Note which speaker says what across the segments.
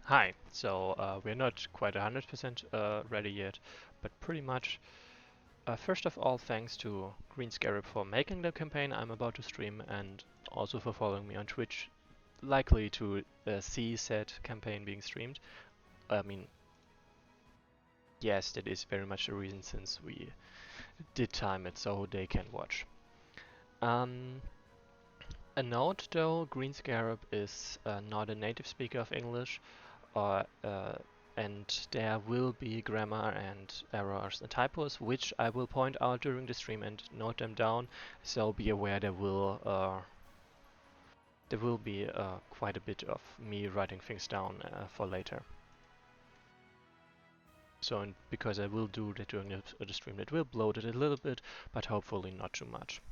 Speaker 1: Hi. We're not quite 100% ready yet, but pretty much. First of all, thanks to GreenScarab for making the campaign I'm about to stream and also for following me on Twitch, likely to see said campaign being streamed. I mean, yes, that is very much the reason since we did time it so they can watch. Um, a note though, GreenScarab is not a native speaker of English, or and there will be grammar and errors and typos, which I will point out during the stream and note them down. So be aware there will be quite a bit of me writing things down for later. So because I will do that during the stream, it will bloat it a little bit, but hopefully not too much.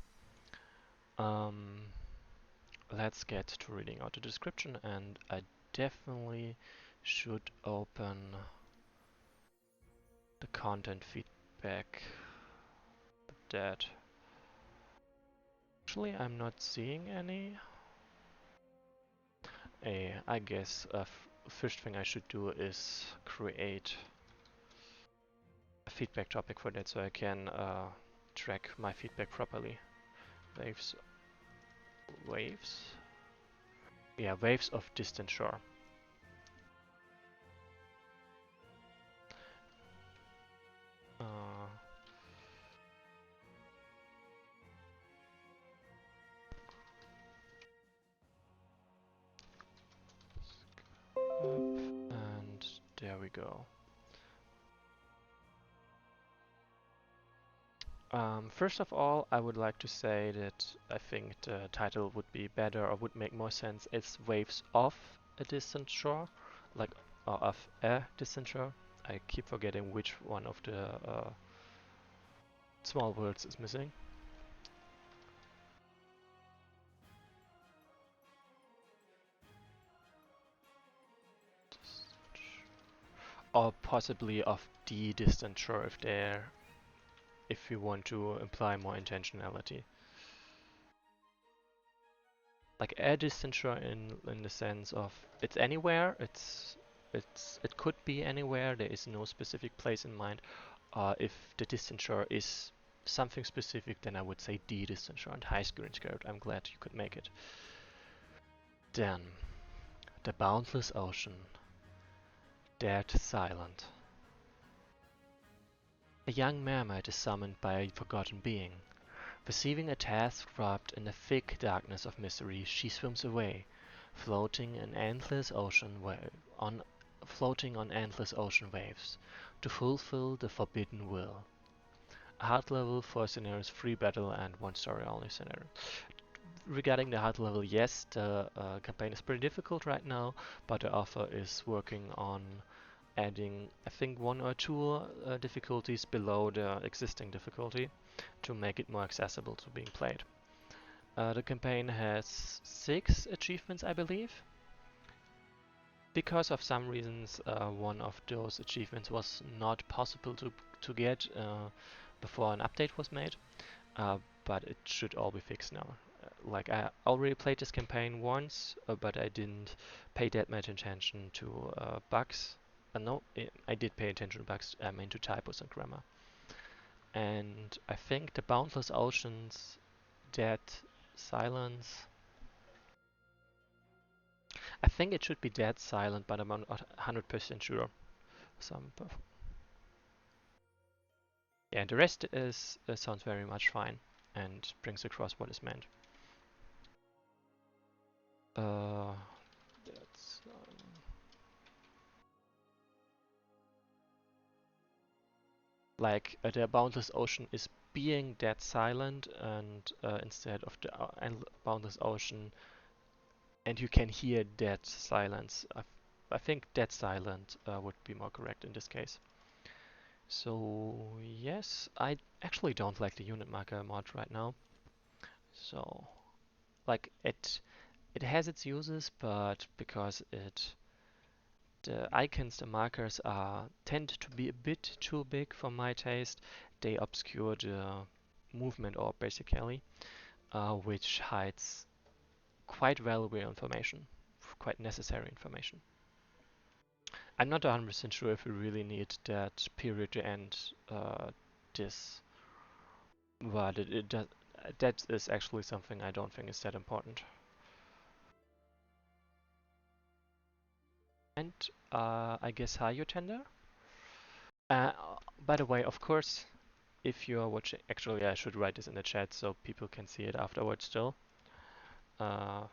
Speaker 1: Um, let's get to reading out the description, and I definitely should open the content feedback. That actually I'm not seeing any. I guess first thing I should do is create a feedback topic for that so I can track my feedback properly. Waves, waves? Yeah, waves of distant shore. Uh, and there we go. First of all, I would like to say that I think the title would be better or would make more sense. It's Waves of a Distant Shore, like of a distant shore. I keep forgetting which one of the small words is missing. Or possibly of the distant shore if you want to imply more intentionality. Like a distant shore in the sense of it's anywhere, it could be anywhere, there is no specific place in mind. If the distant shore is something specific, then I would say the distant shore. And hi, GreenScarab, I'm glad you could make it. Then, the boundless ocean, dead silent. A young mermaid is summoned by a forgotten being. Receiving a task wrapped in the thick darkness of mystery, she swims away, floating in endless ocean on floating on endless ocean waves, to fulfill the forbidden will. A hard level, 4 scenarios, free battle, and 1 story only scenario. Regarding the hard level, yes, the campaign is pretty difficult right now, but the author is working on adding, I think, 1 or 2 difficulties below the existing difficulty to make it more accessible to being played. The campaign has 6 achievements, I believe. Because of some reasons, one of those achievements was not possible to get before an update was made, but it should all be fixed now. Like I already played this campaign once, but I didn't pay that much attention to bugs. No, I did pay attention to bugs. I mean to typos and grammar. And I think the Boundless Oceans, Dead Silence. I think it should be Dead Silent, but I'm not 100% sure. Some, yeah, the rest is sounds very much fine and brings across what is meant. That's like the boundless ocean is being dead silent, and instead of the boundless ocean, and you can hear dead silence. I think dead silent would be more correct in this case. So yes, I actually don't like the unit marker mod right now. So like it has its uses, but because the icons, the markers tend to be a bit too big for my taste. They obscure the movement orb basically, which hides quite valuable information, quite necessary information. I'm not 100% sure if we really need that period to end this, but it does. That is actually something I don't think is that important. And I guess hi, your tender. Uh, by the way, of course, if you are watching, actually, I should write this in the chat so people can see it afterwards still. Uh,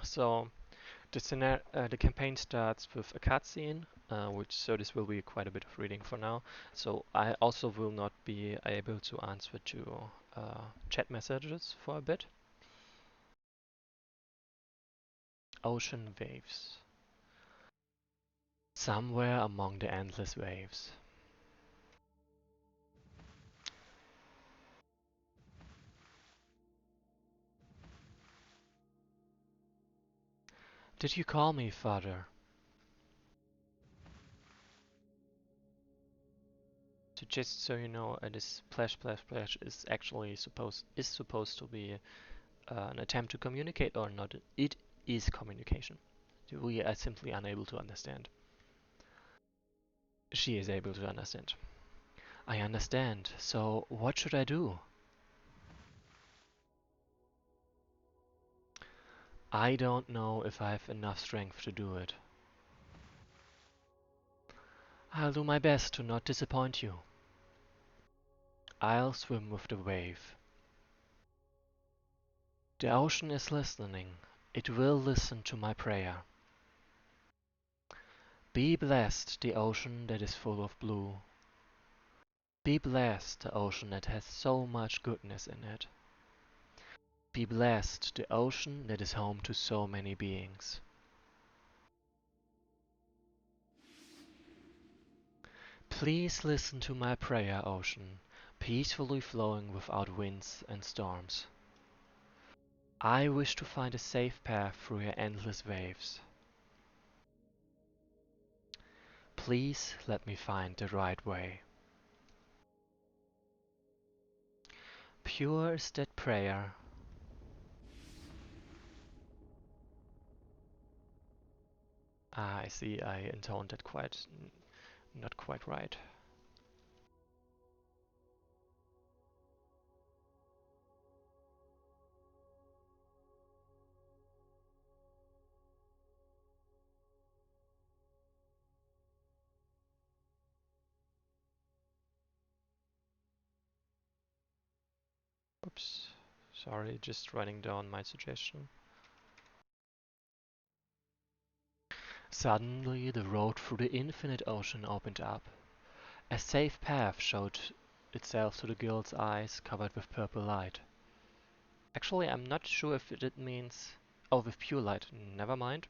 Speaker 1: so the campaign starts with a cutscene, so this will be quite a bit of reading for now. So I also will not be able to answer to chat messages for a bit. Ocean waves. Somewhere among the endless waves. Did you call me, father? So just so you know, this splash splash splash is actually supposed to be an attempt to communicate or not. It is communication. We are simply unable to understand. She is able to understand. I understand. So what should I do? I don't know if I have enough strength to do it. I'll do my best to not disappoint you. I'll swim with the wave. The ocean is listening. It will listen to my prayer. Be blessed, the ocean that is full of blue. Be blessed, the ocean that has so much goodness in it. Be blessed, the ocean that is home to so many beings. Please listen to my prayer, ocean, peacefully flowing without winds and storms. I wish to find a safe path through your endless waves. Please let me find the right way. Pure is that prayer. Ah, I see, I intoned it not quite right. Oops, sorry, just writing down my suggestion. Suddenly, the road through the infinite ocean opened up. A safe path showed itself to the girl's eyes, covered with purple light. Actually, I'm not sure if it means... Oh, with pure light. Never mind.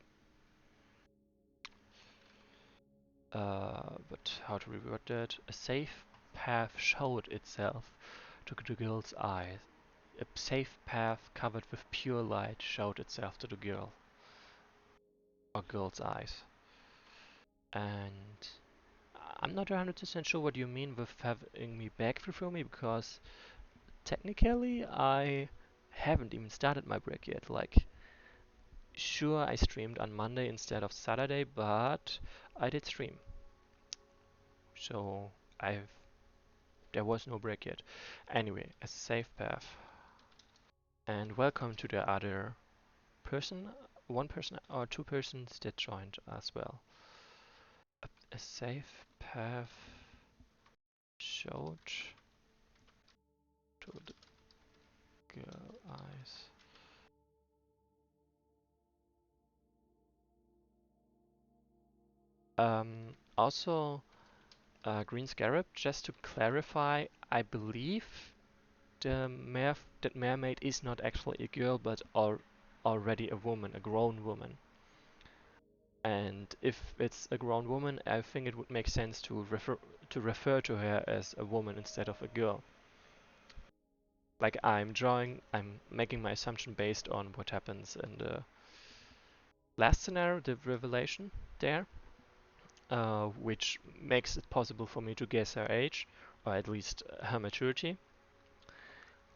Speaker 1: But how to reword that? A safe path showed itself to the girl's eyes. A safe path covered with pure light showed itself to the girl's eyes. And I'm not 100% sure what you mean with having me back through me, because technically I haven't even started my break yet. Like, sure, I streamed on Monday instead of Saturday, but I did stream. So there was no break yet. Anyway, a safe path. And welcome to the other person, one person or two persons that joined as well. A safe path showed to the girl eyes. Also, GreenScarab, just to clarify, I believe that mermaid is not actually a girl, but already a woman, a grown woman. And if it's a grown woman, I think it would make sense to refer to her as a woman instead of a girl. Like I'm making my assumption based on what happens in the last scenario, the revelation there, which makes it possible for me to guess her age, or at least her maturity.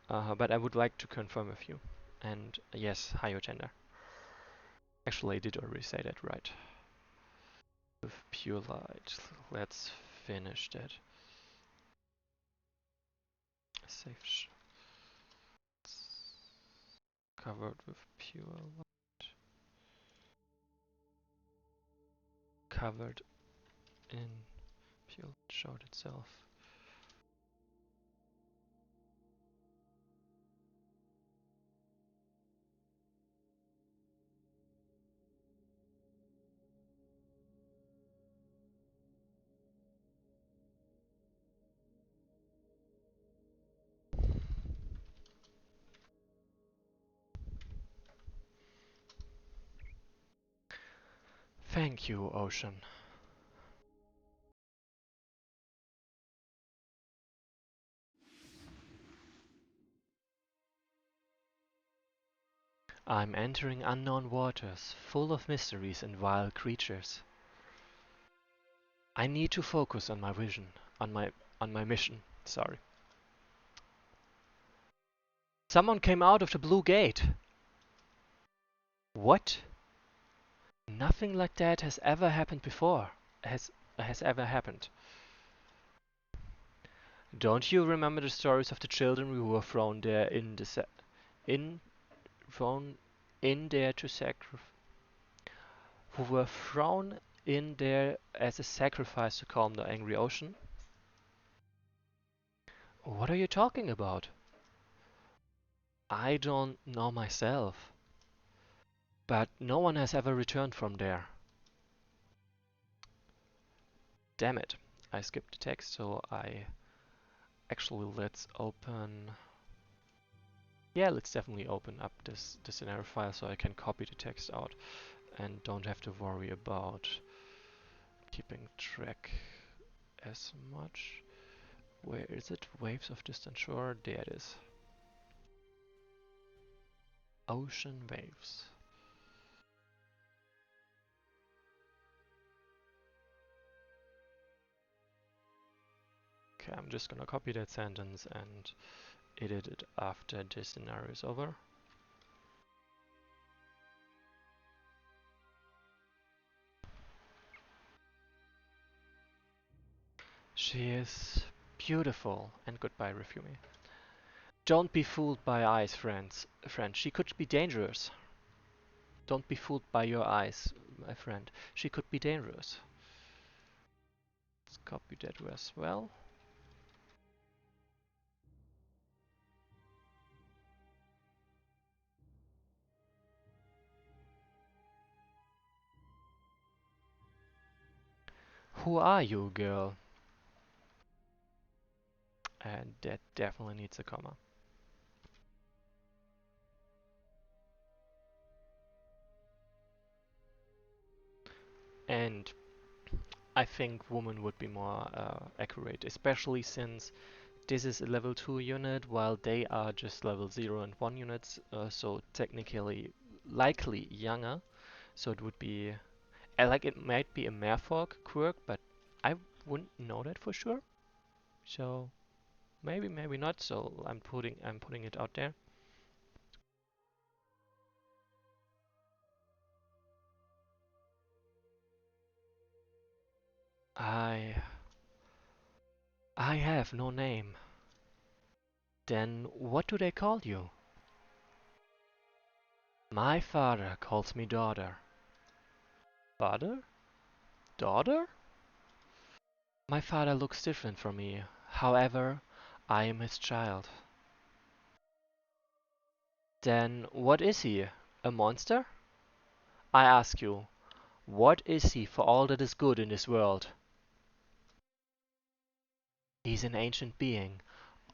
Speaker 1: But I would like to confirm with you. And yes, higher gender. Actually, I did already say that, right? With pure light. Let's finish that. Safe. Covered with pure light. Covered in pure light showed itself. Thank you, Ocean. I'm entering unknown waters, full of mysteries and wild creatures. I need to focus on my vision, on my mission. Sorry. Someone came out of the blue gate. What? Nothing like that has ever happened before. Has ever happened. Don't you remember the stories of the children who were thrown there in the in thrown in there to sacrifice, who were thrown in there as a sacrifice to calm the angry ocean? What are you talking about? I don't know myself, but no one has ever returned from there. Damn it. I skipped the text, so let's open. Yeah, let's definitely open up the scenario file so I can copy the text out and don't have to worry about keeping track as much. Where is it? Waves of distant shore. There it is. Ocean waves. Okay, I'm just gonna copy that sentence and edit it after this scenario is over. She is beautiful. And goodbye, Refumi. Don't be fooled by eyes, friend. She could be dangerous. Don't be fooled by your eyes, my friend. She could be dangerous. Let's copy that as well. Who are you, girl? And that definitely needs a comma. And I think woman would be more accurate, especially since this is a level 2 unit while they are just level 0 and 1 units, so technically likely younger. So it would be, like it might be a merfolk quirk, but I wouldn't know that for sure. So maybe, maybe not. So I'm putting it out there. I I have no name. Then what do they call you? My father calls me daughter. Father? Daughter? My father looks different from me. However, I am his child. Then what is he? A monster? I ask you, what is he for all that is good in this world? He's an ancient being,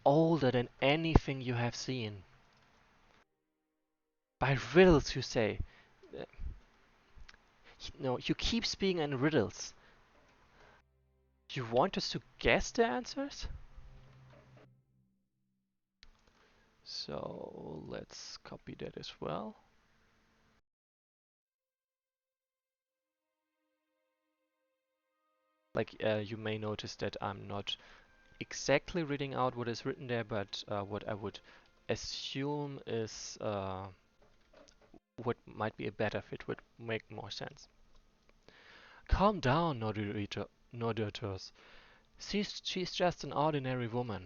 Speaker 1: older than anything you have seen. By riddles, you say? Uh, No, you keep speaking in riddles. You want us to guess the answers? So let's copy that as well. Like you may notice that I'm not exactly reading out what is written there, but what I would assume is what might be a better fit, would make more sense. Calm down, Noditus. She's just an ordinary woman.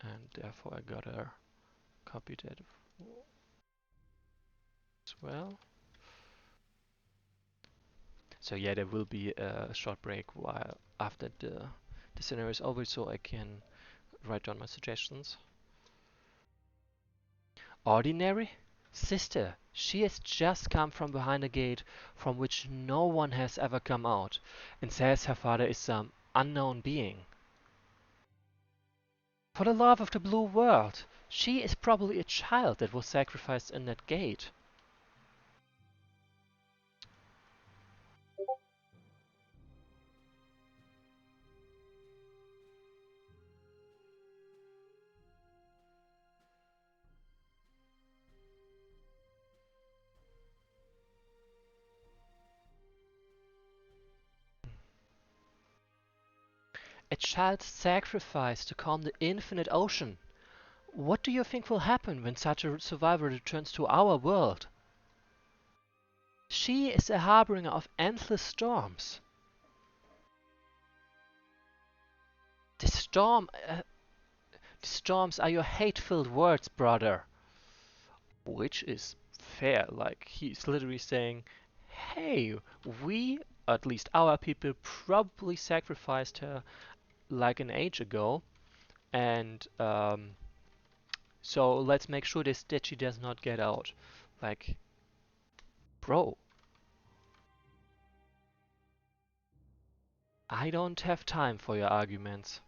Speaker 1: And therefore I got her copied that as well. So yeah, there will be a short break while after the scenario is over, so I can write down my suggestions. Ordinary? Sister, she has just come from behind a gate from which no one has ever come out, and says her father is some unknown being. For the love of the blue world, she is probably a child that was sacrificed in that gate. A child sacrificed to calm the infinite ocean. What do you think will happen when such a survivor returns to our world? She is a harbinger of endless storms. The storm, the storms are your hate-filled words, brother. Which is fair. Like he's literally saying, "Hey, we, at least our people, probably sacrificed her like an age ago, and so let's make sure that she does not get out." Like, bro, I don't have time for your arguments.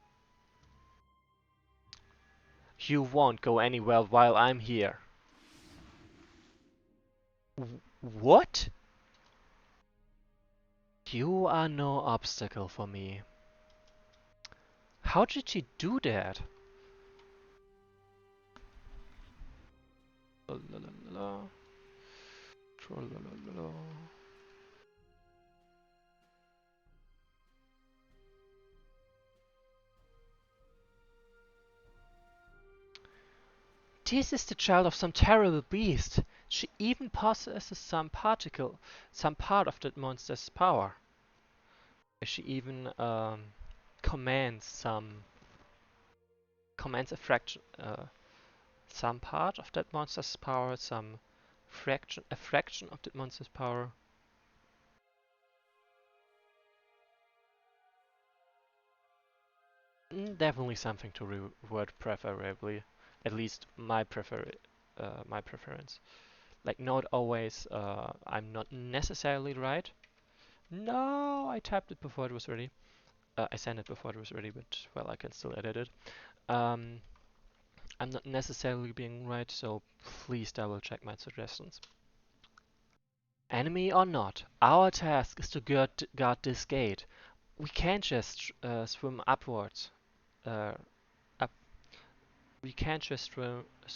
Speaker 1: You won't go anywhere while I'm here. What? You are no obstacle for me. How did she do that? La la la la. Trollololo. This is the child of some terrible beast. She even possesses some particle, some part of that monster's power. She even commands some, commands a fraction, some part of that monster's power, some fraction, a fraction of that monster's power. Definitely something to reward preferably, at least my preference. Like not always, I'm not necessarily right. No, I typed it before it was ready. I sent it before it was ready, but well, I can still edit it. Um, I'm not necessarily being right, so please double check my suggestions. Enemy or not, our task is to guard this gate. We can't just swim upwards. Uh, up. We can't just swim with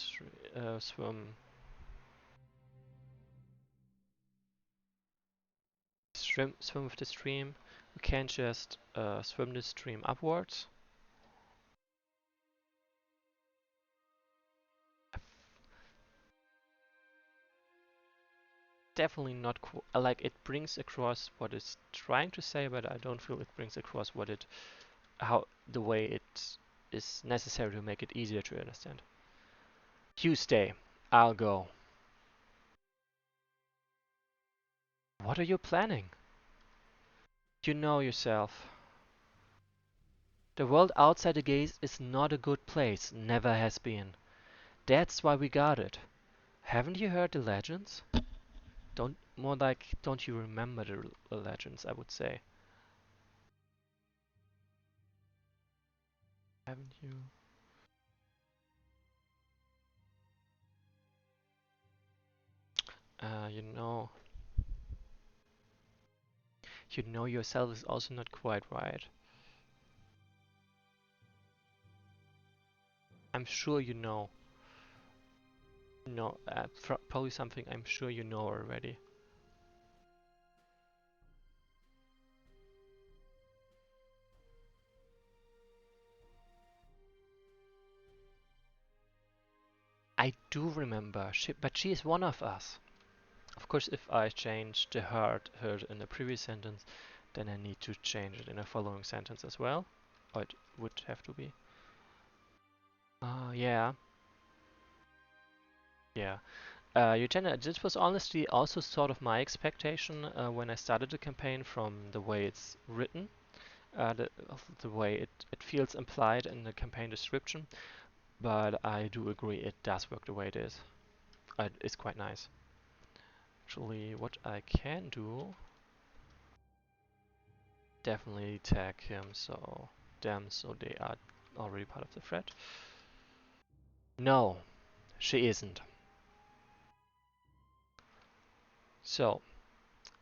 Speaker 1: the stream. We can't just swim the stream upwards. Definitely not like it brings across what it's trying to say, but I don't feel it brings across what it how the way it is necessary to make it easier to understand. You stay. I'll go. What are you planning? You know yourself. The world outside the gates is not a good place, never has been. That's why we guard it. Haven't you heard the legends? Don't more like don't you remember the legends, I would say. Haven't you? Uh, you know, you know yourself is also not quite right. I'm sure you know. No, probably something I'm sure you know already. I do remember, but she is one of us. Of course, if I change the her in the previous sentence, then I need to change it in the following sentence as well. Or it would have to be. Yeah. Yeah. Eugenia, this was honestly also sort of my expectation when I started the campaign from the way it's written, the way it feels implied in the campaign description. But I do agree it does work the way it is. It's quite nice. Actually, what I can do, definitely tag him, so them, so they are already part of the thread. No, she isn't. So,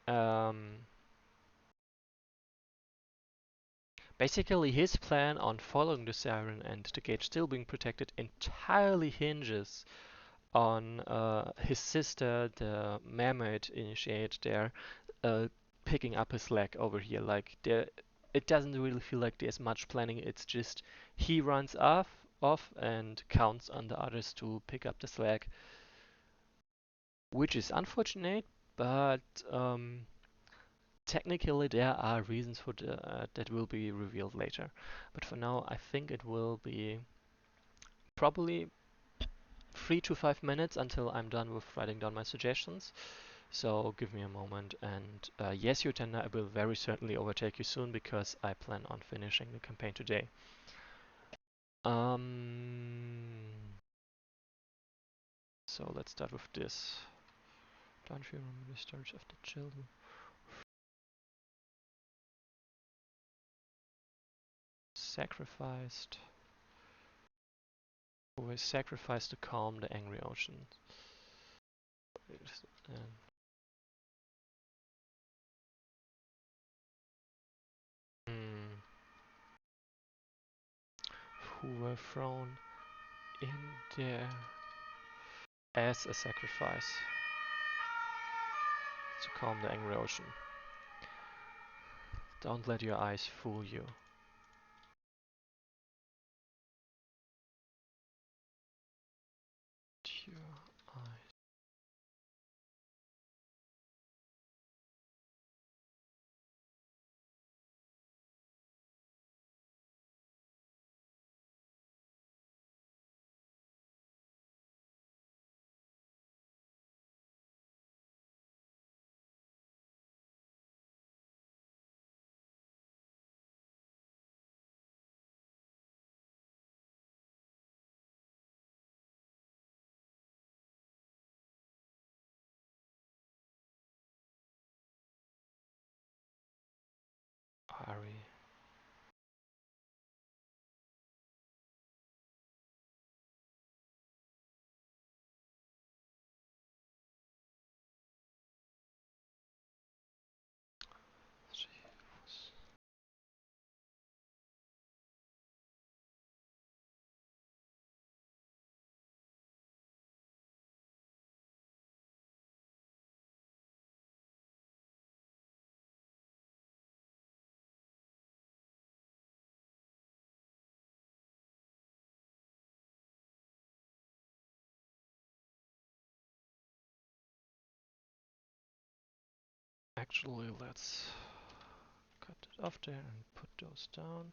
Speaker 1: um, basically his plan on following the siren and the gate still being protected entirely hinges on his sister, the mermaid initiate there, picking up his slack over here. Like there, it doesn't really feel like there's much planning. It's just he runs off and counts on the others to pick up the slack, which is unfortunate, but technically there are reasons for that will be revealed later. But for now, I think it will be probably 3 to 5 minutes until I'm done with writing down my suggestions. So give me a moment, and yes, Yutenda, I will very certainly overtake you soon because I plan on finishing the campaign today. So let's start with this. Don't you remember the stories of the children? Sacrificed. Who was sacrificed to calm the angry ocean. Hmm. Who were thrown in there as a sacrifice to calm the angry ocean. Don't let your eyes fool you. Your eyes. Ari. Actually, let's cut it off there and put those down.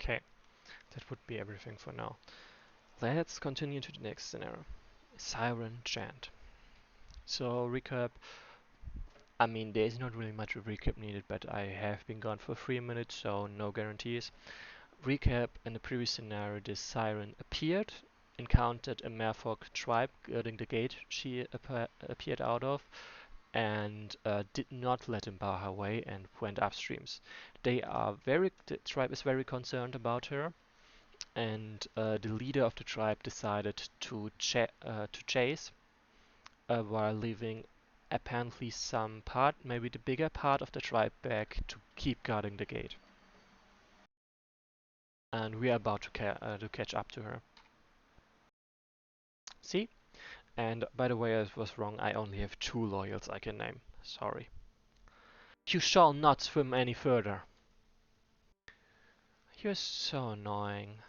Speaker 1: Okay, that would be everything for now. Let's continue to the next scenario. Siren Chant. So recap, I mean there's not really much of recap needed, but I have been gone for 3 minutes, so no guarantees. Recap, in the previous scenario this siren appeared encountered a merfolk tribe guarding the gate she appeared out of, and did not let him bar her way and went upstreams. The tribe is very concerned about her, and the leader of the tribe decided to chase while leaving apparently some part, maybe the bigger part of the tribe back to keep guarding the gate. And we are about to catch up to her. See? And by the way, I was wrong. I only have 2 loyals I can name. Sorry. You shall not swim any further. You're so annoying.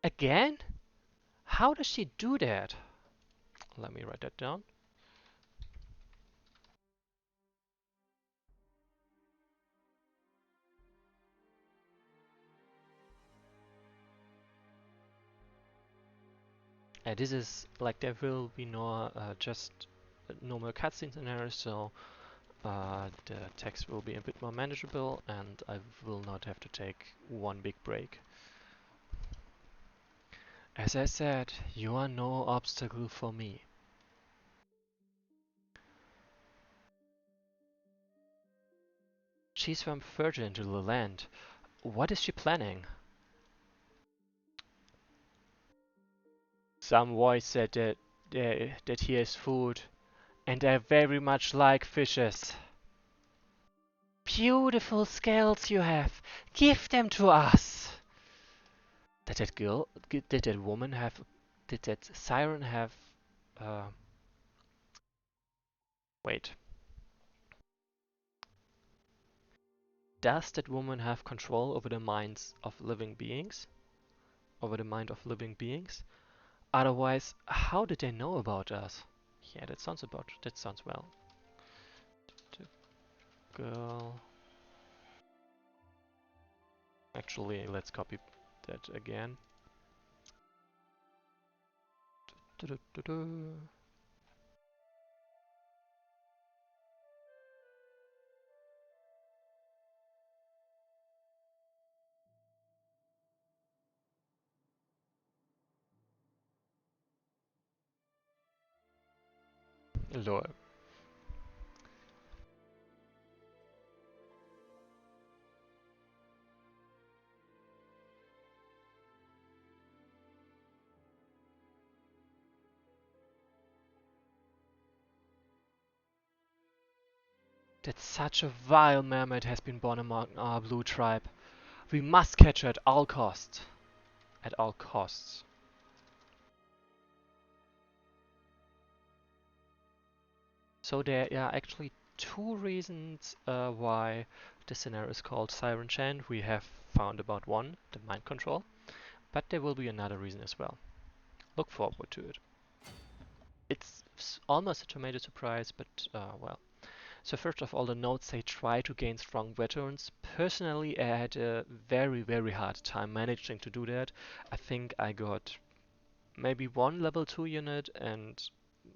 Speaker 1: Again? How does she do that? Let me write that down. This is like there will be no just normal cutscenes in there, so the text will be a bit more manageable, and I will not have to take one big break. As I said, you are no obstacle for me. She swam further into the land. What is she planning? Some voice said that he has food, and I very much like fishes. Beautiful scales you have. Give them to us. Did that woman have, did that siren have, uh, wait. Does that woman have control over the minds of living beings? Over the mind of living beings? Otherwise, how did they know about us? Yeah, that sounds well. The girl. Actually, let's copy that again. Lol. That such a vile mermaid has been born among our blue tribe. We must catch her at all costs. At all costs. So there are actually 2 reasons why the scenario is called Siren Chan. We have found about 1, the mind control, but there will be another reason as well. Look forward to it. It's almost a tomato surprise, but well. So first of all, the notes say try to gain strong veterans. Personally, I had a very hard time managing to do that. I think I got maybe 1 level 2 unit and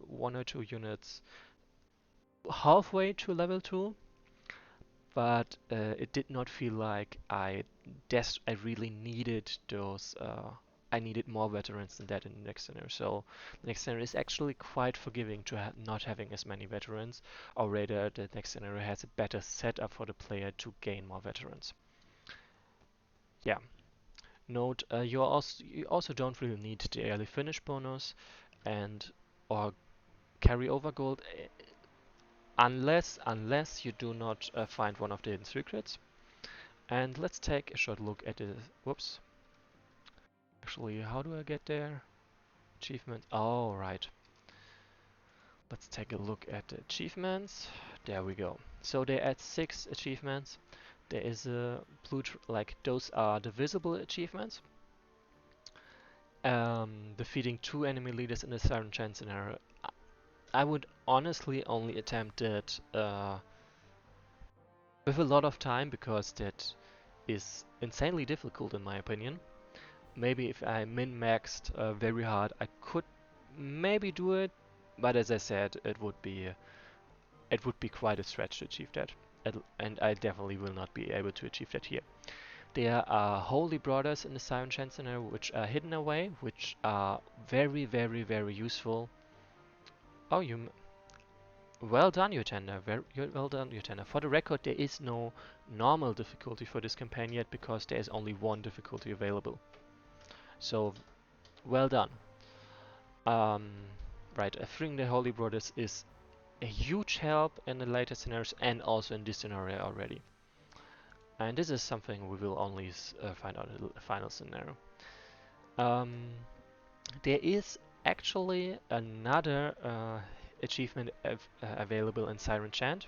Speaker 1: 1 or 2 units halfway to level 2, but it did not feel like I really needed those. I needed more veterans than that in the next scenario. So the next scenario is actually quite forgiving to not having as many veterans, or rather, the next scenario has a better setup for the player to gain more veterans. Yeah. Note, you also don't really need the early finish bonus and or carryover gold unless you do not find one of the hidden secrets. And let's take a short look at the, whoops. Actually, how do I get there? Achievement, oh right. Let's take a look at the achievements. There we go. So they add 6 achievements. There is a blue, like those are the visible achievements. Defeating 2 enemy leaders in the Siren Chan scenario. I would honestly only attempt it with a lot of time, because that is insanely difficult in my opinion. Maybe if I min-maxed very hard, I could maybe do it, but as I said, it would be quite a stretch to achieve that, and I definitely will not be able to achieve that here. There are Holy Brothers in the Siren Chant scenario, which are hidden away, which are very, very, very useful. Oh, well done, your tender. Well done, your tender. For the record, there is no normal difficulty for this campaign yet because there is only one difficulty available. So, well done. Um, right, freeing the Holy Brothers is a huge help in the later scenarios and also in this scenario already. And this is something we will only find out in the final scenario. Um, there is actually another achievement available in Siren Chant,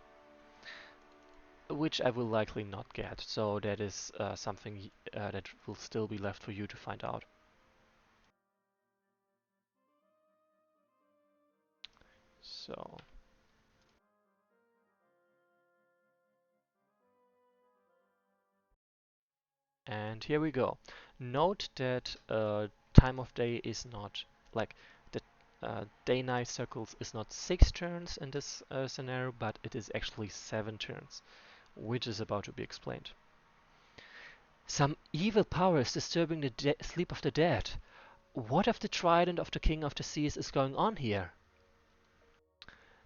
Speaker 1: which I will likely not get. So that is something that will still be left for you to find out. So, and here we go. Note that time of day is not like the day-night circles is not 6 turns in this scenario, but it is actually 7 turns, which is about to be explained. Some evil power is disturbing the sleep of the dead. What of the trident of the King of the Seas is going on here?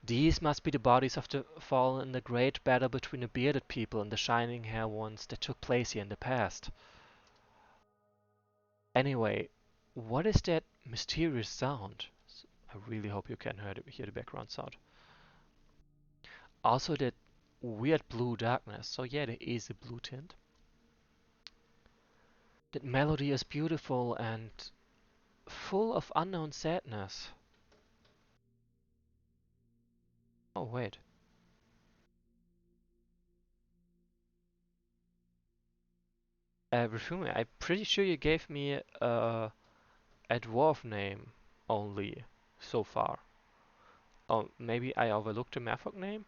Speaker 1: These must be the bodies of the fallen in the great battle between the bearded people and the shining hair ones that took place here in the past. Anyway, what is that mysterious sound? I really hope you can hear the background sound. Also that weird blue darkness. So yeah, there is a blue tint. That melody is beautiful and full of unknown sadness. Oh wait. Refume, I'm pretty sure you gave me a dwarf name only so far. Oh, maybe I overlooked the merfolk name?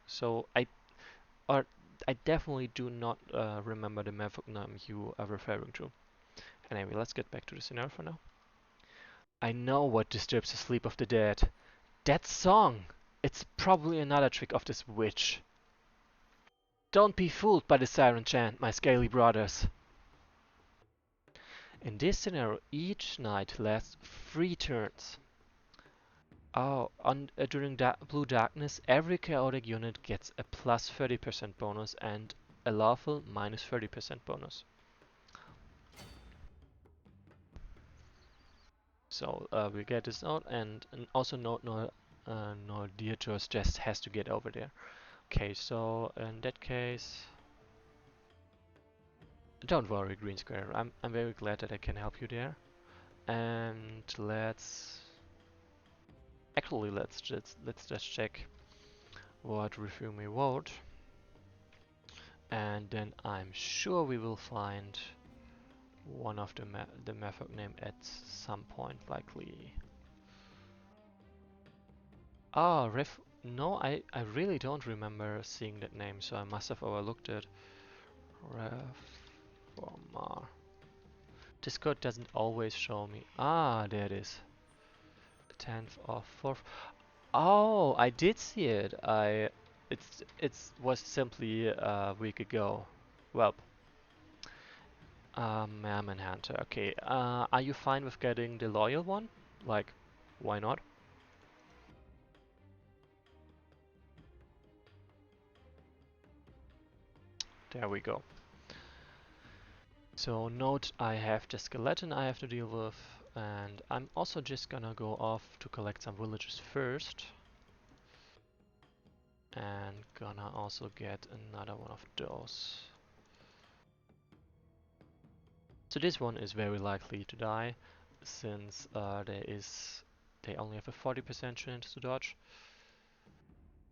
Speaker 1: So or I definitely do not remember the merfolk name you are referring to. Anyway, let's get back to the scenario for now. I know what disturbs the sleep of the dead. That song! It's probably another trick of this witch. Don't be fooled by the siren chant, my scaly brothers. In this scenario, each night lasts 3 turns. Oh, during Blue Darkness, every chaotic unit gets a plus 30% bonus and a lawful minus 30% bonus. So we get this out, and also note no Dietrich just has to get over there. Okay, so in that case, don't worry, GreenScarab. I'm very glad that I can help you there. And let's just check what Rifumi wrote, and then I'm sure we will find one of the method name at some point, likely. Ah, no, I really don't remember seeing that name, so I must have overlooked it. Reformer. Discord doesn't always show me. Ah, there it is. 10th of 4th. Oh, I did see it. It's was simply a week ago. Well, Merman Hunter. Okay. Are you fine with getting the loyal one? Like, why not? There we go. So note I have the skeleton I have to deal with, and I'm also just gonna go off to collect some villagers first. And gonna also get another one of those. So this one is very likely to die, since they only have a 40% chance to dodge,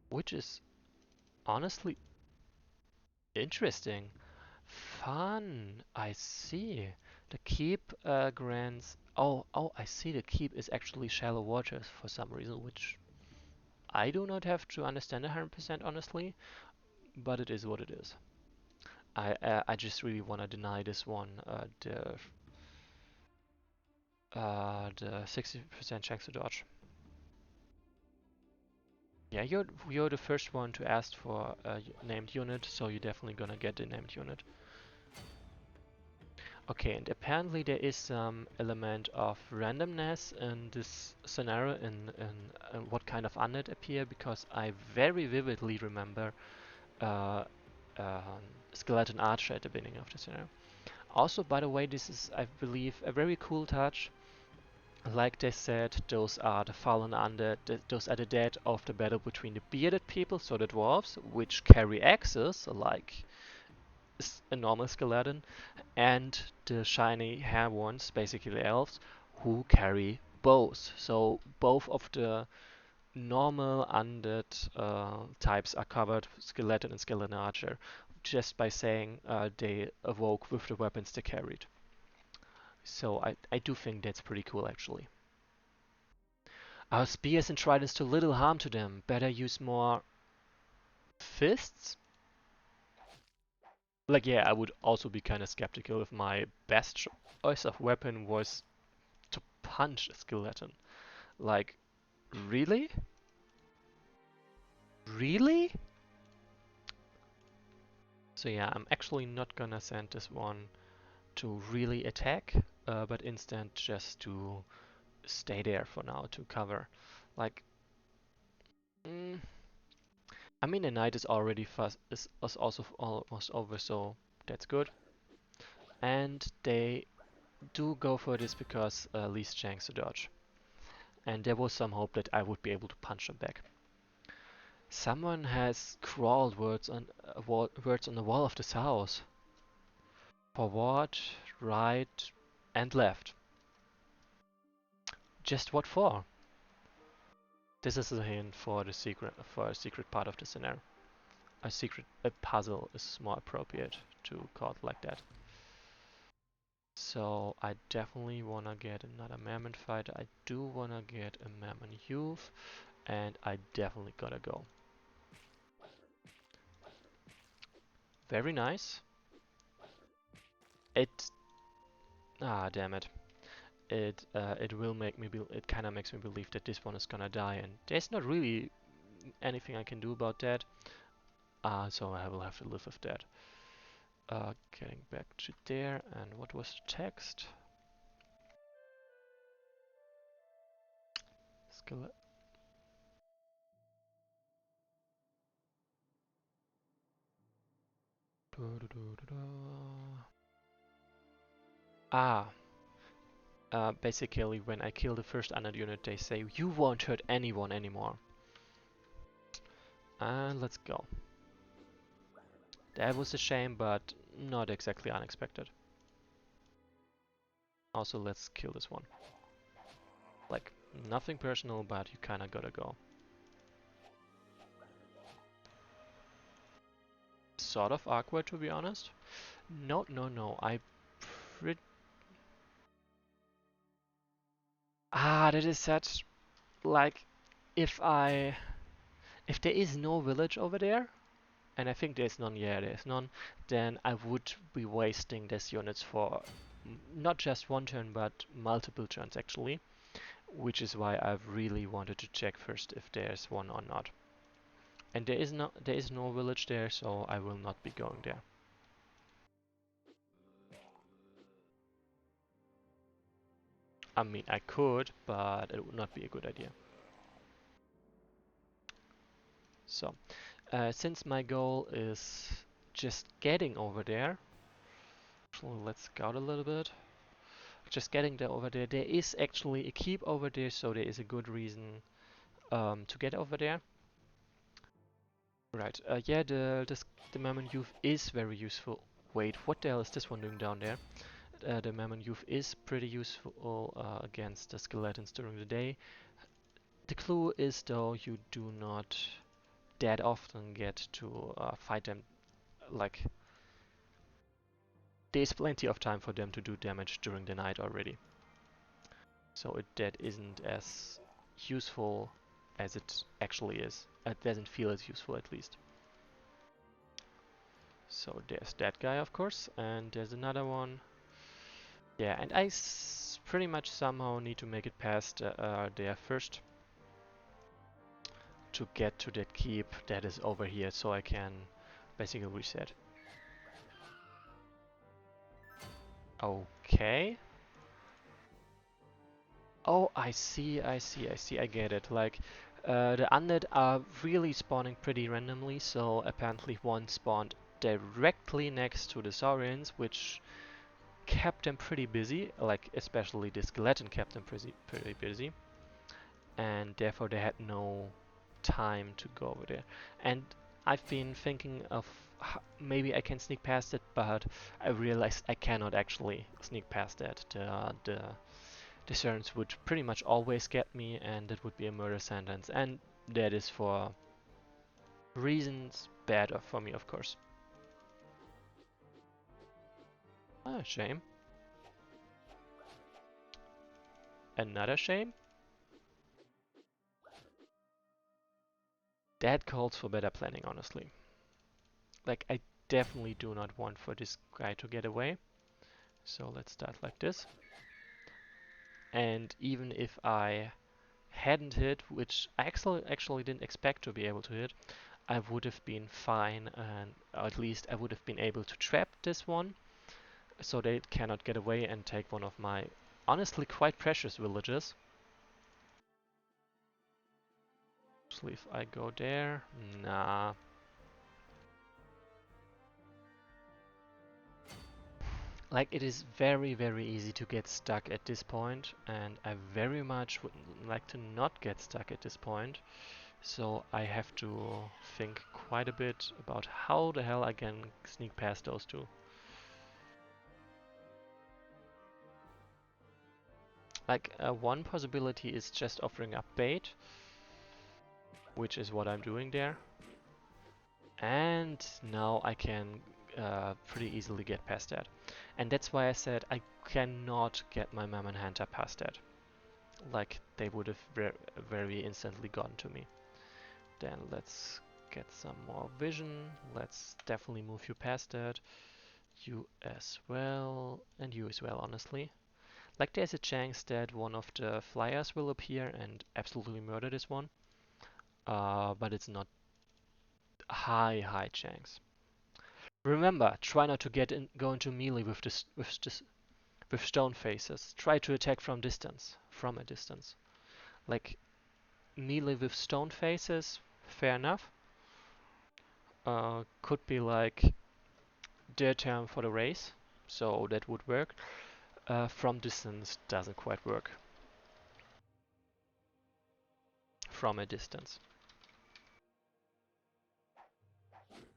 Speaker 1: which is honestly interesting. Fun. I see. The keep grants. Oh, I see. The keep is actually shallow waters for some reason, which I do not have to understand 100% honestly, but it is what it is. I just really want to deny this one the 60% chance to dodge. Yeah, you're the first one to ask for a named unit, so you're definitely gonna get the named unit. Okay, and apparently there is some element of randomness in this scenario in what kind of undead appear, because I very vividly remember uh, um, skeleton archer at the beginning of the scenario. Also, by the way, this is, I believe, a very cool touch. Like they said, those are the fallen undead, those are the dead of the battle between the bearded people, so the dwarves, which carry axes, like a normal skeleton, and the shiny hair ones, basically elves, who carry bows. So both of the normal undead types are covered, skeleton and skeleton archer, just by saying they evoke with the weapons they carried. So I do think that's pretty cool, actually. Our spears and tridents do little harm to them. Better use more fists? Like, yeah, I would also be kind of skeptical if my best choice of weapon was to punch a skeleton. Like, really? Really? So yeah, I'm actually not gonna send this one to really attack, but instead just to stay there for now to cover. Like, mm, I mean, the night is already fast, is also almost over, so that's good. And they do go for this because least chance to dodge. And there was some hope that I would be able to punch them back. Someone has crawled words on the wall of this house. Forward, right, and left. Just what for? This is a hint for a secret part of the scenario. A puzzle is more appropriate to call it like that. So I definitely wanna get another Merman fighter. I do wanna get a Merman youth, and I definitely gotta go. Very nice. It damn it. It will make me it kind of makes me believe that this one is gonna die, and there's not really anything I can do about that. So I will have to live with that. Getting back to there, and what was the text? Skele Ah, basically when I kill the first undead unit, they say you won't hurt anyone anymore. And let's go. That was a shame, but not exactly unexpected. Also, let's kill this one. Like, nothing personal, but you kinda gotta go. Sort of awkward, to be honest. No, no, no. Pre that is such, like, if I... If there is no village over there, and I think there's none, yeah, there's none, then I would be wasting these units for not just one turn, but multiple turns, actually. Which is why I've really wanted to check first if there's one or not. And there is no village there, so I will not be going there. I mean, I could, but it would not be a good idea. So, since my goal is just getting over there, actually let's scout a little bit. Just getting there over there, there is actually a keep over there, so there is a good reason to get over there. Right, yeah, the Mammon Youth is very useful. Wait, what the hell is this one doing down there? The Mammon Youth is pretty useful against the skeletons during the day. The clue is, though, you do not that often get to fight them. Like, there's plenty of time for them to do damage during the night already. So that isn't as useful as it actually is. It doesn't feel as useful, at least. So there's that guy, of course, and there's another one. Yeah, and I pretty much somehow need to make it past there first to get to that keep that is over here, so I can basically reset. Okay. Oh, I get it. Like, the undead are really spawning pretty randomly, so apparently one spawned directly next to the saurians, which kept them pretty busy, like especially the skeleton kept them pretty busy, and therefore they had no time to go over there. And I've been thinking of maybe I can sneak past it, but I realized I cannot actually sneak past that. The Serents would pretty much always get me, and it would be a murder sentence, and that is for reasons bad for me, of course. Ah, shame. Another shame? That calls for better planning, honestly. Like, I definitely do not want for this guy to get away. So let's start like this. And even if I hadn't hit, which I actually didn't expect to be able to hit, I would have been fine, and at least I would have been able to trap this one, so they cannot get away and take one of my honestly quite precious villages. So if I go there, nah. Like, it is very, very easy to get stuck at this point, and I very much would like to not get stuck at this point. So I have to think quite a bit about how the hell I can sneak past those two. Like, one possibility is just offering up bait, which is what I'm doing there. And now I can pretty easily get past that. And that's why I said I cannot get my Mammon Hunter past that. Like, they would have very instantly gotten to me. Then let's get some more vision. Let's definitely move you past that. You as well, and you as well, honestly. Like, there's a chance that one of the flyers will appear and absolutely murder this one. But it's not high chance. Remember, try not to go into melee with stone faces. Try to attack from a distance. Like, melee with stone faces, fair enough. Could be like their term for the race, so that would work. From distance doesn't quite work. From a distance.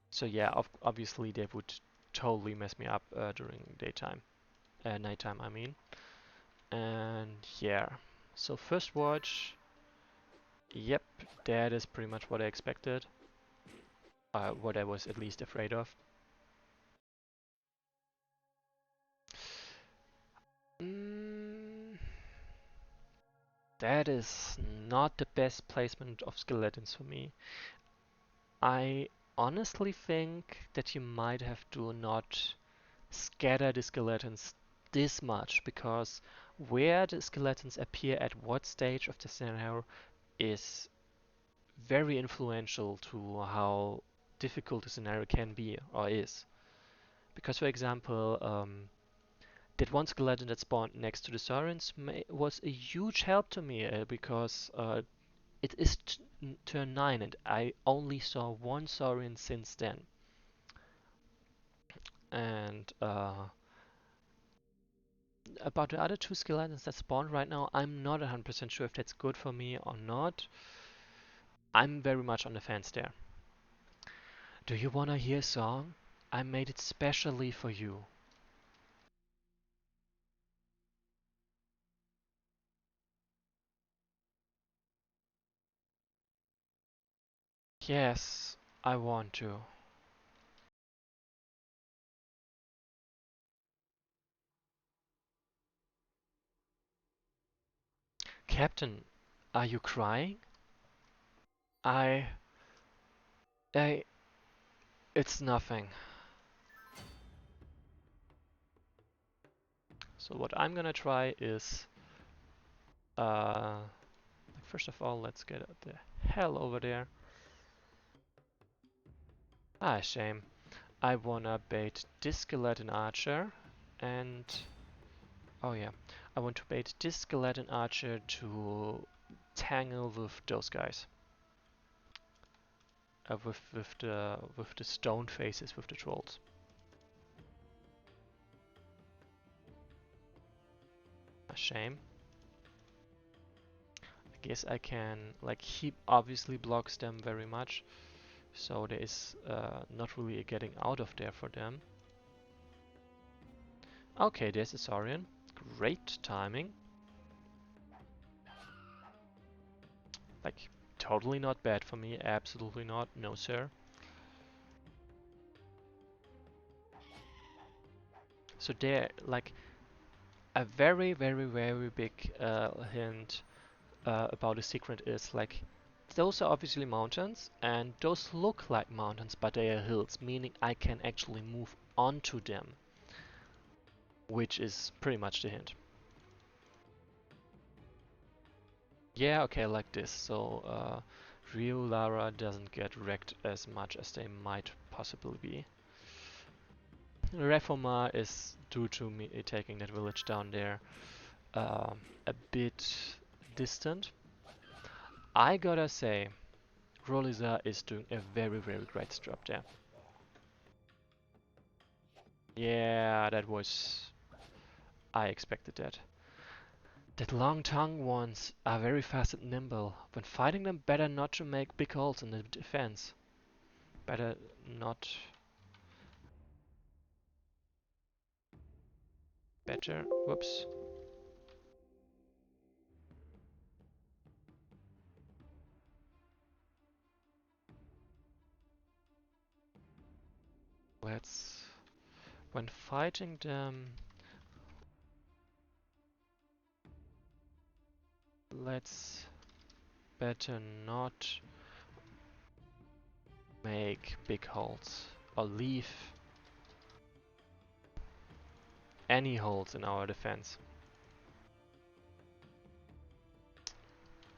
Speaker 1: So yeah, obviously they would totally mess me up during daytime, nighttime I mean. And yeah, so first watch, yep, that is pretty much what I expected. What I was at least afraid of. Mm, that is not the best placement of skeletons for me. I honestly think that you might have to not scatter the skeletons this much, because where the skeletons appear at what stage of the scenario is very influential to how difficult the scenario can be or is. Because, for example, that one skeleton that spawned next to the Saurians was a huge help to me, because it is turn 9 and I only saw one Saurian since then. And about the other two skeletons that spawned right now, I'm not 100% sure if that's good for me or not. I'm very much on the fence there. Do you wanna hear a song? I made it specially for you. Yes, I want to. Captain, are you crying? I... I... It's nothing. So what I'm gonna try is... First of all, let's get the hell over there. Ah, shame. I wanna bait this skeleton archer and Oh yeah, I want to bait this skeleton archer to tangle with those guys. With the stone faces with the trolls. A shame. I guess I can, like, he obviously blocks them very much, so there is not really a getting out of there for them. Okay, there's a Saurian. Great timing. Like, totally not bad for me. Absolutely not. No, sir. So there, like, a very, very, very big hint about the secret is, like, those are obviously mountains, and those look like mountains, but they are hills, meaning I can actually move onto them, which is pretty much the hint. Yeah, okay, like this. So Rio Lara doesn't get wrecked as much as they might possibly be. Reforma is, due to me taking that village down there, a bit distant. I gotta say, Roliza is doing a very, very great job there. Yeah, that was... I expected that. That long-tongued ones are very fast and nimble. When fighting them, better not to make big holes in the defense. Better not... Better... Whoops. Let's... When fighting them... Let's better not make big holes. Or leave any holes in our defense.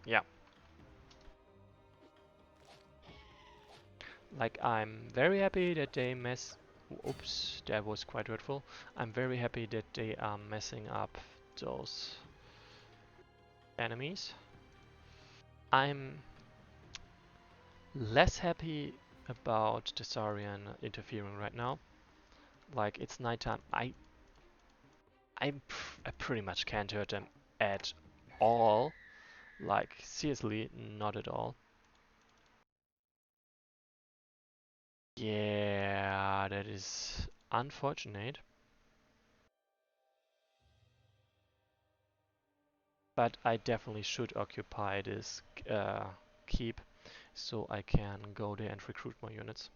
Speaker 1: Yeah. Like, I'm very happy that they mess... Oops, that was quite hurtful. I'm very happy that they are messing up those enemies. I'm less happy about the Saurian interfering right now. Like, it's nighttime. I pretty much can't hurt them at all. Like, seriously, not at all. Yeah, that is unfortunate. But I definitely should occupy this keep so I can go there and recruit more units.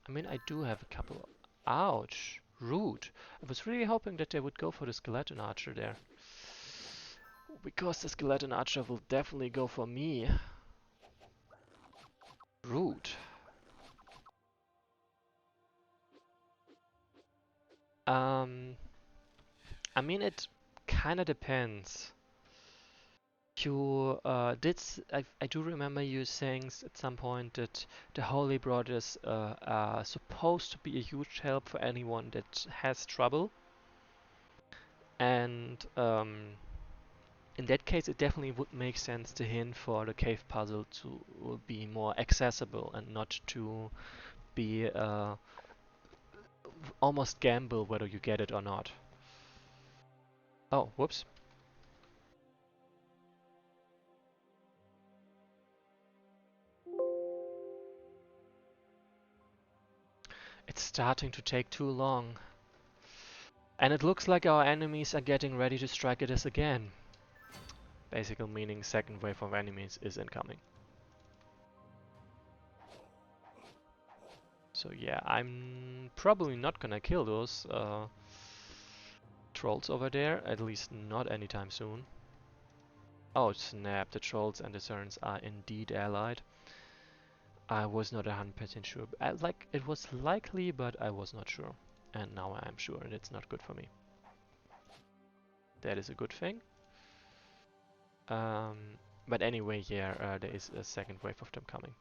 Speaker 1: I mean, I do have a couple. Ouch! Rude. I was really hoping that they would go for the skeleton archer there. Because the skeleton archer will definitely go for me. Rude. Um, I mean, it kind of depends. You I do remember you saying at some point that the Holy Brothers are supposed to be a huge help for anyone that has trouble. And in that case, it definitely would make sense to hint for the cave puzzle to be more accessible and not to be almost gamble whether you get it or not. Oh, whoops. It's starting to take too long. And it looks like our enemies are getting ready to strike at us again. Basically meaning second wave of enemies is incoming. So yeah, I'm probably not gonna kill those trolls over there, at least not anytime soon. Oh snap, the trolls and the Cerns are indeed allied. I was not 100% sure. Like, it was likely, but I was not sure. And now I'm sure, and it's not good for me. That is a good thing. Um, but anyway, yeah, there is a second wave of them coming.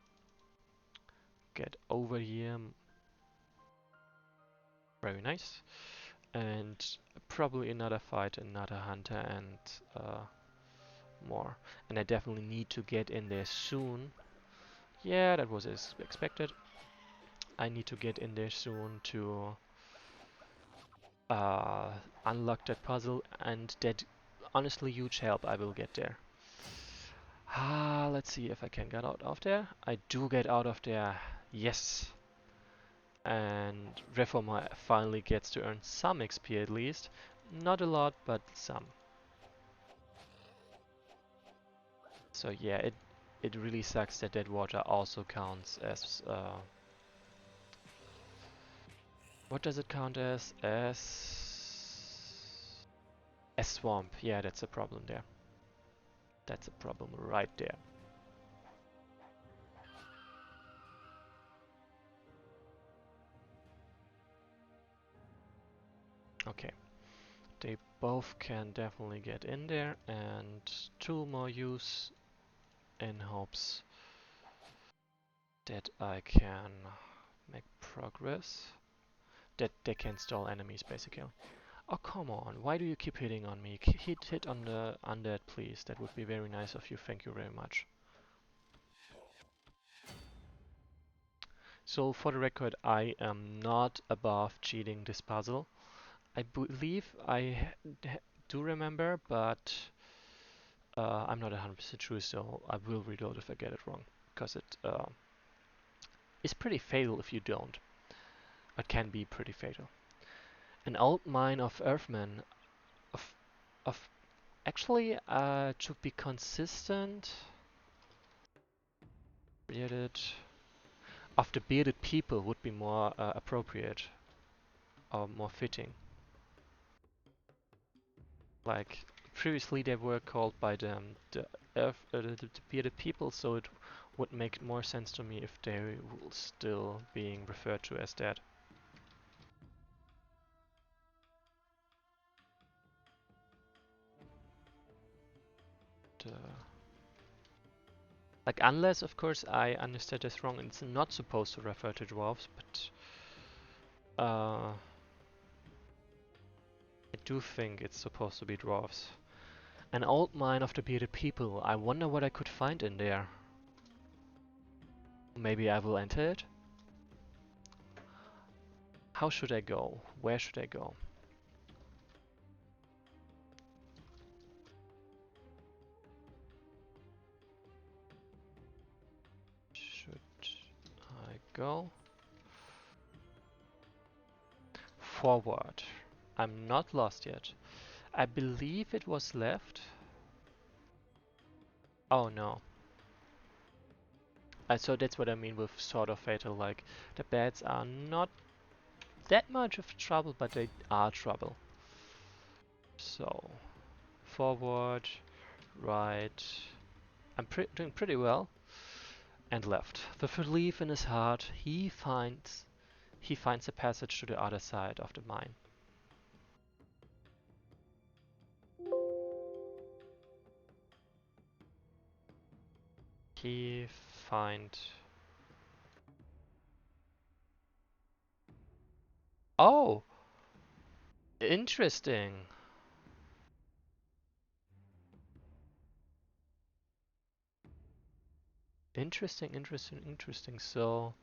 Speaker 1: Get over here. Very nice. and probably another fight, another hunter, and more. And I definitely need to get in there soon. Yeah, that was as expected. I need to get in there soon to uh, unlock that puzzle, and that honestly huge help I will get there. Let's see if I can get out of there. I do get out of there. Yes. And Reformer finally gets to earn some XP at least. Not a lot, but some. So yeah, it really sucks that that water also counts as what does it count as? As swamp. Yeah, that's a problem there. That's a problem right there. Okay. They both can definitely get in there, and 2 more use in hopes that I can make progress. That they can stall enemies basically. Oh come on, why do you keep hitting on me? Hit on the undead please, that would be very nice of you, thank you very much. So for the record, I am not above cheating this puzzle. I believe I do remember, but I'm not 100% sure, so I will reload if I get it wrong, because it is pretty fatal if you don't. It can be pretty fatal. An old mine of Earthmen, of, of actually, to be consistent, bearded, of the bearded people would be more appropriate, or more fitting. Like, previously they were called by the bearded people, so it would make more sense to me if they were still being referred to as that. Like, unless, of course, I understood this wrong, and it's not supposed to refer to dwarves, but I do think it's supposed to be dwarves. An old mine of the bearded people. I wonder what I could find in there. Maybe I will enter it? How should I go? Where should I go? Should I go? Forward. I'm not lost yet. I believe it was left. Oh no. So that's what I mean with sort of fatal, like the bats are not that much of trouble, but they are trouble. So, forward, right. I'm doing pretty well. And left. With relief in his heart, he finds a passage to the other side of the mine. He find. Oh, interesting. Interesting. So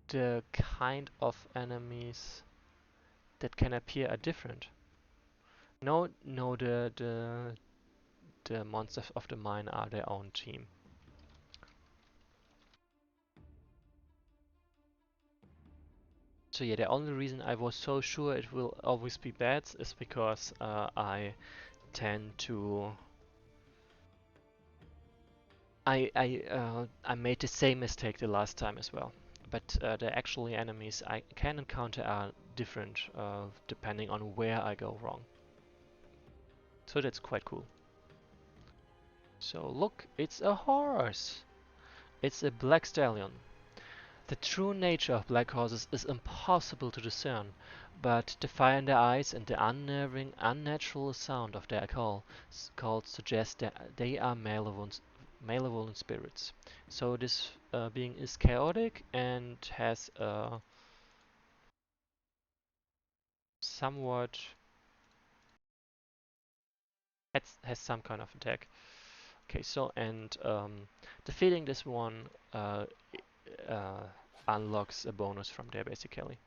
Speaker 1: the kind of enemies that can appear are different. No, the monsters of the mine are their own team. So yeah, the only reason I was so sure it will always be bats is because I tend to I made the same mistake the last time as well. But the actually enemies I can encounter are different depending on where I go wrong. So that's quite cool. So look, it's a horse! It's a black stallion. The true nature of black horses is impossible to discern, but the fire in their eyes and the unnerving, unnatural sound of their calls suggest that they are malevolent spirits. So this being is chaotic and has somewhat has some kind of attack. Okay, so and defeating this one uh, unlocks a bonus from there basically,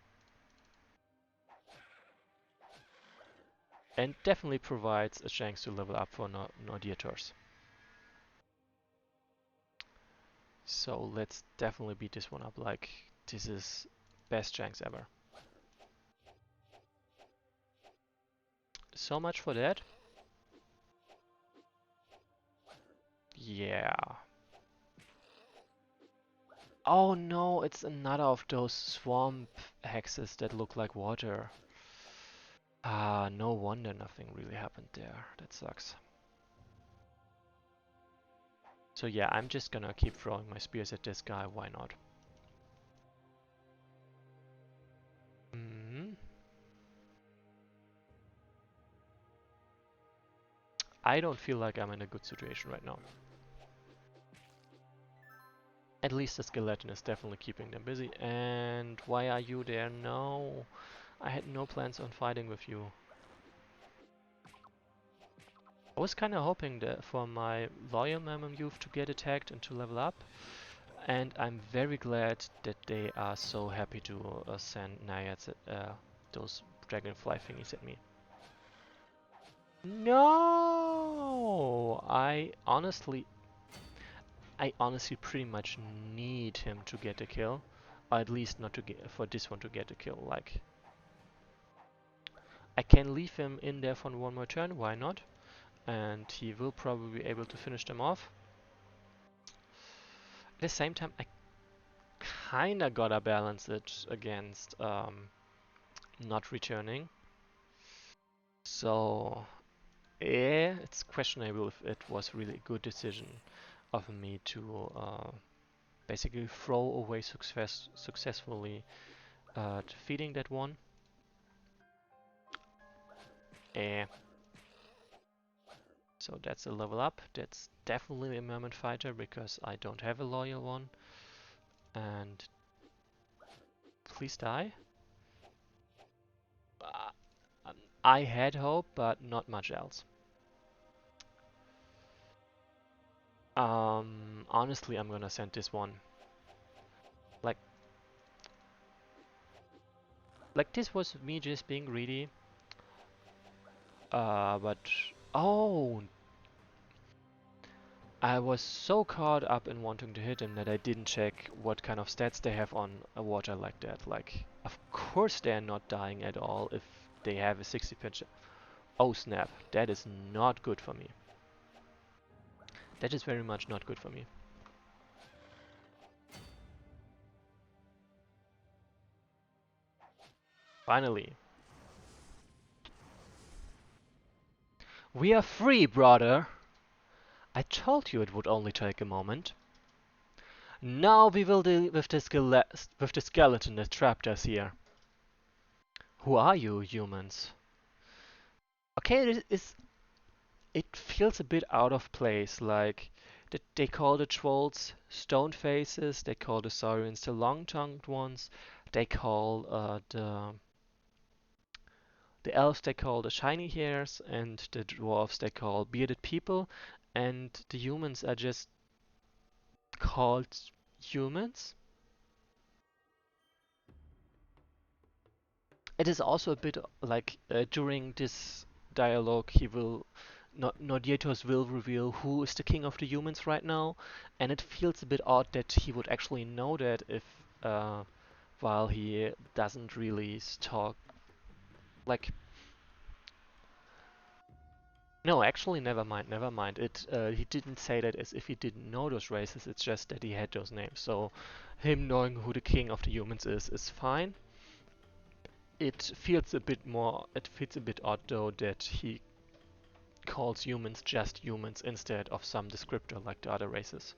Speaker 1: and definitely provides a chance to level up for Nordiators. So let's definitely beat this one up. Like, this is best chance ever. So much for that. Yeah. Oh no, it's another of those swamp hexes that look like water. Ah, no wonder nothing really happened there. That sucks. So yeah, I'm just gonna keep throwing my spears at this guy. Why not? Hmm. I don't feel like I'm in a good situation right now. At least the skeleton is definitely keeping them busy. And why are you there? No, I had no plans on fighting with you. I was kind of hoping that for my loyal Mammoth youth to get attacked and to level up. And I'm very glad that they are so happy to send naiads, those dragonfly thingies at me. No! I honestly pretty much need him to get a kill. Or at least not to get, for this one to get a kill. Like, I can leave him in there for one more turn, why not? And he will probably be able to finish them off. At the same time, I kinda gotta balance it against not returning. So, yeah, it's questionable if it was really a good decision of me to basically throw away successfully defeating that one. Eh. So that's a level up. That's definitely a Merman fighter because I don't have a loyal one. And please die. Uh, I had hope, but not much else. Honestly, I'm gonna send this one. Like this was me just being greedy. But oh, I was so caught up in wanting to hit him that I didn't check what kind of stats they have on a water like that. Like, of course they're not dying at all if they have a 60%. Oh snap, that is not good for me. That is very much not good for me. Finally. We are free, brother! I told you it would only take a moment. Now we will deal with the skeleton that trapped us here. Who are you, humans? Okay, it feels a bit out of place, like they call the trolls stone faces, they call the saurians the long-tongued ones, they call the elves they call the shiny hairs, and the dwarves they call bearded people, and the humans are just called humans. It is also a bit like during this dialogue he will Nordietos will reveal who is the king of the humans right now, and it feels a bit odd that he would actually know that if while he doesn't really talk. Like, no, actually, never mind. It he didn't say that as if he didn't know those races. It's just that he had those names. So him knowing who the king of the humans is fine. It feels a bit more. It feels a bit odd though that he calls humans just humans instead of some descriptor like the other races.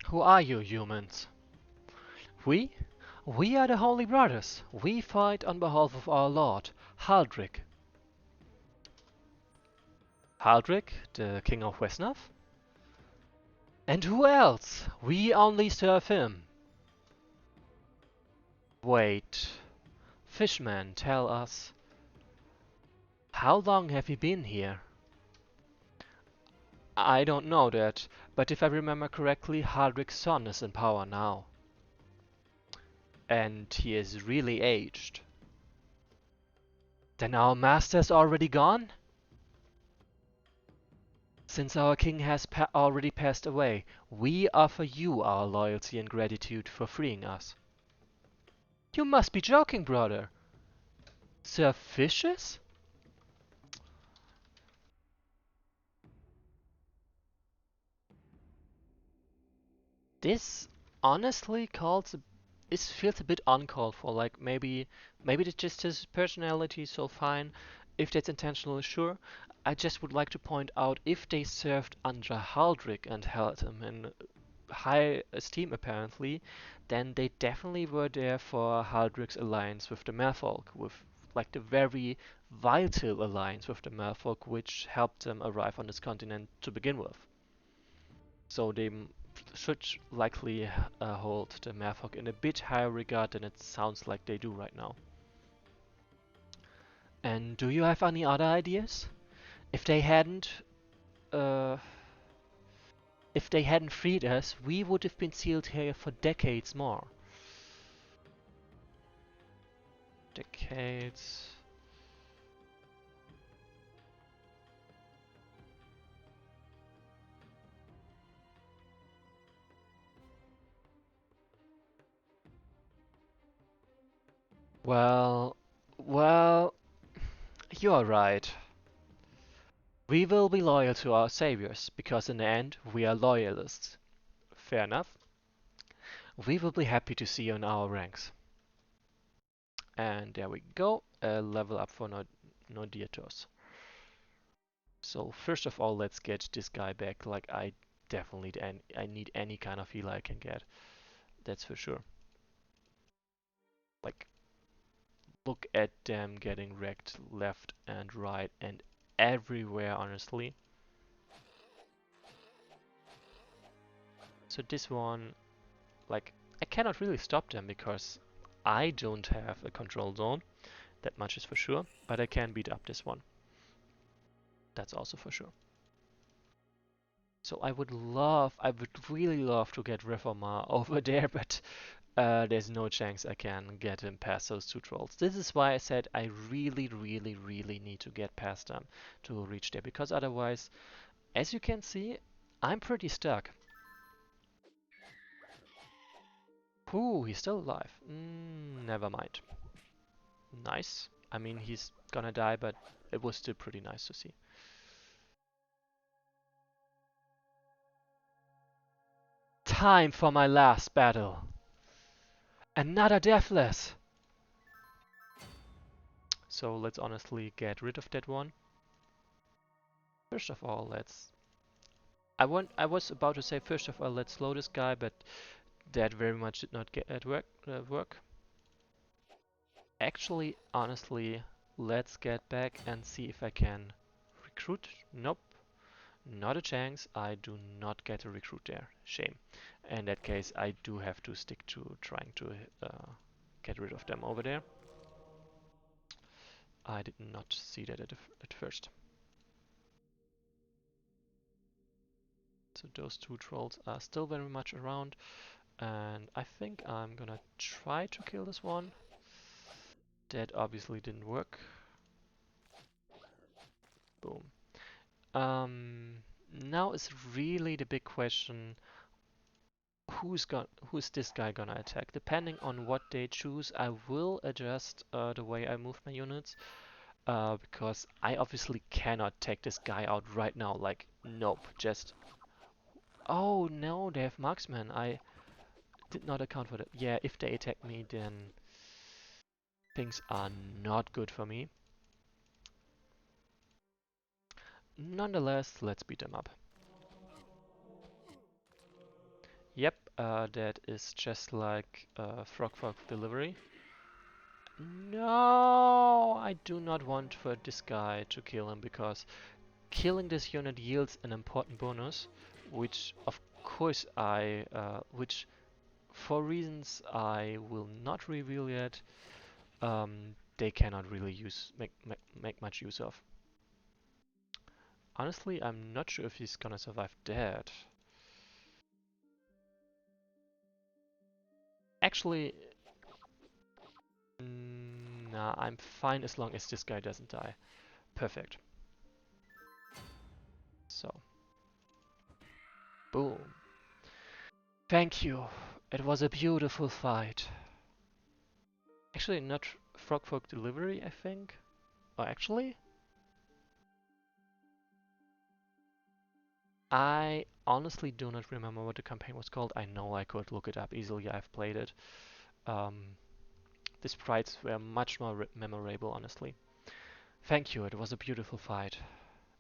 Speaker 1: Who are you, humans? We? We are the Holy Brothers. We fight on behalf of our Lord. Haldric. Haldric, the king of Wesnoth? And who else? We only serve him. Wait. Fishman, tell us. How long have you been here? I don't know that, but if I remember correctly, Haldric's son is in power now. And he is really aged. Then our master's already gone? Since our king has already passed away, we offer you our loyalty and gratitude for freeing us. You must be joking, brother. Serve fishes? This honestly this feels a bit uncalled for. Like maybe it's just his personality, so fine. If that's intentional, sure. I just would like to point out if they served under Haldric and held him in high esteem apparently, then they definitely were there for Haldric's alliance with the merfolk, with like the very vital alliance with the merfolk, which helped them arrive on this continent to begin with. So they should likely hold the merfolk in a bit higher regard than it sounds like they do right now. And do you have any other ideas? If they hadn't, uh, if they hadn't freed us, we would have been sealed here for decades more. Decades. Well, well, you're right. We will be loyal to our saviors, because in the end, we are loyalists. Fair enough. We will be happy to see you in our ranks. And there we go, a level up for Nodiatos. So first of all, let's get this guy back. Like I definitely I need any kind of heal I can get. That's for sure. Like look at them getting wrecked left and right and everywhere, honestly. So this one, like I cannot really stop them because I don't have a control zone. That much is for sure. But I can beat up this one. That's also for sure. So I would really love to get Reformer over there, but there's no chance I can get him past those two trolls. This is why I said I really, really, really need to get past them to reach there, because otherwise, as you can see, I'm pretty stuck. Ooh, he's still alive. Never mind. Nice. I mean, he's gonna die, but it was still pretty nice to see. Time for my last battle. Another Deathless! So let's honestly get rid of that one. First of all, I was about to say first of all let's slow this guy, but that very much did not get at work. Actually, honestly, let's get back and see if I can recruit. Nope, not a chance. I do not get a recruit there. Shame. In that case, I do have to stick to trying to get rid of them over there. I did not see that at first. So those two trolls are still very much around, and I think I'm gonna try to kill this one. That obviously didn't work. Boom. Now is really the big question: who's this guy gonna attack? Depending on what they choose, I will adjust the way I move my units. Because I obviously cannot take this guy out right now. Like, nope. Just. Oh no, they have marksman. I did not account for that. Yeah, if they attack me, then things are not good for me. Nonetheless, let's beat them up. Yep, that is just like Frog Delivery. No, I do not want for this guy to kill him because killing this unit yields an important bonus, which of course which for reasons I will not reveal yet, they cannot really make much use of. Honestly, I'm not sure if he's gonna survive that. Actually, nah, I'm fine as long as this guy doesn't die. Perfect. So, boom. Thank you. It was a beautiful fight. Actually, not Frogfolk Delivery, I think. Or actually, I honestly do not remember what the campaign was called. I know I could look it up easily. I've played it. The sprites were much more memorable, honestly. Thank you. It was a beautiful fight.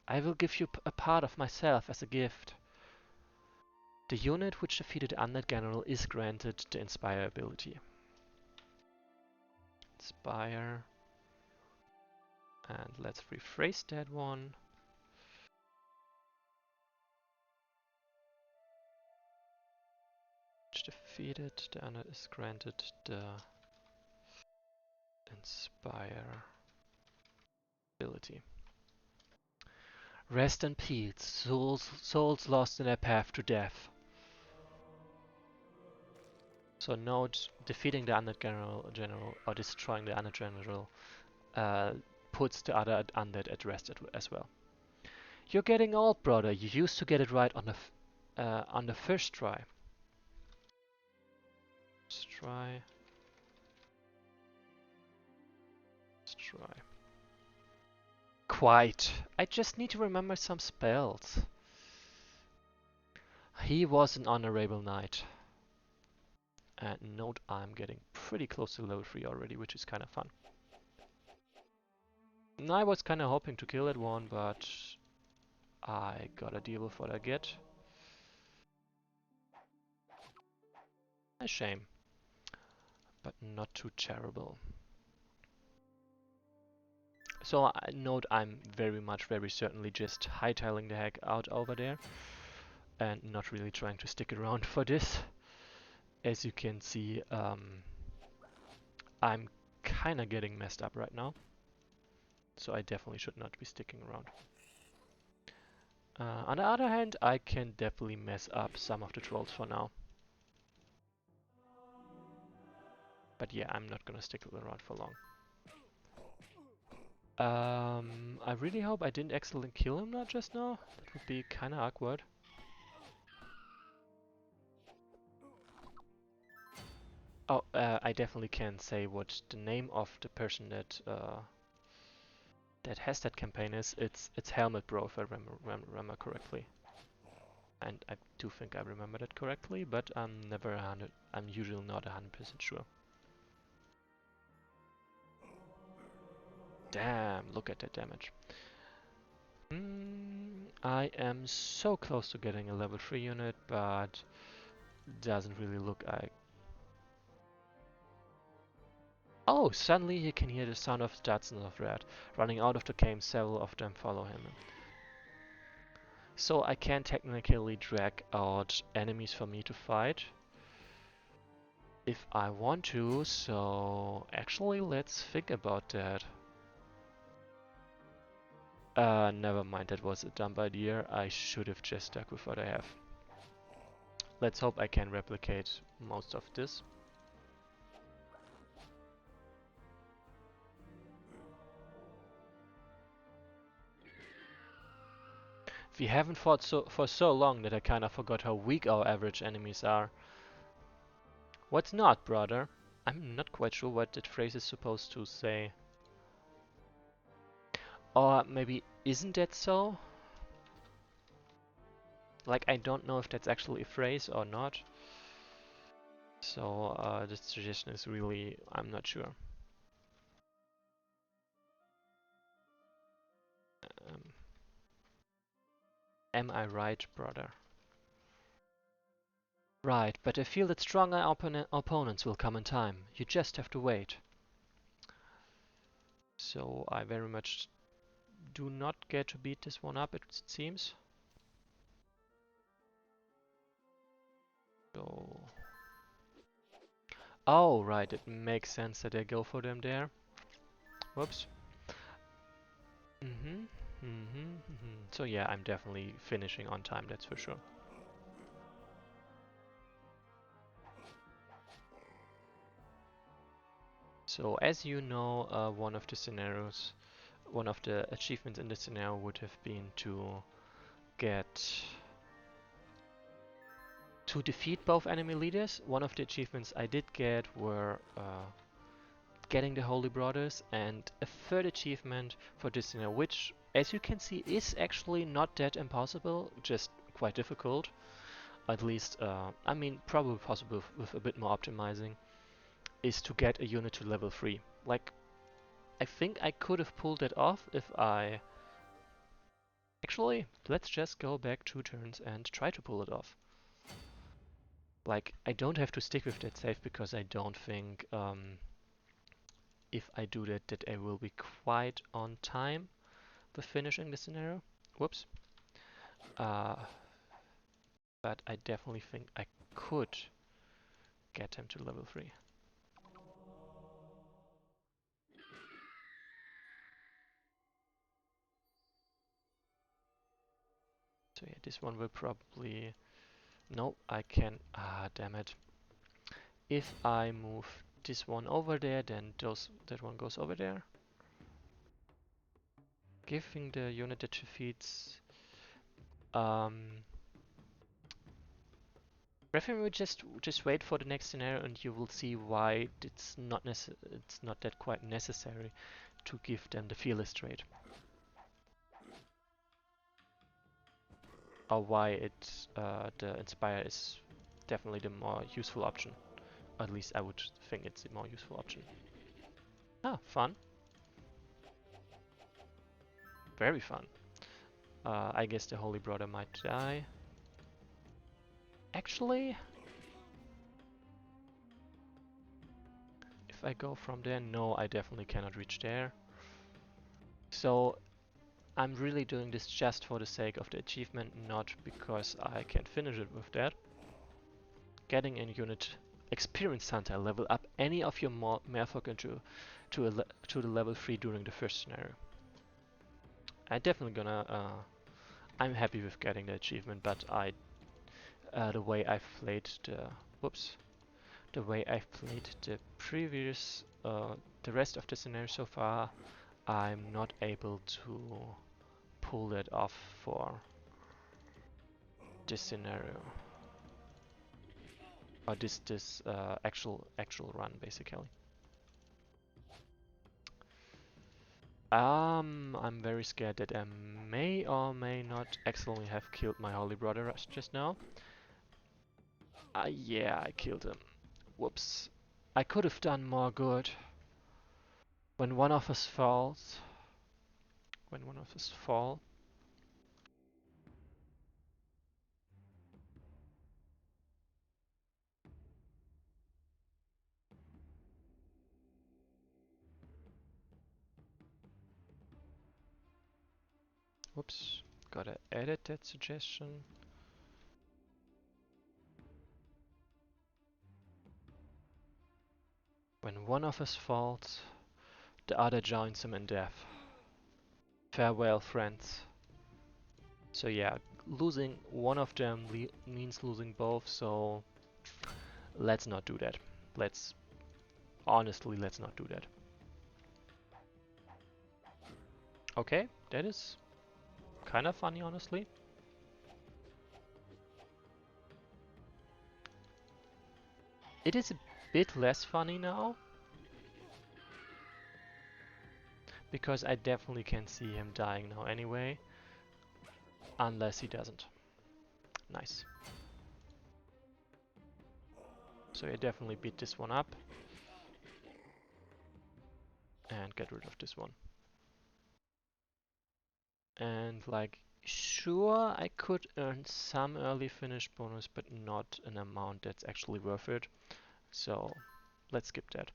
Speaker 1: I will give you a part of myself as a gift. The unit which defeated the Undead General is granted the Inspire ability. Inspire. And let's rephrase that one. Which defeated the Undead is granted the Inspire ability. Rest in peace, souls lost in their path to death. So note, defeating the Undead General or destroying the Undead General puts the other Undead at rest as well. You're getting old, brother. You used to get it right on the first try. Let's try. Let's try. Quite. I just need to remember some spells. He was an honorable knight. And note, I'm getting pretty close to level 3 already, which is kind of fun. I was kind of hoping to kill that one, but I gotta deal with what I get. A shame, but not too terrible. So note, I'm very certainly just hightailing the heck out over there and not really trying to stick around for this. As you can see, I'm kind of getting messed up right now, so I definitely should not be sticking around. On the other hand, I can definitely mess up some of the trolls for now. But yeah, I'm not gonna stick around for long. I really hope I didn't accidentally kill him not just now. That would be kinda awkward. Oh, I definitely can say what the name of the person that that has that campaign is. It's Helmet Bro, if I remember correctly. And I do think I remember that correctly, but I'm usually not 100% sure. Damn, look at that damage. I am so close to getting a level 3 unit, but doesn't really look like... Oh, suddenly you can hear the sound of Datsuns of Red. Running out of the cave, several of them follow him. So I can technically drag out enemies for me to fight if I want to, so actually let's think about that. Never mind, that was a dumb idea. I should have just stuck with what I have. Let's hope I can replicate most of this. We haven't fought for so long that I kinda forgot how weak our average enemies are. What's not, brother? I'm not quite sure what that phrase is supposed to say. Or maybe isn't that so? Like, I don't know if that's actually a phrase or not. So this suggestion is really, I'm not sure. Am I right, brother? Right, but I feel that stronger opponents will come in time. You just have to wait. So I very much do not get to beat this one up, it seems. So... Oh, right, it makes sense that I go for them there. Whoops. So yeah, I'm definitely finishing on time, that's for sure. So as you know, one of the achievements in the scenario would have been to defeat both enemy leaders. One of the achievements I did get were getting the Holy Brothers, and a third achievement for this scenario, which as you can see is actually not that impossible, just quite difficult. At least, I mean, probably possible with a bit more optimizing, is to get a unit to level 3. Like, I think I could have pulled it off if I... Actually, let's just go back 2 turns and try to pull it off. Like, I don't have to stick with that save because I don't think if I do that I will be quite on time with finishing the scenario. Whoops. But I definitely think I could get him to level 3. So yeah, this one will probably... No, I can... Ah, damn it. If I move this one over there, then that one goes over there. Giving the unit that defeats... Preferably just wait for the next scenario and you will see why it's not that quite necessary to give them the fearless trait. Or why the Inspire is definitely the more useful option. At least I would think it's the more useful option. Ah, fun. Very fun. I guess the Holy Brother might die. Actually, if I go from there, no, I definitely cannot reach there. So I'm really doing this just for the sake of the achievement, not because I can finish it with that. Getting a unit Experience Hunter, level up any of your merfolk to the level 3 during the first scenario. I definitely gonna... I'm happy with getting the achievement, but the way I've played the way I've played the previous, the rest of the scenario so far, I'm not able to pull that off for this scenario. Or this actual run, basically. I'm very scared that I may or may not accidentally have killed my Holy Brother just now. Yeah, I killed him. Whoops. I could have done more good. When one of us falls... When one of us fall... Whoops. Gotta edit that suggestion. When one of us falls, the other joins him in death. Farewell, friends. So yeah, losing one of them means losing both, so let's not do that. Honestly, let's not do that. Okay, that is kind of funny, honestly. It is a bit less funny now, because I definitely can see him dying now anyway, unless he doesn't. Nice. So I definitely beat this one up and get rid of this one. And like, sure, I could earn some early finish bonus, but not an amount that's actually worth it. So let's skip that.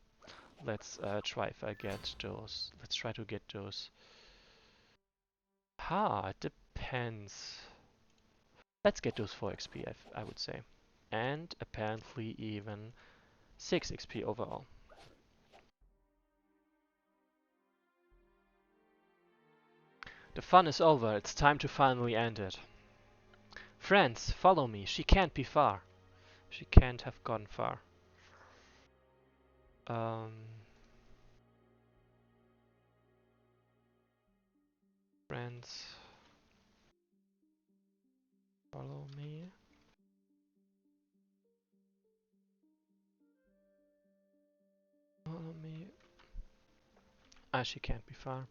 Speaker 1: Let's try if I get those. Let's try to get those. It depends. Let's get those 4 XP, I would say. And apparently even 6 XP overall. The fun is over. It's time to finally end it. Friends, follow me. She can't be far. She can't have gone far. Um, Friends, follow me. Follow me. She can't be far.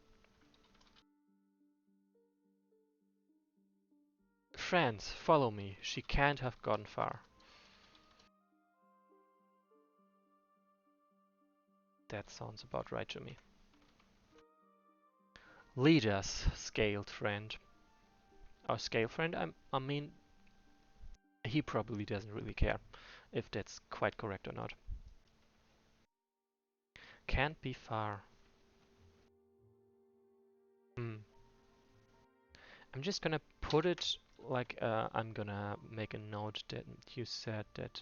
Speaker 1: Friends, follow me. She can't have gone far. That sounds about right to me. Lead us, scaled friend. Our scale friend, I mean, he probably doesn't really care if that's quite correct or not. Can't be far. I'm just gonna put it like I'm gonna make a note that you said that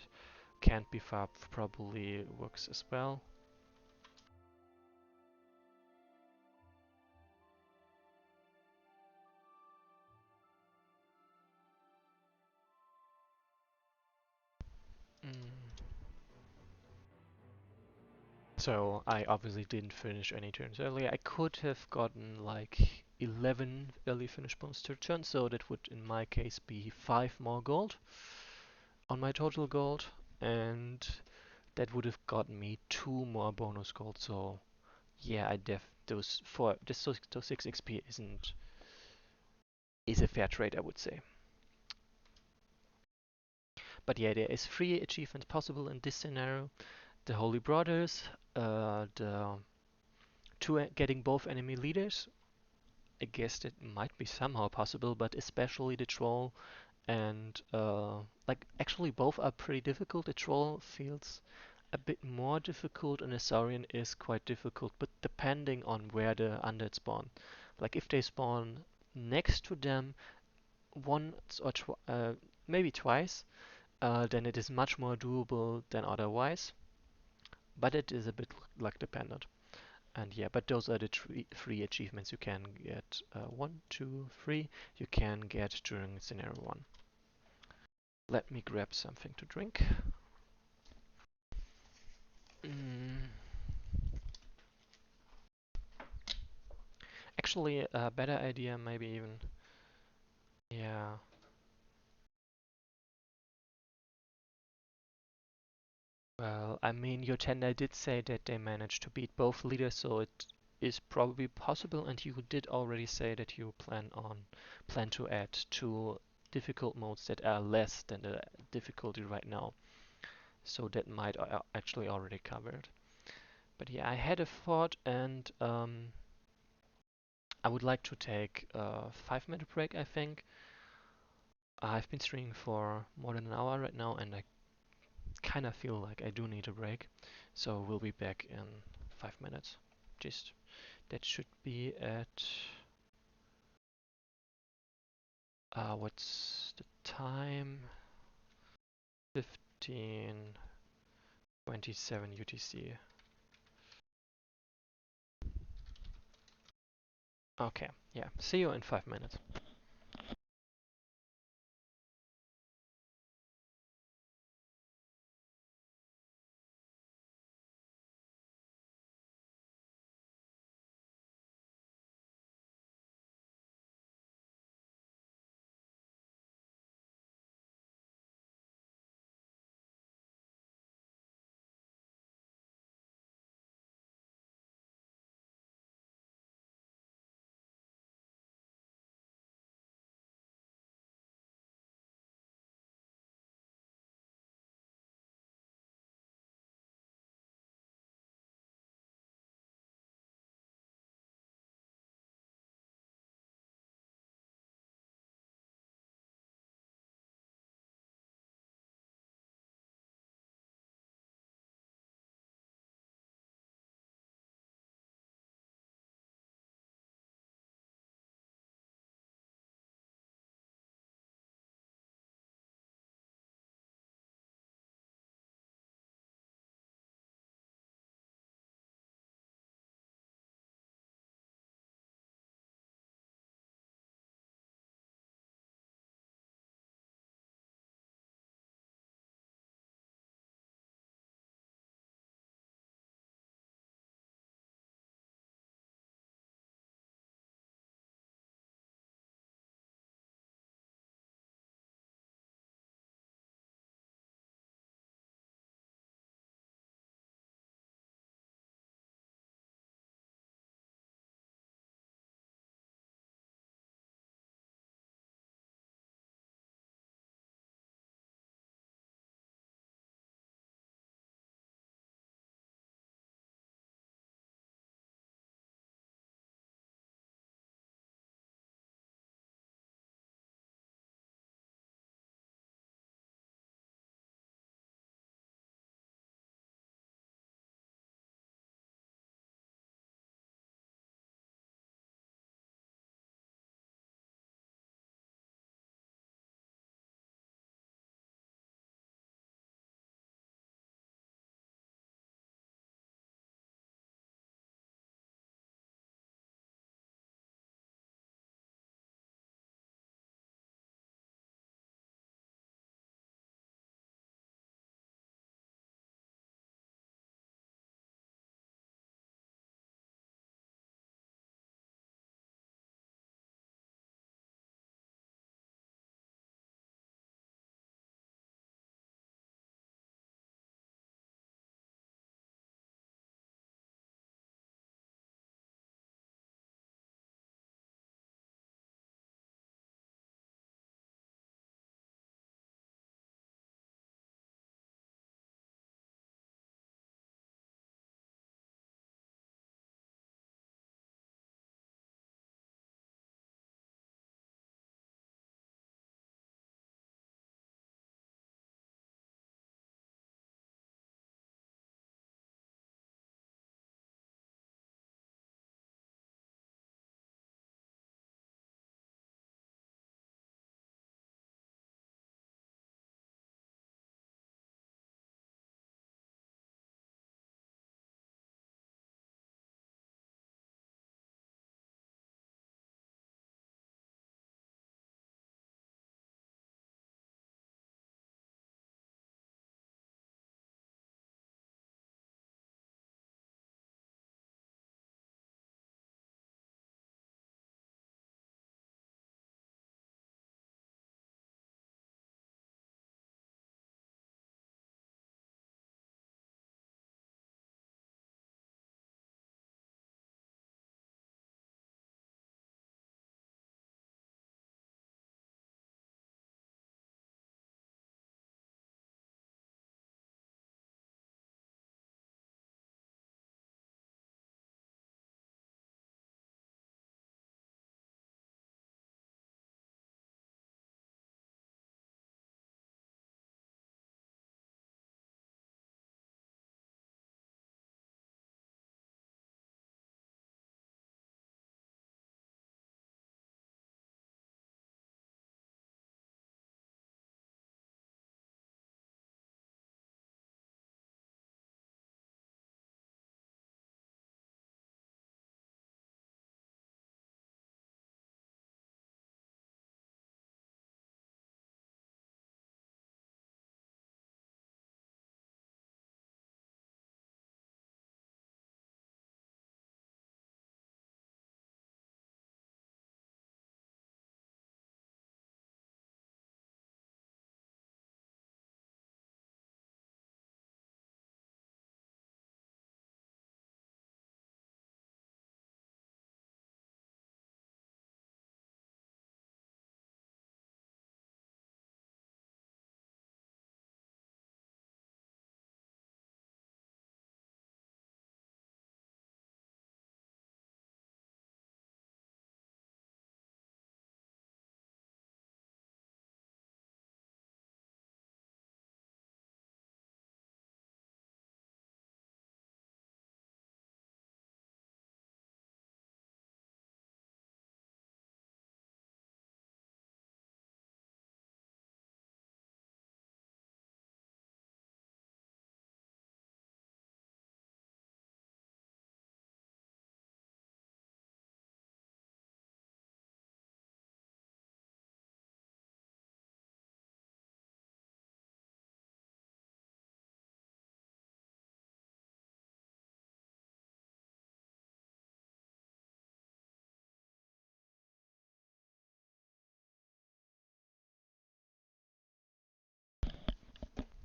Speaker 1: can't be far probably works as well. So I obviously didn't finish any turns earlier. I could have gotten like 11 early finish bonus per turn, so that would in my case be 5 more gold on my total gold, and that would have gotten me 2 more bonus gold. So yeah, those 6 XP is a fair trade, I would say. But yeah, there is 3 achievements possible in this scenario. The Holy Brothers, the getting both enemy leaders. I guess that might be somehow possible, but especially the Troll and like actually both are pretty difficult. The Troll feels a bit more difficult and the Saurian is quite difficult, but depending on where the undead spawn. Like if they spawn next to them once or maybe twice, then it is much more doable than otherwise. But it is a bit luck dependent. And yeah, but those are the three achievements you can get. 1, 2, 3 you can get during scenario 1. Let me grab something to drink. Actually, a better idea maybe even. Yeah. Well, I mean, your tender did say that they managed to beat both leaders, so it is probably possible. And you did already say that you plan to add 2 difficult modes that are less than the difficulty right now. So that might actually already cover it. But yeah, I had a thought, and I would like to take a 5-minute break. I think I've been streaming for more than an hour right now, and I kind of feel like I do need a break. So we'll be back in 5 minutes. Just that should be at what's the time? 15:27 UTC. Okay, yeah. See you in 5 minutes.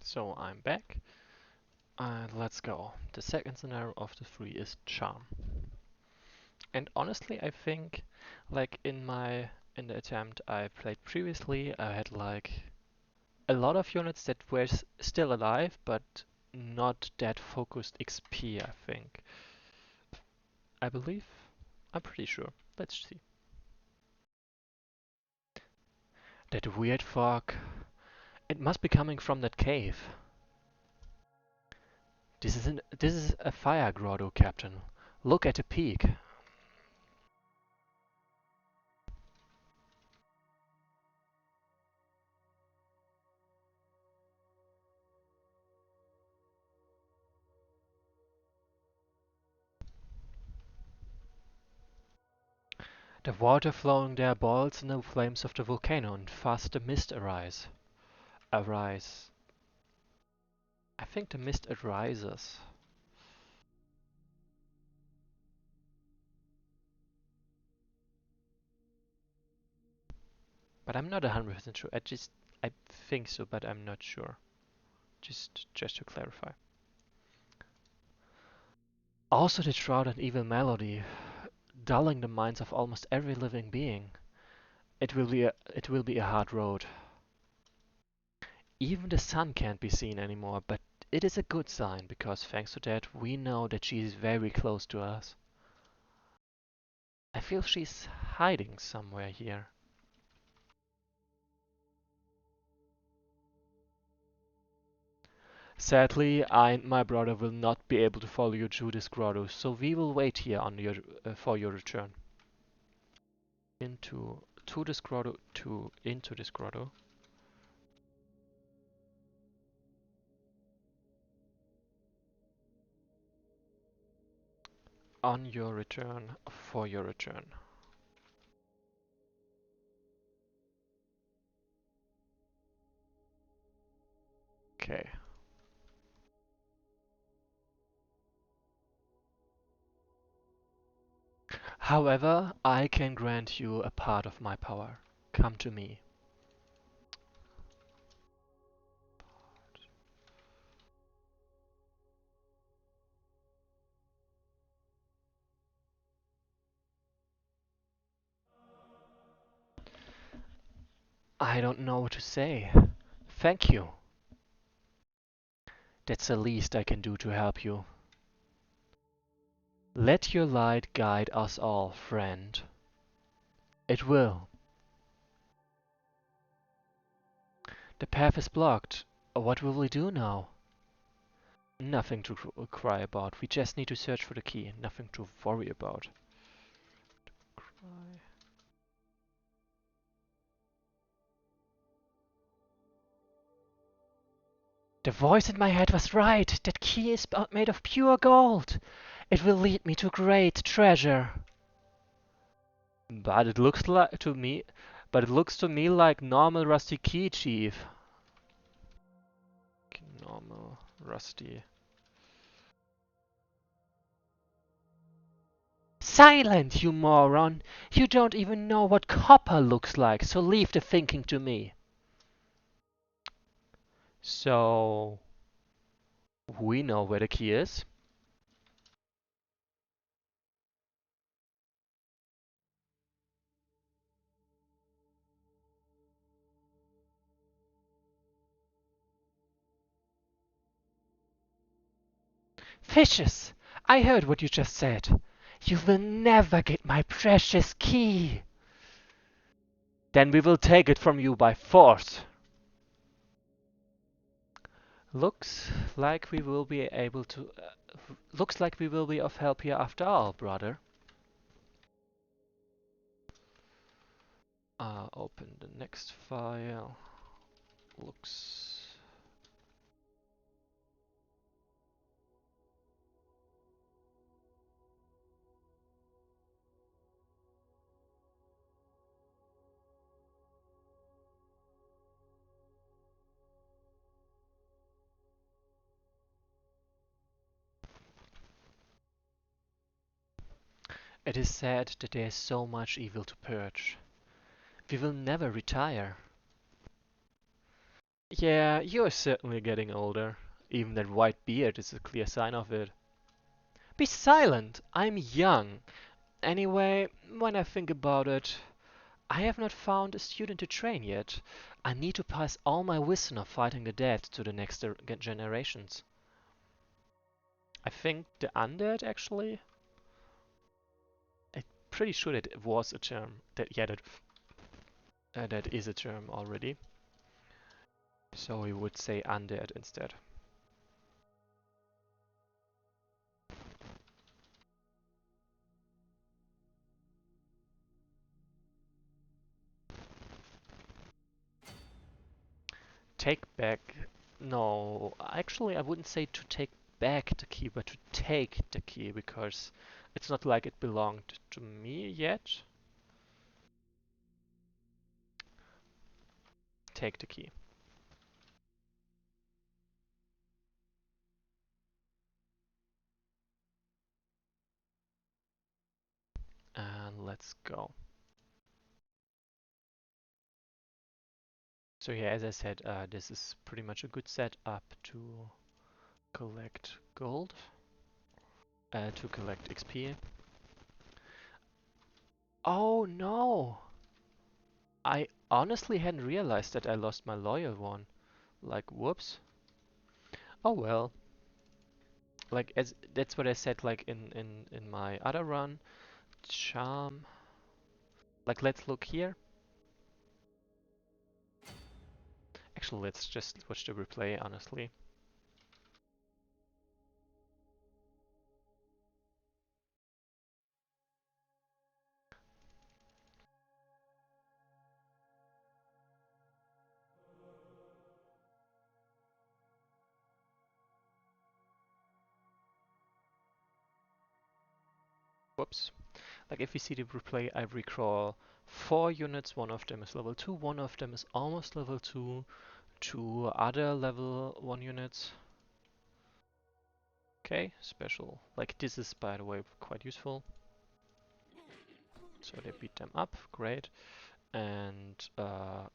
Speaker 1: So I'm back, and let's go. The second scenario of the three is charm. And honestly, I think, like in the attempt I played previously, I had like a lot of units that were still alive, but not that focused XP, I think. I believe. I'm pretty sure. Let's see. That weird fog. It must be coming from that cave. This is a fire grotto, Captain. Look at the peak. The water flowing there boils in the flames of the volcano, and fast the mist arise. Arise. I think the mist arises. But I'm not 100% sure. I think so, but I'm not sure. Just to clarify. Also the shroud and evil melody, dulling the minds of almost every living being. It will be a hard road. Even the sun can't be seen anymore, but it is a good sign, because thanks to that we know that she is very close to us. I feel she's hiding somewhere here. Sadly, I and my brother will not be able to follow you through this grotto, so we will wait here on your for your return. To this grotto, into this grotto. On your return, for your return. Okay. However, I can grant you a part of my power. Come to me. I don't know what to say. Thank you. That's the least I can do to help you. Let your light guide us all, friend. It will. The path is blocked. What will we do now? Nothing to cry about. We just need to search for the key. Nothing to worry about. Cry. The voice in my head was right. That key is made of pure gold. It will lead me to great treasure. But it looks like to me, but it looks to me like normal rusty key, Chief. Normal rusty. Silent, you moron! You don't even know what copper looks like, so leave the thinking to me. So, we know where the key is. Fishes! I heard what you just said. You will never get my precious key. Then we will take it from you by force. Looks like we will be able to. Looks like we will be of help here after all, brother. Open the next file. Looks. It is said that there is so much evil to purge. We will never retire. Yeah, you're certainly getting older. Even that white beard is a clear sign of it. Be silent! I'm young. Anyway, when I think about it, I have not found a student to train yet. I need to pass all my wisdom of fighting the dead to the next generations. I think the undead actually. I'm pretty sure that it was a term. That is a term already. So we would say undead instead. Take back. No, actually, I wouldn't say to take back the key, but to take the key because it's not like it belonged to me yet. Take the key. And let's go. So yeah, as I said, this is pretty much a good setup to collect gold, to collect XP. Oh no! I honestly hadn't realized that I lost my loyal one. Like, whoops. Oh well. Like, as that's what I said. Like in my other run, charm. Like, let's look here. Actually, let's just watch the replay. Honestly. Whoops. Like, if we see the replay, I recall 4 units. One of them is level 2. One of them is almost level 2. Two other level 1 units. Okay, special. Like, this is, by the way, quite useful. So they beat them up. Great. And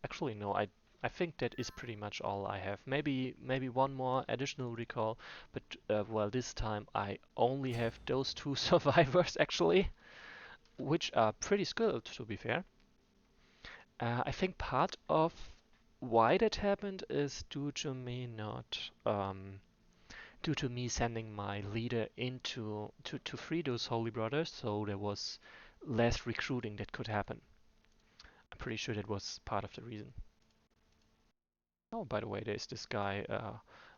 Speaker 1: actually, no, I think that is pretty much all I have. Maybe one more additional recall, but well, this time I only have those 2 survivors actually, which are pretty skilled to be fair. I think part of why that happened is due to me not due to me sending my leader into to free those holy brothers, so there was less recruiting that could happen. I'm pretty sure that was part of the reason. Oh, by the way, there's this guy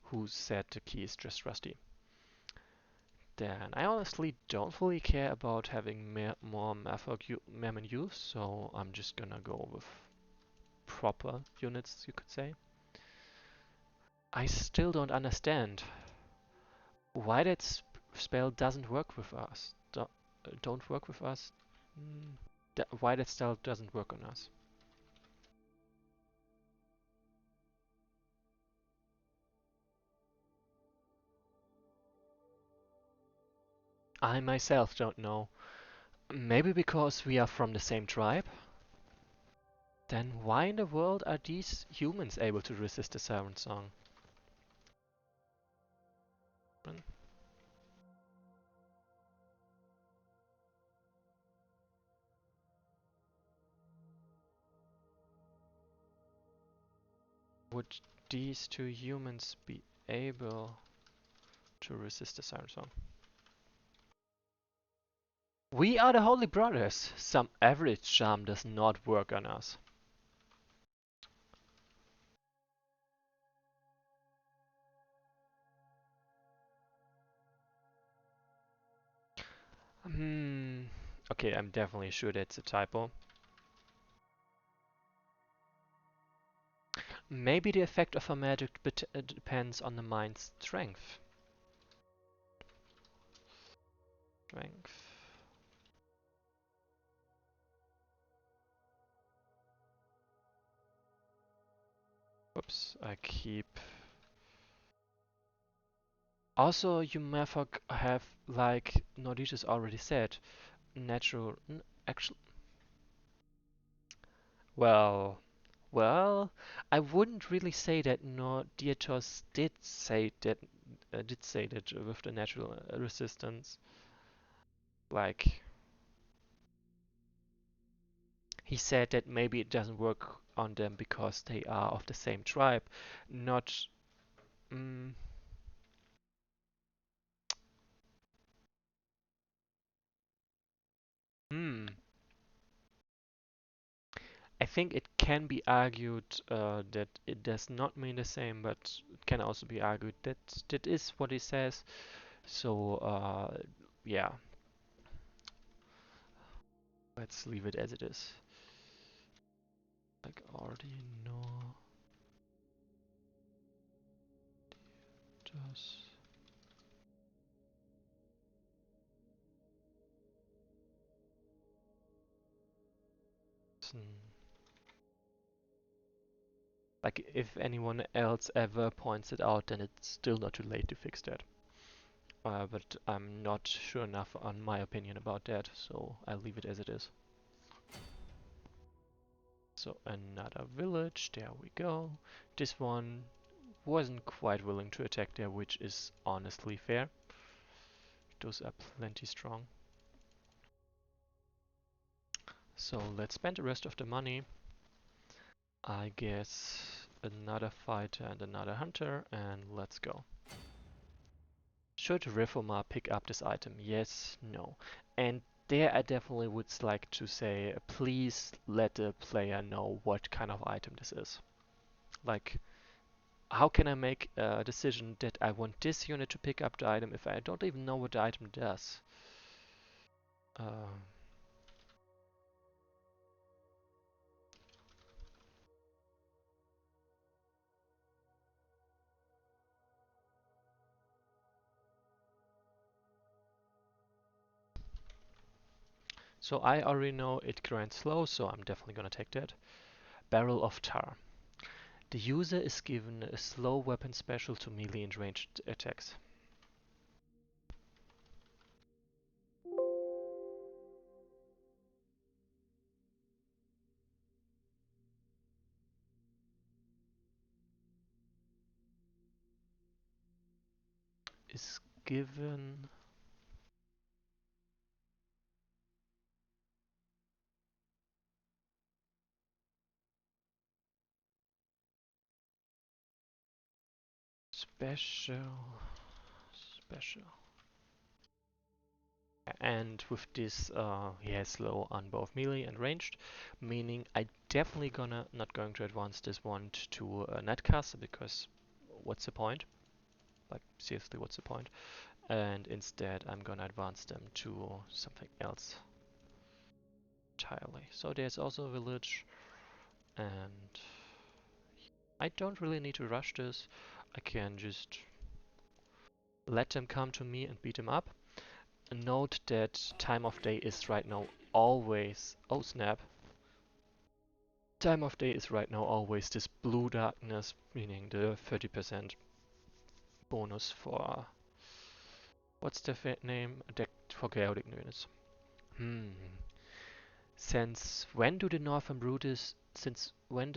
Speaker 1: who said the key is just rusty. Then I honestly don't fully care about having more merfolk merman use, so I'm just gonna go with proper units, you could say. I still don't understand why that spell doesn't work with us. Don't work with us? Mm, why that spell doesn't work on us. I myself don't know. Maybe because we are from the same tribe? Then why in the world are these humans able to resist the siren song? Would these 2 humans be able to resist the siren song? We are the Holy Brothers. Some average charm does not work on us. Hmm. Okay, I'm definitely sure that's a typo. Maybe the effect of a magic depends on the mind's strength. Strength. Oops, I keep. Also, you merfolk have, like Norditus already said, natural. Actually, well, well, I wouldn't really say that. No, Dietos did say that with the natural resistance, like he said that maybe it doesn't work on them because they are of the same tribe, not. Mm, hmm. I think it can be argued that it does not mean the same, but it can also be argued that that is what he says. So, yeah, let's leave it as it is. Like already know does. Like if anyone else ever points it out, then it's still not too late to fix that. But I'm not sure enough on my opinion about that, so I'll leave it as it is. So another village, there we go. This one wasn't quite willing to attack there, which is honestly fair. Those are plenty strong. So let's spend the rest of the money. I guess another fighter and another hunter, and let's go. Should Reformer pick up this item? Yes, no. And there I definitely would like to say, please let the player know what kind of item this is. Like, how can I make a decision that I want this unit to pick up the item if I don't even know what the item does? Uh, so I already know it grants slow, so I'm definitely gonna take that. Barrel of Tar. The user is given a slow weapon special to melee and ranged attacks. Is given special, special. And with this, he has slow on both melee and ranged, meaning I definitely not going to advance this one to Netcaster because what's the point? Like seriously, what's the point? And instead, I'm gonna advance them to something else entirely. So there's also a village, and I don't really need to rush this. I can just let them come to me and beat them up. Note that time of day is right now always. Oh snap! Time of day is right now always this blue darkness, meaning the 30% bonus for what's the name? Deck for chaotic units. Hmm. Since when do the Northern Brutists? Since when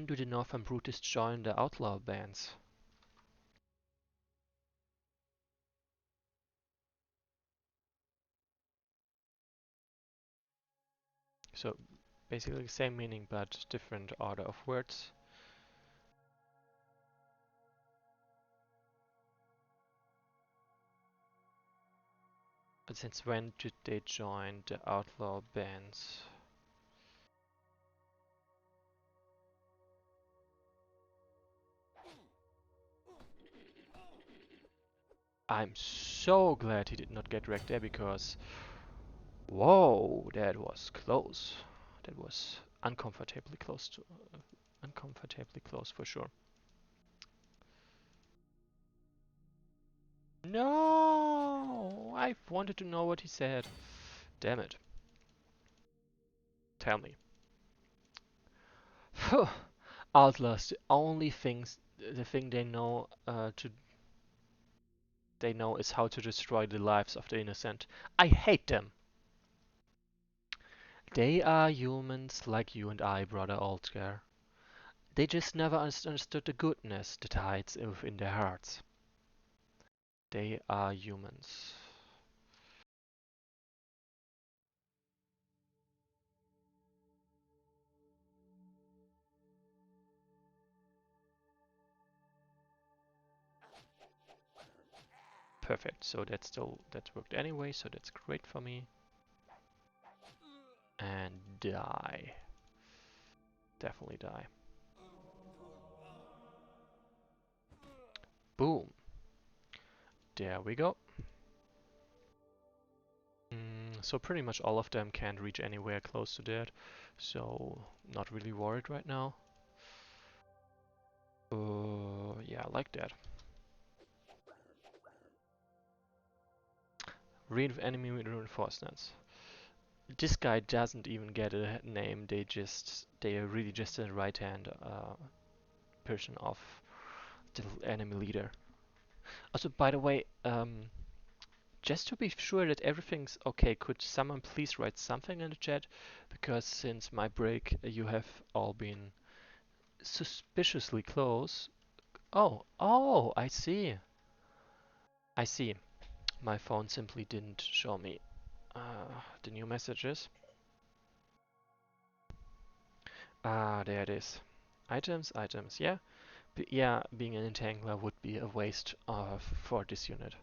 Speaker 1: do the Northern Brutists join the outlaw bands? So basically the same meaning but different order of words. But since when did they join the outlaw bands? I'm so glad he did not get wrecked there because whoa, that was close. That was uncomfortably close to uncomfortably close for sure. No, I wanted to know what he said. Damn it. Tell me. Phew. Outlaws, the thing they know is how to destroy the lives of the innocent. I hate them. They are humans like you and I, brother Altger. They just never understood the goodness that hides within their hearts. They are humans. Perfect. So that worked anyway, so that's great for me. And die. Definitely die. Boom. There we go. So pretty much all of them can't reach anywhere close to that. So not really worried right now. Yeah, like that. Enemy reinforcements. This guy doesn't even get a name. They are really just a right hand person of the enemy leader. Also, by the way, just to be sure that everything's okay, could someone please write something in the chat? Because since my break, you have all been suspiciously close. Oh, I see. I see. My phone simply didn't show me the new messages. Ah, there it is. Items, yeah. Yeah, being an entangler would be a waste for this unit.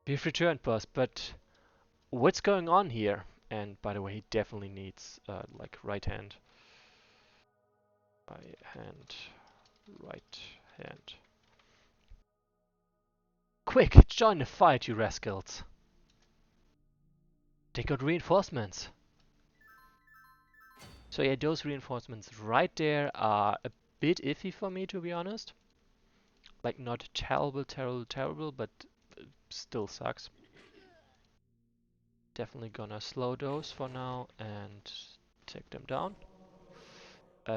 Speaker 1: We've returned, boss, but what's going on here? And by the way, he definitely needs like right hand, right hand, right hand. Quick, join the fight, you rascals! They got reinforcements. So yeah, those reinforcements right there are a bit iffy for me, to be honest. Like not terrible, but still sucks. Definitely gonna slow those for now and take them down.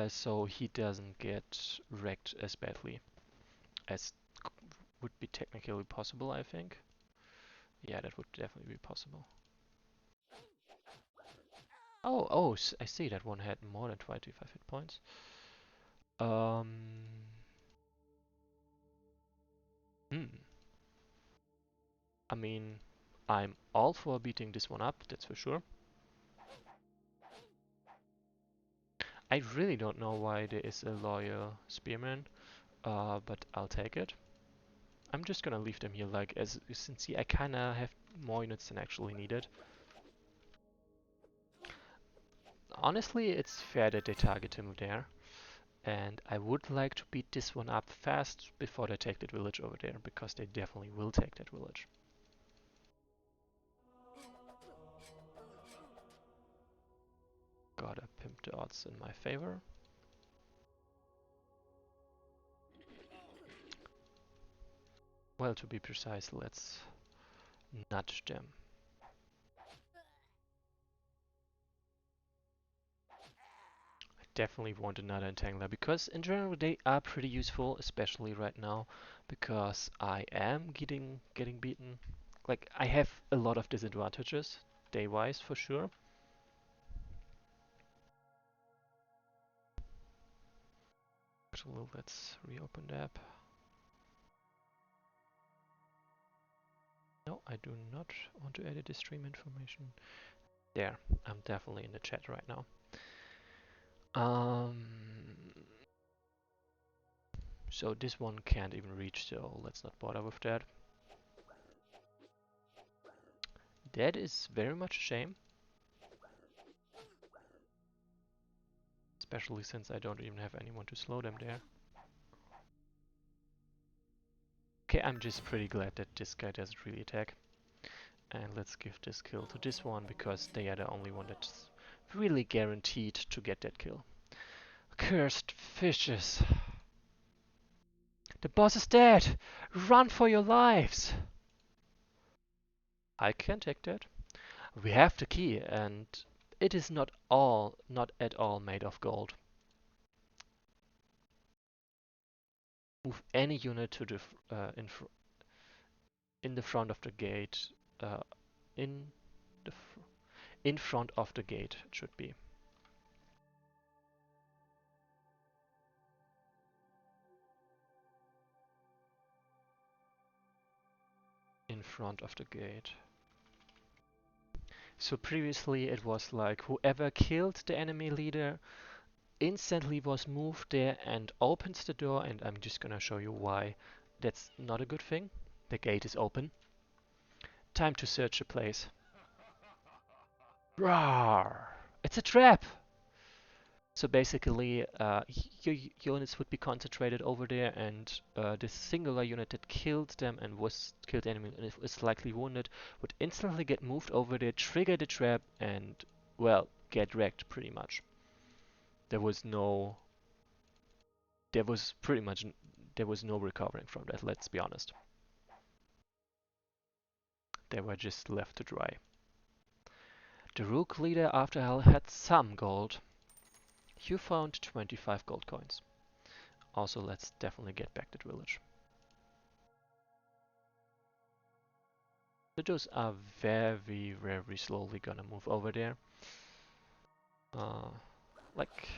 Speaker 1: So he doesn't get wrecked as badly as would be technically possible, I think. Yeah, that would definitely be possible. Oh, I see that one had more than 25 hit points. Um, hmm. I mean, I'm all for beating this one up, that's for sure. I really don't know why there is a loyal spearman, but I'll take it. I'm just gonna leave them here, like, since I kinda have more units than actually needed. Honestly, it's fair that they target him there. And I would like to beat this one up fast before they take that village over there, because they definitely will take that village. Gotta pimp the odds in my favor. Well, to be precise, let's nudge them. I definitely want another entangler, because in general they are pretty useful, especially right now, because I am getting beaten. Like, I have a lot of disadvantages, day-wise for sure. Actually, let's reopen the app. No, I do not want to edit the stream information. There, I'm definitely in the chat right now. Um, so this one can't even reach, so let's not bother with that. That is very much a shame. Especially since I don't even have anyone to slow them there. Okay, I'm just pretty glad that this guy doesn't really attack. And let's give this kill to this one, because they are the only one that's really guaranteed to get that kill. Cursed fishes! The boss is dead! Run for your lives! I can take that. We have the key, and it is not at all made of gold. Move any unit to the in the front of the gate. In the In front of the gate, it should be. In front of the gate. So previously it was like whoever killed the enemy leader instantly was moved there and opens the door, and I'm just gonna show you why that's not a good thing. The gate is open. Time to search the place. Rawr! It's a trap! So basically, your units would be concentrated over there, and this singular unit that killed them and was killed enemy and is likely wounded would instantly get moved over there, trigger the trap, and well, get wrecked pretty much. There was no, there was pretty much, there was no recovering from that. Let's be honest. They were just left to dry. The rook leader, after all, had some gold. You found 25 gold coins. Also, let's definitely get back to the village. The Jews are very, very slowly gonna move over there. Like,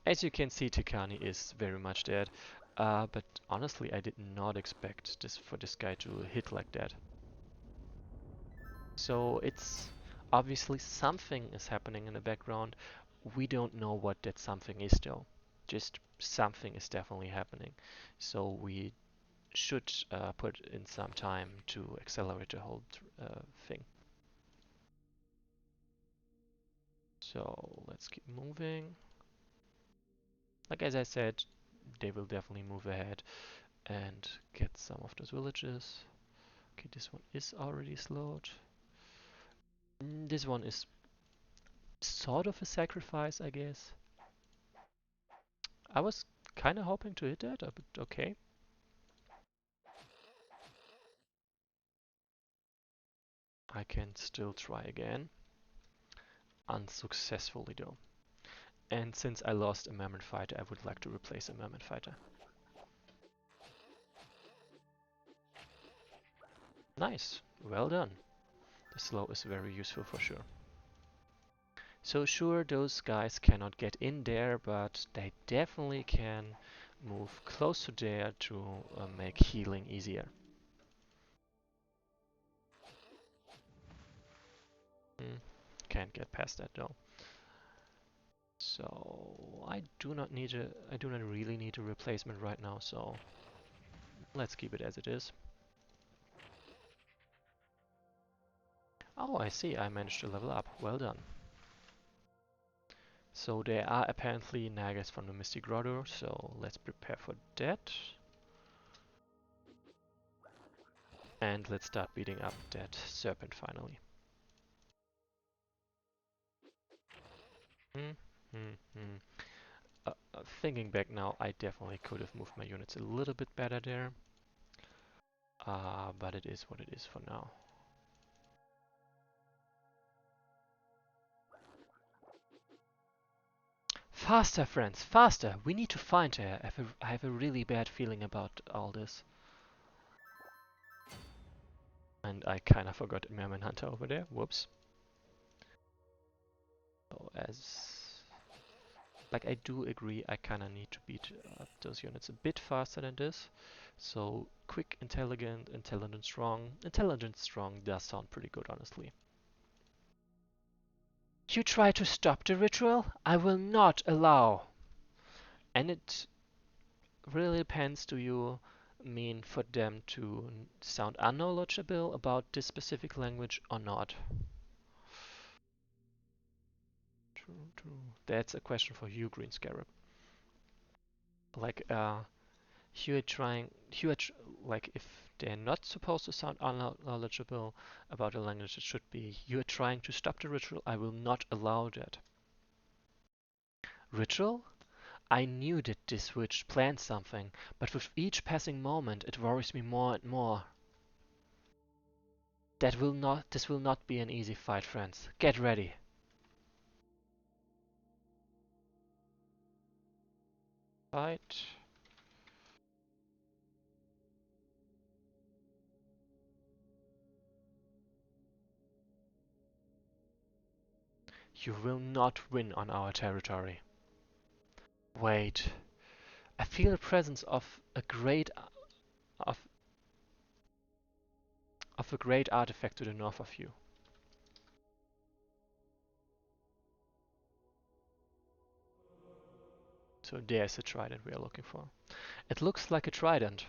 Speaker 1: as you can see, Tikani is very much dead. But honestly, I did not expect this guy to hit like that. So it's obviously something is happening in the background. We don't know what that something is though. Just something is definitely happening. So we should put in some time to accelerate the whole thing. So let's keep moving. Like as I said, they will definitely move ahead and get some of those villages. Okay, this one is already slowed. This one is sort of a sacrifice, I guess. I was kind of hoping to hit that, but okay. I can still try again. Unsuccessfully though. And since I lost a Merman fighter, I would like to replace a Merman fighter. Nice, well done. The slow is very useful for sure. So sure, those guys cannot get in there, but they definitely can move close to there to make healing easier. Can't get past that though. So I do not really need a replacement right now, so let's keep it as it is. Oh, I see, I managed to level up. Well done. So there are apparently nagas from the Misty Grotto, so let's prepare for that. And let's start beating up that serpent finally. Thinking back now, I definitely could have moved my units a little bit better there. But it is what it is for now. Faster, friends, faster! We need to find her. I have a really bad feeling about all this. And I kinda forgot Merman Hunter over there. Whoops. So like I do agree, I kinda need to beat those units a bit faster than this. So quick, intelligent, strong. Intelligent, strong does sound pretty good, honestly. You try to stop the ritual? I will not allow. And it really depends, do you mean for them to sound unknowledgeable about this specific language or not? True. That's a question for you, GreenScarab. Like, like if they're not supposed to sound unknowledgeable about a language, it should be, you're trying to stop the ritual, I will not allow that. Ritual? I knew that this witch planned something, but with each passing moment it worries me more and more. This will not be an easy fight, friends. Get ready. Fight. You will not win on our territory. Wait. I feel the presence of a great of a great artifact to the north of you. So there's the trident we are looking for. It looks like a trident.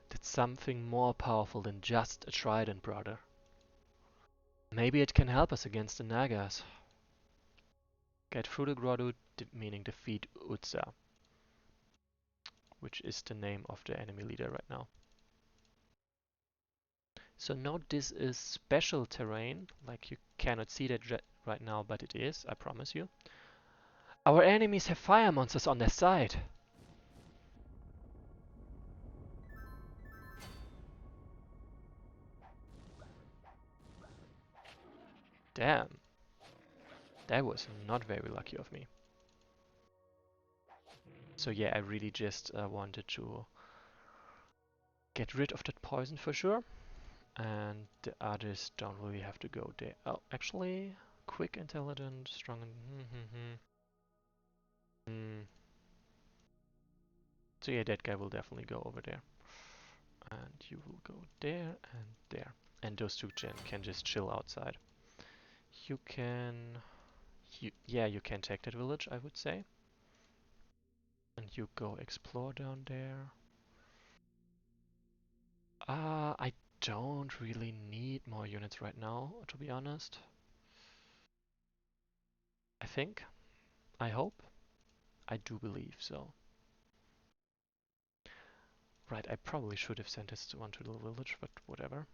Speaker 1: That's something more powerful than just a trident, brother. Maybe it can help us against the Nagas. Get through the grotto, meaning defeat Utsa, which is the name of the enemy leader right now. So note this is special terrain, like you cannot see that right now, but it is, I promise you. Our enemies have fire monsters on their side. Damn. That was not very lucky of me. So yeah, I really just wanted to get rid of that poison for sure. And the others don't really have to go there. Oh, actually, quick, intelligent, strong, and So yeah, that guy will definitely go over there. And you will go there and there. And those two can just chill outside. You can... yeah, you can take that village, I would say. And you go explore down there. I don't really need more units right now, to be honest. I think. I hope. I do believe so. Right, I probably should have sent this one to the village, but whatever.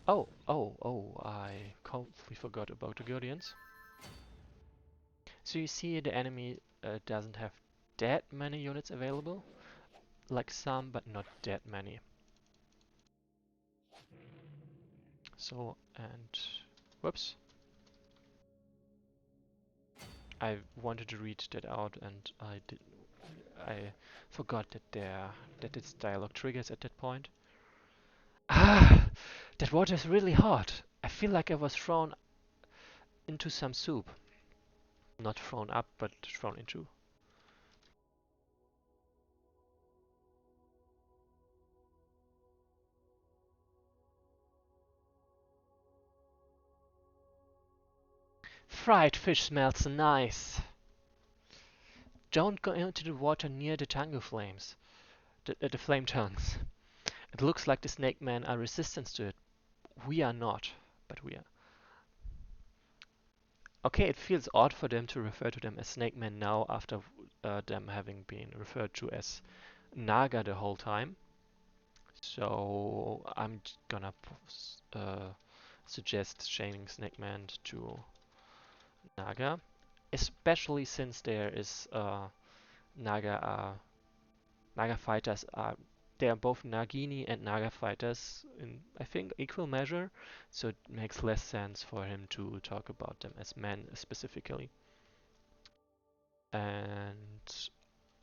Speaker 1: Oh, I completely forgot about the Guardians. So you see the enemy doesn't have that many units available. Like some, but not that many. So, and... whoops. I wanted to read that out and I forgot that this dialogue triggers at that point. Ah! That water is really hot. I feel like I was thrown into some soup. Not thrown up, but thrown into. Fried fish smells nice. Don't go into the water near the tango flames. The flame tongues. It looks like the snake men are resistant to it. We are not, but we are. Okay, it feels odd for them to refer to them as snake men now after them having been referred to as Naga the whole time. So I'm gonna suggest changing snake man to Naga, especially since there is Naga Naga fighters are they are both Nagini and Naga fighters in I think equal measure, so it makes less sense for him to talk about them as men specifically. And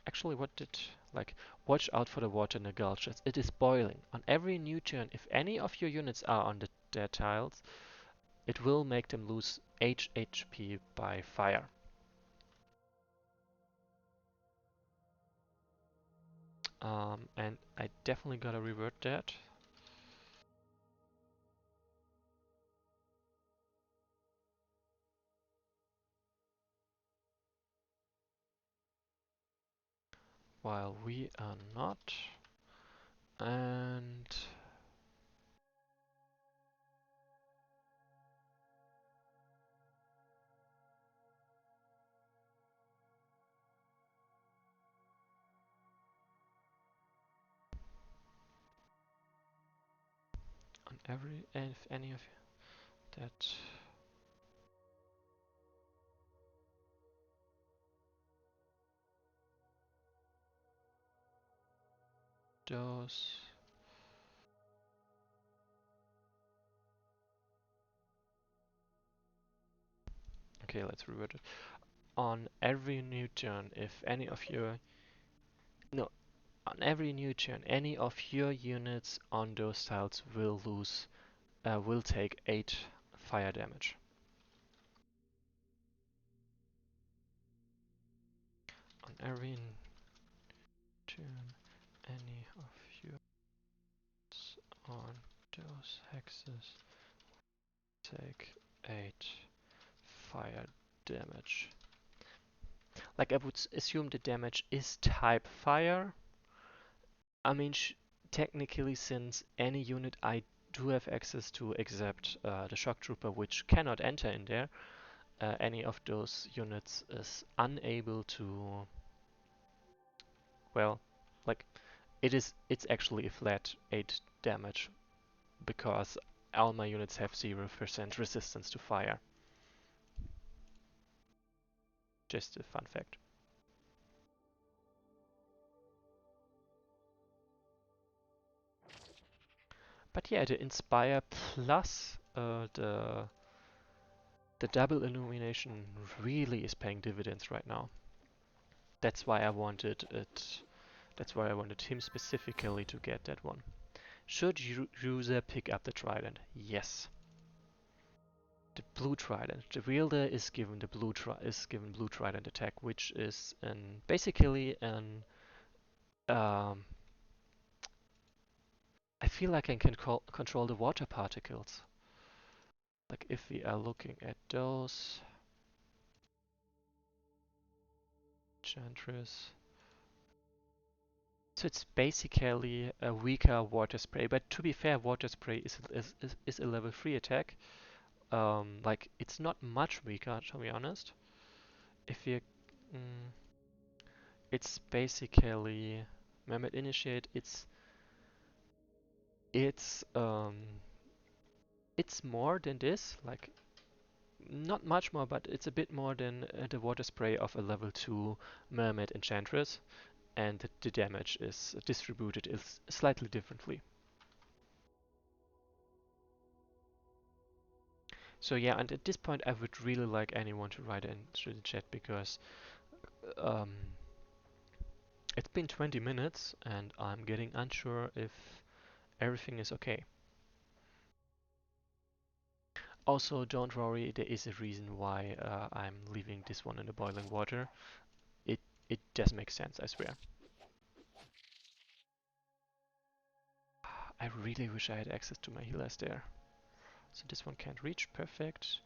Speaker 1: actually, what did like watch out for the water in the gulches. It is boiling. On every new turn, if any of your units are on their tiles, it will make them lose H HP by fire. And I definitely gotta revert that. While we are not. And on every, if any of that, those. Okay, let's revert it. On every new turn, if any of your no, on every new turn, any of your units on those tiles will take 8 fire damage. On every turn, any of you on those hexes take 8 fire damage. Like, I would assume the damage is type fire. I mean, technically, since any unit I do have access to except the shock trooper, which cannot enter in there, any of those units is unable to, well, like, it's actually a flat 8 damage because all my units have 0% resistance to fire. Just a fun fact. But yeah, the Inspire plus the double illumination really is paying dividends right now. That's why I wanted it. That's why I wanted him specifically to get that one. Should user pick up the trident? Yes. The blue trident. The wielder is given the blue trident attack, which is basically an I feel like I can control the water particles. Like if we are looking at those Enchantress. So it's basically a weaker water spray, but to be fair, water spray is a level 3 attack. Like it's not much weaker, to be honest. If you, it's basically Mermaid Initiate. It's it's more than this, like not much more, but it's a bit more than the water spray of a level 2 Mermaid Enchantress, and the damage is distributed slightly differently. So yeah, and at this point I would really like anyone to write into the chat because um, it's been 20 minutes and I'm getting unsure if everything is okay. Also, don't worry, there is a reason why I'm leaving this one in the boiling water. It does make sense, I swear. I really wish I had access to my healers there. So this one can't reach, perfect.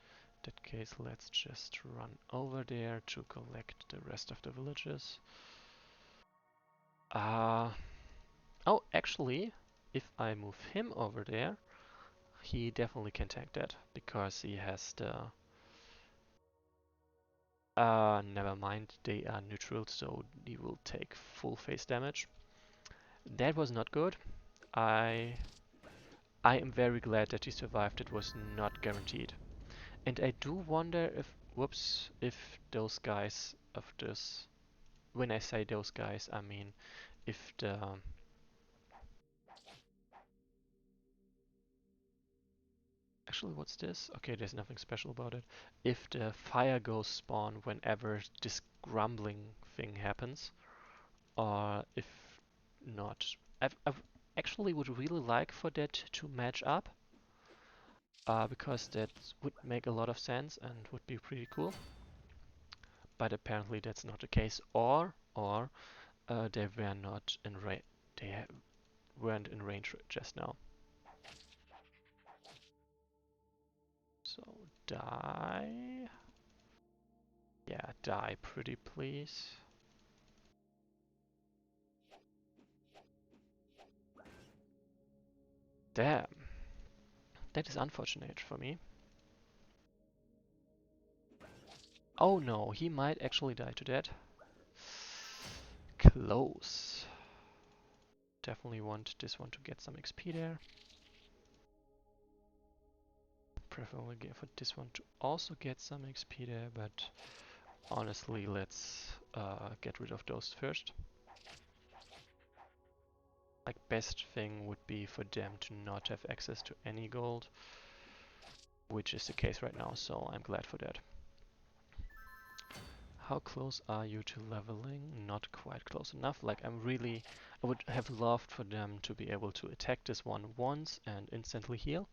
Speaker 1: In that case, let's just run over there to collect the rest of the villages. Oh, actually, if I move him over there, he definitely can tank that because he has the... never mind, they are neutral, so he will take full face damage. That was not good. I am very glad that he survived. It was not guaranteed. And I do wonder if, whoops, if those guys of this, when I say those guys, I mean if the, actually what's this? Okay, there's nothing special about it. If the fire ghosts spawn whenever this grumbling thing happens, or if not. I actually would really like for that to match up, because that would make a lot of sense and would be pretty cool. But apparently that's not the case, or they were not in range. They weren't in range just now. So die. Yeah, die pretty please. Damn. That is unfortunate for me. Oh no, he might actually die to that. Close. Definitely want this one to get some XP there. Preferably for this one to also get some XP there, but honestly, let's get rid of those first. Like, best thing would be for them to not have access to any gold, which is the case right now, so I'm glad for that. How close are you to leveling? Not quite close enough. Like, I would have loved for them to be able to attack this one once and instantly heal.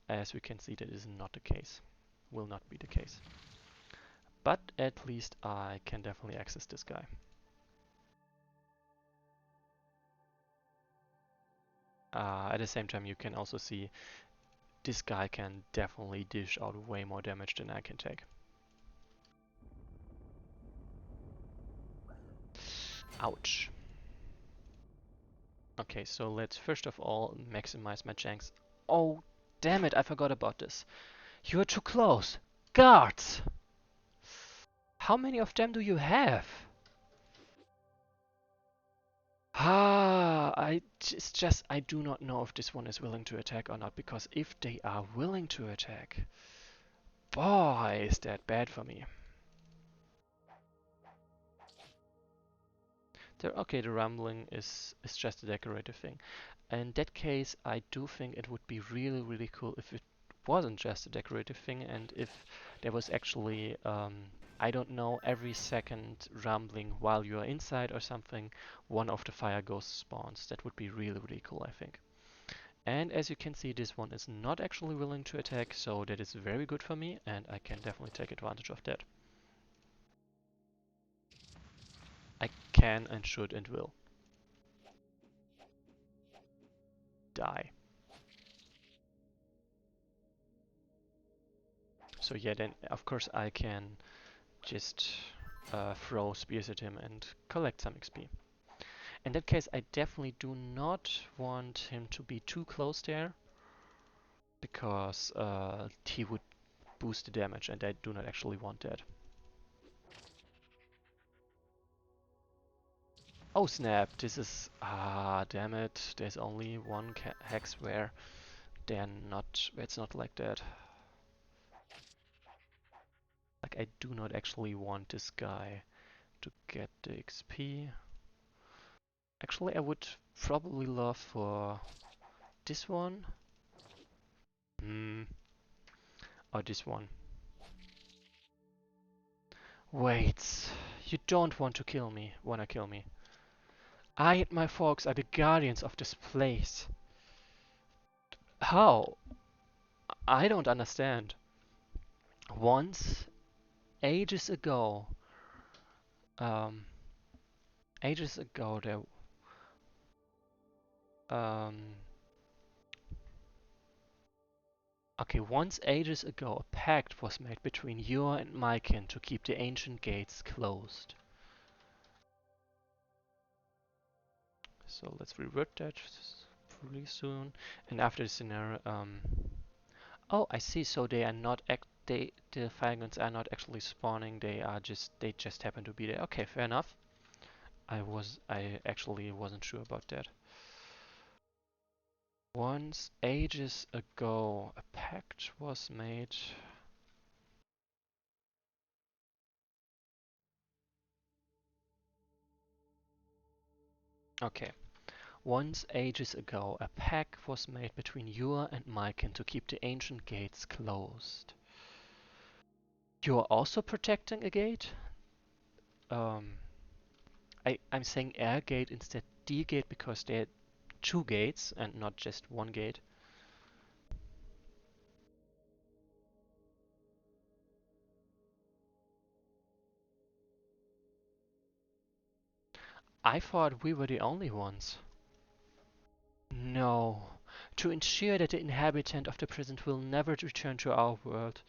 Speaker 1: As we can see, that is not the case. Will not be the case. But at least I can definitely access this guy. At the same time, you can also see this guy can definitely dish out way more damage than I can take. Ouch. Okay, so let's first of all maximize my chance. Oh, damn it, I forgot about this. You're too close. Guards! How many of them do you have? It's just I do not know if this one is willing to attack or not, because if they are willing to attack, boy, is that bad for me. Okay, the rumbling is just a decorative thing. In that case, I do think it would be really, really cool if it wasn't just a decorative thing and if there was actually, I don't know, every second rumbling while you're inside or something, one of the fire ghosts spawns. That would be really, really cool, I think. And as you can see, this one is not actually willing to attack, so that is very good for me, and I can definitely take advantage of that. I can and should and will. Die. So yeah, then of course I can just throw spears at him and collect some XP. In that case, I definitely do not want him to be too close there, because he would boost the damage, and I do not actually want that. Oh snap, this is... damn it, there's only one hex where it's not like that. Like, I do not actually want this guy to get the XP. Actually, I would probably love for this one. Or this one. Wait, you don't want to kill me, wanna kill me. I and my folks are the guardians of this place. How? I don't understand. Once, ages ago, um, there, um, okay, once ages ago, a pact was made between you and my kin to keep the ancient gates closed. So let's revert that pretty soon. And after the scenario, oh, I see. So they are not the fire guns are not actually spawning. They just happen to be there. Okay, fair enough. I actually wasn't sure about that. Once ages ago, a pact was made. Okay. Once ages ago, a pact was made between Yor and Myken to keep the ancient gates closed. You are also protecting a gate? Um, I'm saying air gate instead D gate because there are two gates and not just one gate. I thought we were the only ones. No. To ensure that the inhabitant of the prison will never return to our world,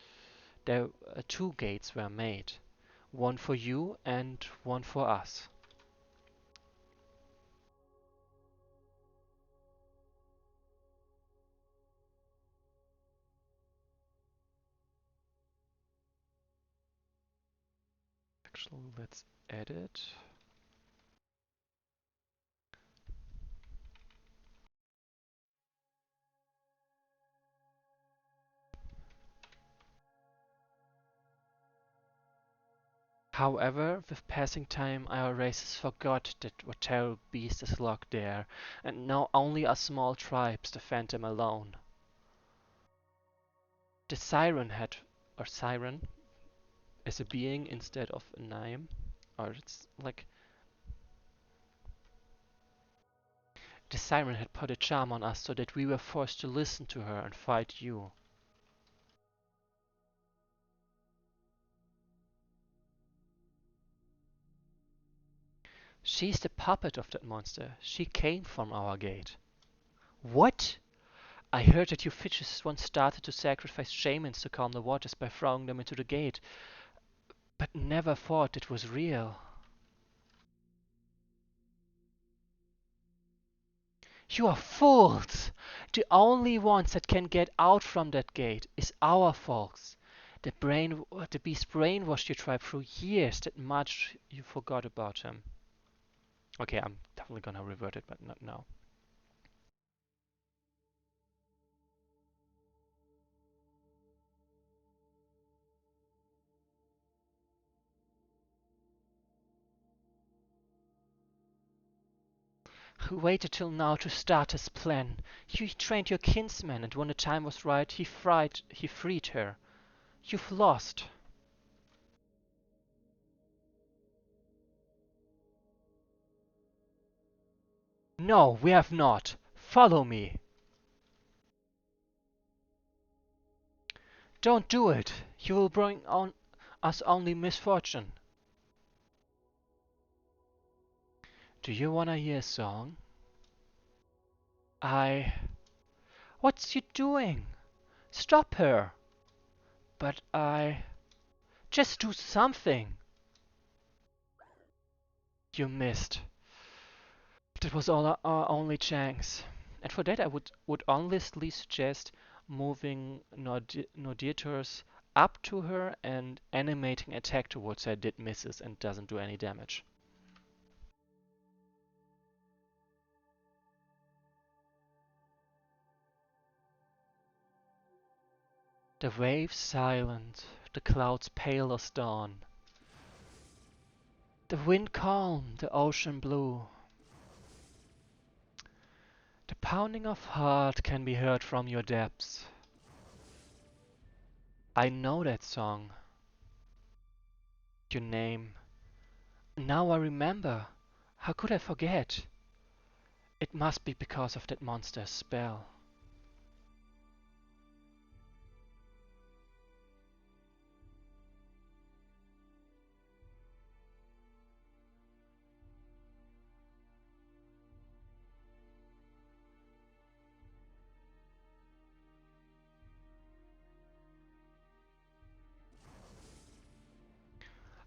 Speaker 1: there two gates were made. One for you and one for us. Actually, let's edit. However, with passing time, our races forgot that what terrible beast is locked there, and now only a small tribes defend them alone. The siren had, or siren, is a being instead of a name, or it's like the siren had put a charm on us so that we were forced to listen to her and fight you. She's the puppet of that monster. She came from our gate. What? I heard that you fishes once started to sacrifice shamans to calm the waters by throwing them into the gate, but never thought it was real. You are fools! The only ones that can get out from that gate is our folks. The beast brainwashed your tribe through years that much you forgot about him. Okay, I'm definitely gonna revert it, but not now. Who waited till now to start his plan? You trained your kinsman, and when the time was right, he freed her. You've lost. No, we have not. Follow me. Don't do it. You will bring on us only misfortune. Do you wanna hear a song? I... What's you doing? Stop her. But I... Just do something. You missed. That was our only chance. And for that I would honestly suggest moving Nordiertors up to her and animating attack towards her that misses and doesn't do any damage. The waves silent, the clouds pale as dawn. The wind calm, the ocean blue. The pounding of heart can be heard from your depths. I know that song. Your name. Now I remember. How could I forget? It must be because of that monster's spell.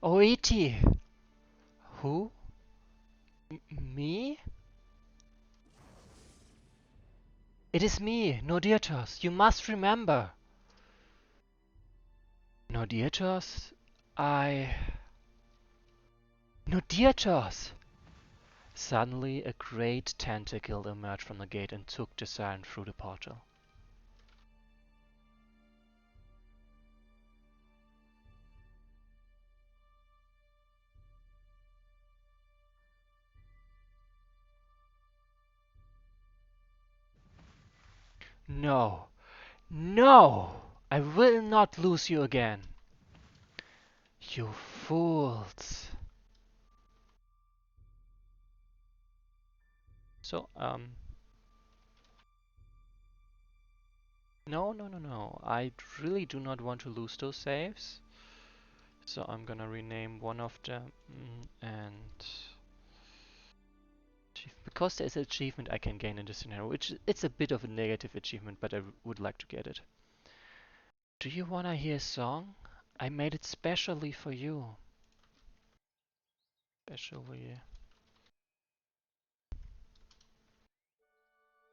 Speaker 1: Oiti! Who? Me? It is me, Nordiertos. You must remember. Nordiertos? I... Nordiertos! Suddenly, a great tentacle emerged from the gate and took the siren through the portal. No! No! I will not lose you again! You fools! So, no. I really do not want to lose those saves. So I'm gonna rename one of them and... Because there's an achievement I can gain in this scenario, which it's a bit of a negative achievement, but I would like to get it. Do you wanna hear a song? I made it specially for you. Specially.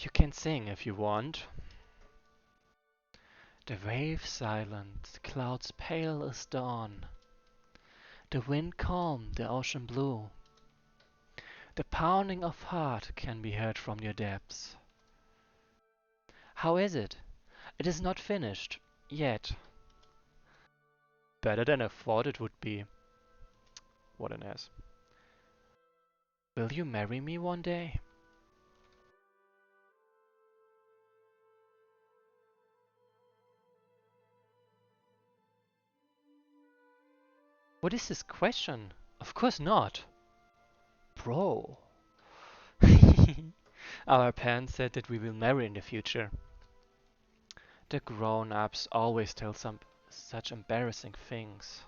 Speaker 1: You can sing if you want. The waves silent, the clouds pale as dawn. The wind calm, the ocean blue. The pounding of heart can be heard from your depths. How is it? It is not finished. Yet. Better than I thought it would be. What an ass. Will you marry me one day? What is this question? Of course not. Bro. Our parents said that we will marry in the future. The grown-ups always tell such embarrassing things.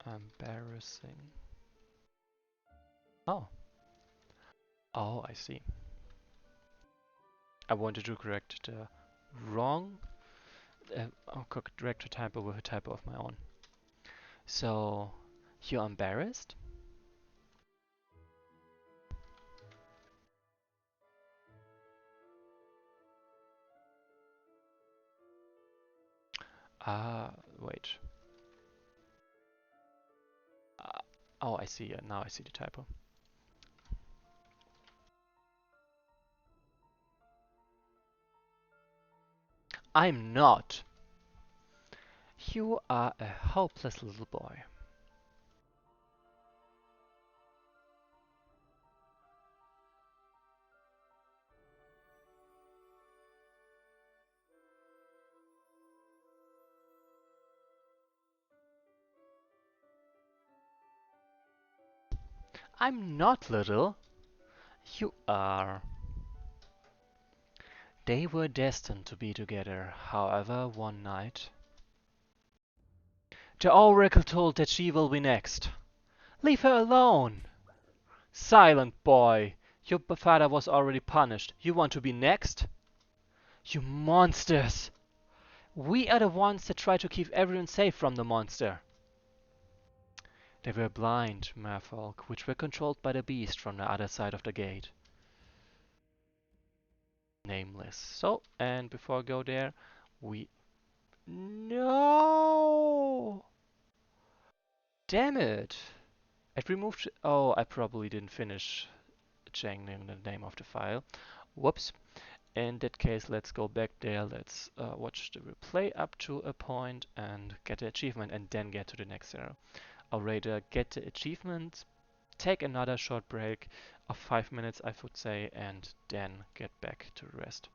Speaker 1: Embarrassing. Oh. Oh, I see. I wanted to correct the wrong, correct a typo with a typo of my own. So, you're embarrassed? Ah, wait. Uh, oh, I see. Now I see the typo. I'm not. You are a hopeless little boy. I'm not little. You are. They were destined to be together. However, one night, the oracle told that she will be next. Leave her alone. Silent boy. Your father was already punished. You want to be next? You monsters! We are the ones that try to keep everyone safe from the monster. They were blind, merfolk, which were controlled by the beast from the other side of the gate. Nameless. So, and before I go there, we... No! Damn it! It removed... Oh, I probably didn't finish changing the name of the file. Whoops. In that case, let's go back there. Let's watch the replay up to a point and get the achievement and then get to the next arrow. Or rather, get the achievement, take another short break of 5 minutes, I would say, and then get back to the rest.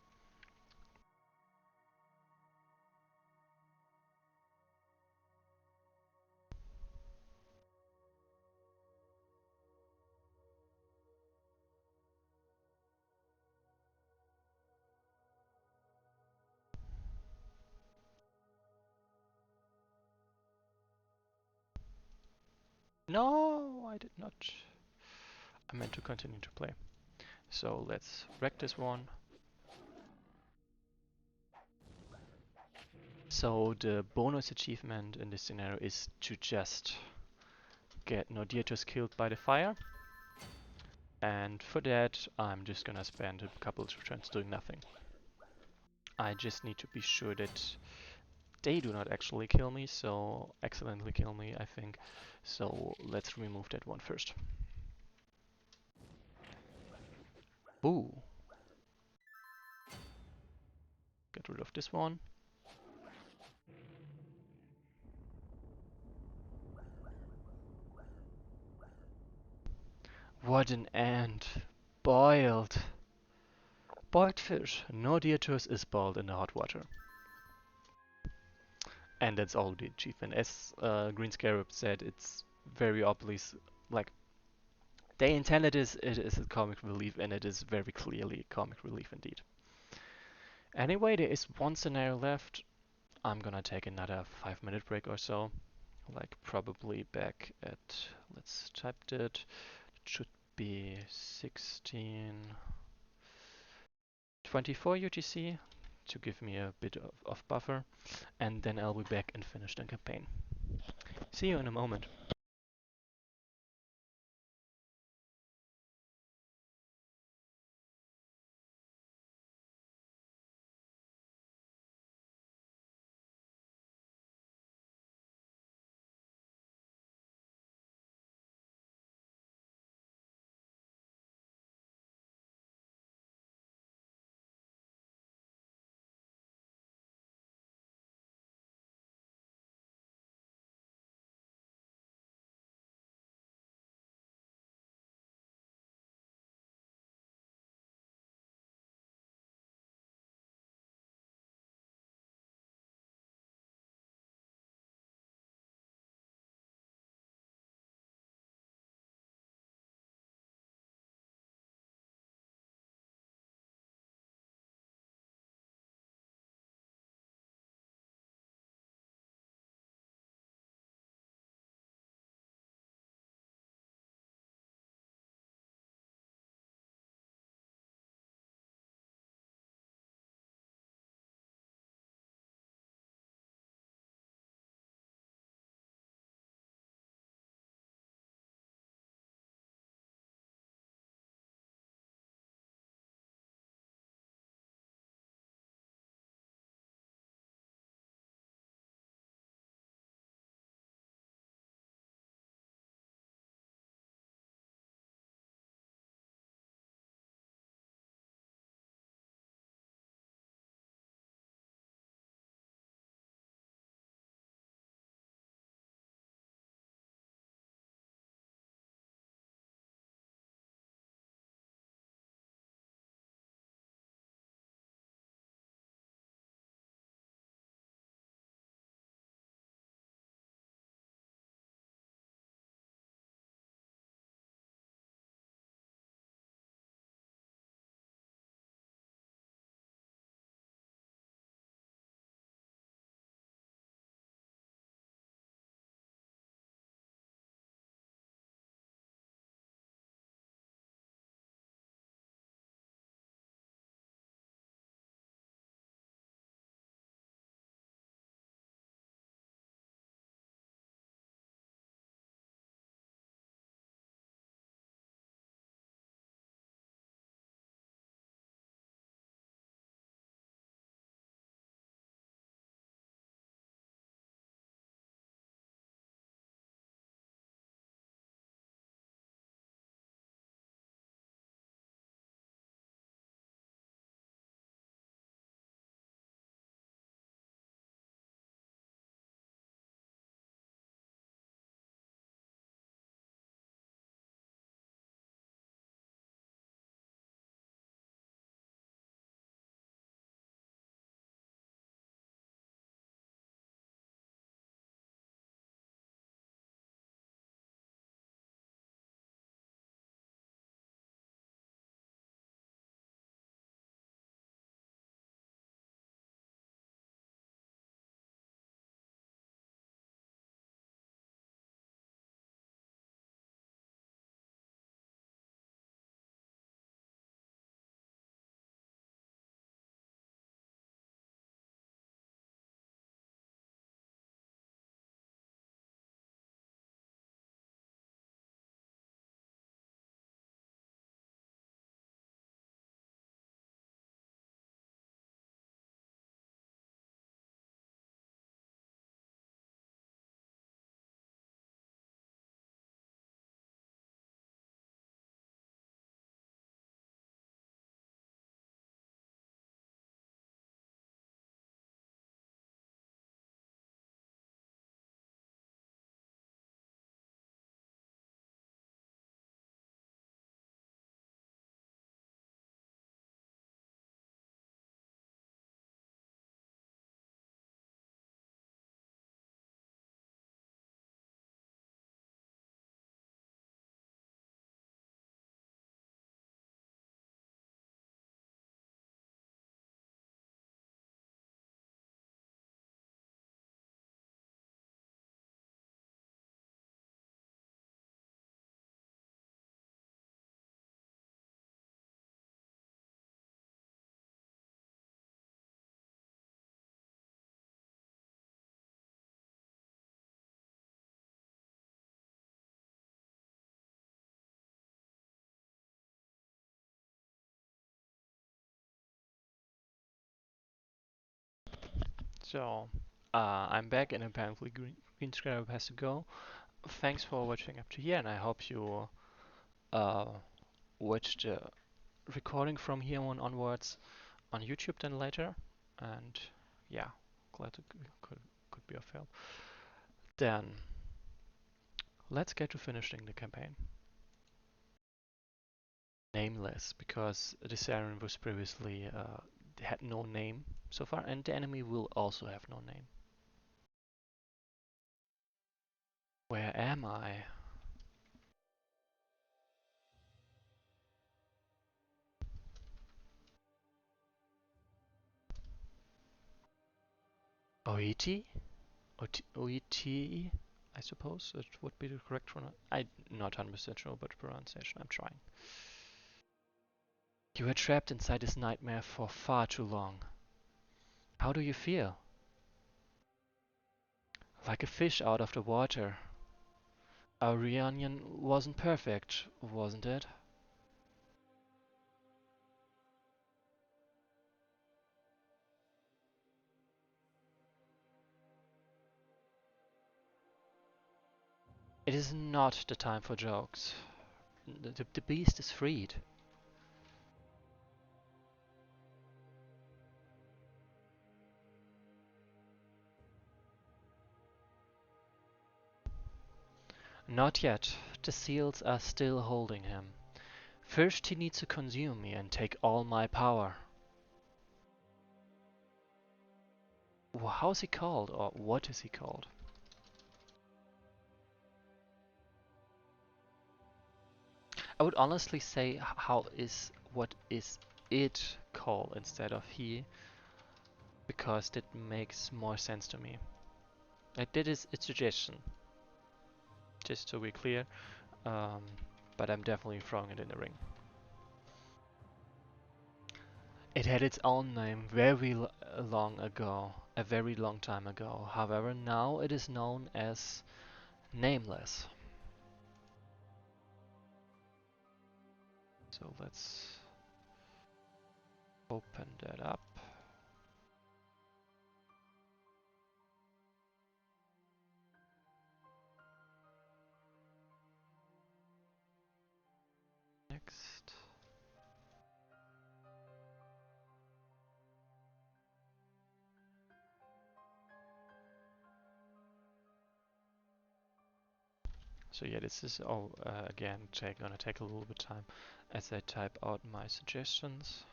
Speaker 1: No, I did not. I meant to continue to play. So let's wreck this one. So the bonus achievement in this scenario is to just get Nodiatus killed by the fire. And for that, I'm just gonna spend a couple of turns doing nothing. I just need to be sure that they do not actually kill me, so accidentally kill me, I think. So let's remove that one first. Ooh. Get rid of this one. What an ant. Boiled. Boiled fish. Nodiatus is boiled in the hot water. And that's all the achievement. As GreenScarab said, it's very obvious, like, they intended it as a comic relief, and it is very clearly comic relief indeed. Anyway, there is one scenario left. I'm gonna take another 5-minute break or so. Like probably back at, let's type that. It should be 16:24 UTC to give me a bit of buffer, and then I'll be back and finish the campaign. See you in a moment. So, I'm back and apparently GreenScarab has to go. Thanks for watching up to here, and I hope you uh, watch the recording from here on onwards on YouTube then later. And yeah, glad it could be of help. Then, let's get to finishing the campaign. Nameless, because the siren was previously had no name so far, and the enemy will also have no name. Where am I? Oiti? Oiti? I suppose that would be the correct one. I'm not 100% sure about the pronunciation. I'm trying. You were trapped inside this nightmare for far too long. How do you feel? Like a fish out of the water. Our reunion wasn't perfect, wasn't it? It is not the time for jokes. The beast is freed. Not yet. The seals are still holding him. First he needs to consume me and take all my power. How's he called, or what is he called? I would honestly say what is it called instead of he, because that makes more sense to me. Like, that is a suggestion, just to be clear, um, but I'm definitely throwing it in the ring. It had its own name very long ago, a very long time ago. However, now it is known as Nameless. So let's open that up. Next. So yeah, this is all again gonna take a little bit of time as I type out my suggestions.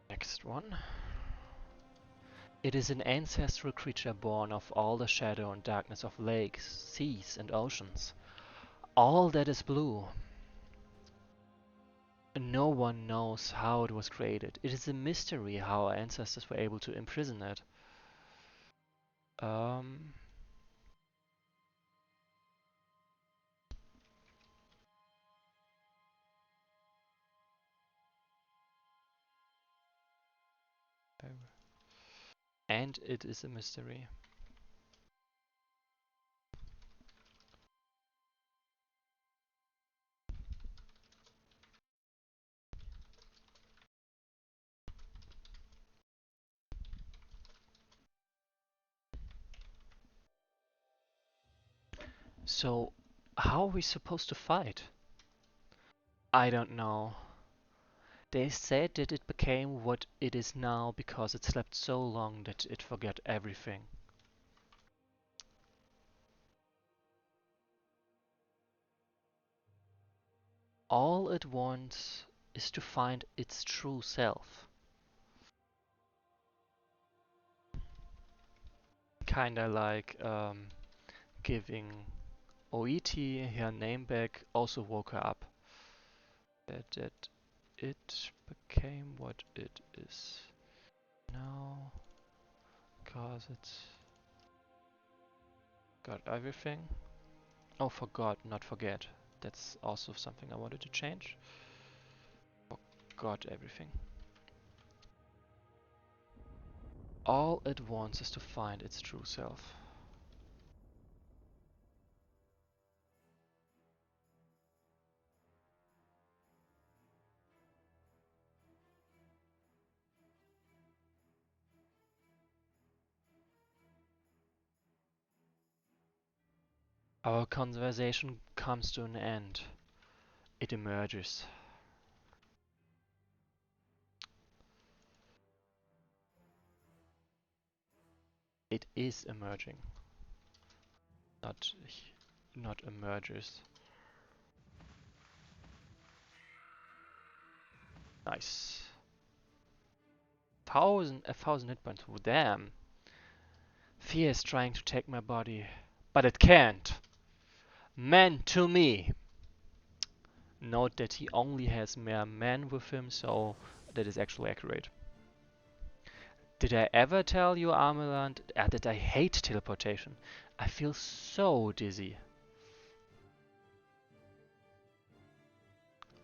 Speaker 1: Next one. It is an ancestral creature born of all the shadow and darkness of lakes, seas, and oceans. All that is blue. No one knows how it was created. It is a mystery how our ancestors were able to imprison it. Um, and it is a mystery. So, how are we supposed to fight? I don't know. They said that it became what it is now because it slept so long that it forgot everything. All it wants is to find its true self. Kinda like giving Oiti her name back also woke her up. That it became what it is now because it's Got everything. Oh, forgot, not forget. That's also something I wanted to change. Forgot everything. All it wants is to find its true self. Our conversation comes to an end. It emerges. It is emerging, not not emerges. Nice. A thousand hit points. Oh, damn. Fear is trying to take my body, but it can't. Man to me. Note that he only has mere men with him, so that is actually accurate. Did I ever tell you, Armeland, that I hate teleportation? I feel so dizzy.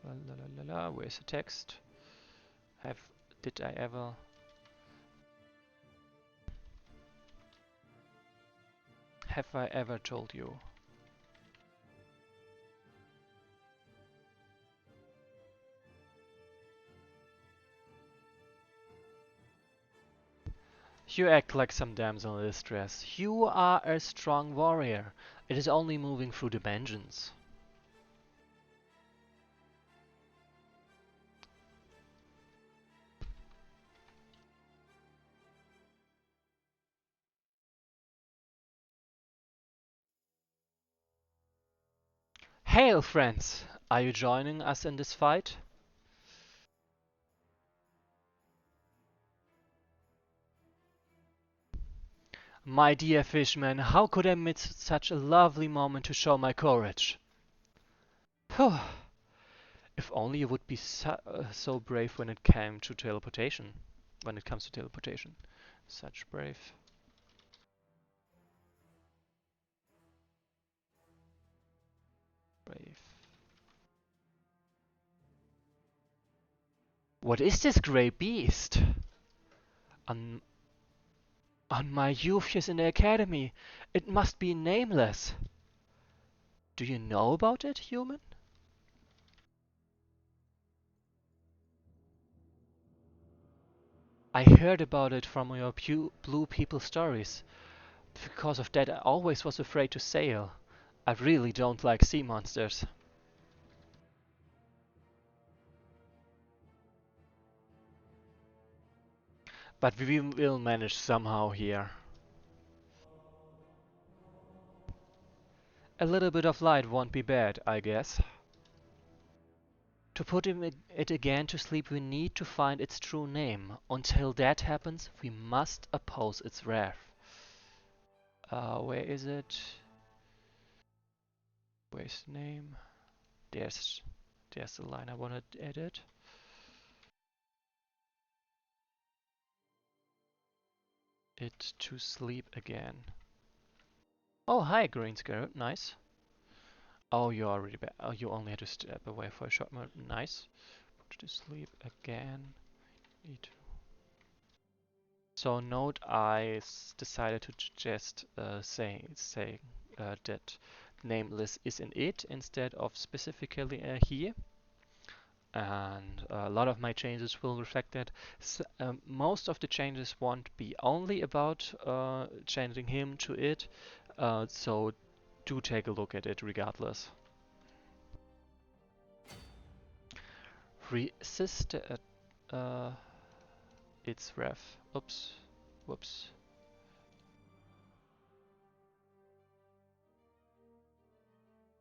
Speaker 1: La la la la la. Where's the text? Have did I ever? Have I ever told you? You act like some damsel in distress. You are a strong warrior. It is only moving through dimensions. Hail, friends! Are you joining us in this fight? My dear fishman, how could I miss such a lovely moment to show my courage? Phew. If only you would be so brave when it came to teleportation. When it comes to teleportation. Such brave. Brave. What is this grey beast? On, on my youth years in the academy, it must be nameless. Do you know about it, human? I heard about it from your blue people stories. Because of that, I always was afraid to sail. I really don't like sea monsters. But we will manage somehow here. A little bit of light won't be bad, I guess. To put it again to sleep, we need to find its true name. Until that happens, we must oppose its wrath. Where is it? Where's the name? There's, there's the line I want to edit. It to sleep again. Oh, hi, GreenScarab. Nice. Oh, you're already back. Oh, you only had to step away for a short moment. Nice. Put to sleep again. Need to. So note I decided to just say that nameless is in it instead of specifically here. And a lot of my changes will reflect that. Most of the changes won't be only about changing him to it, so do take a look at it regardless. Resist its ref. Oops. Whoops.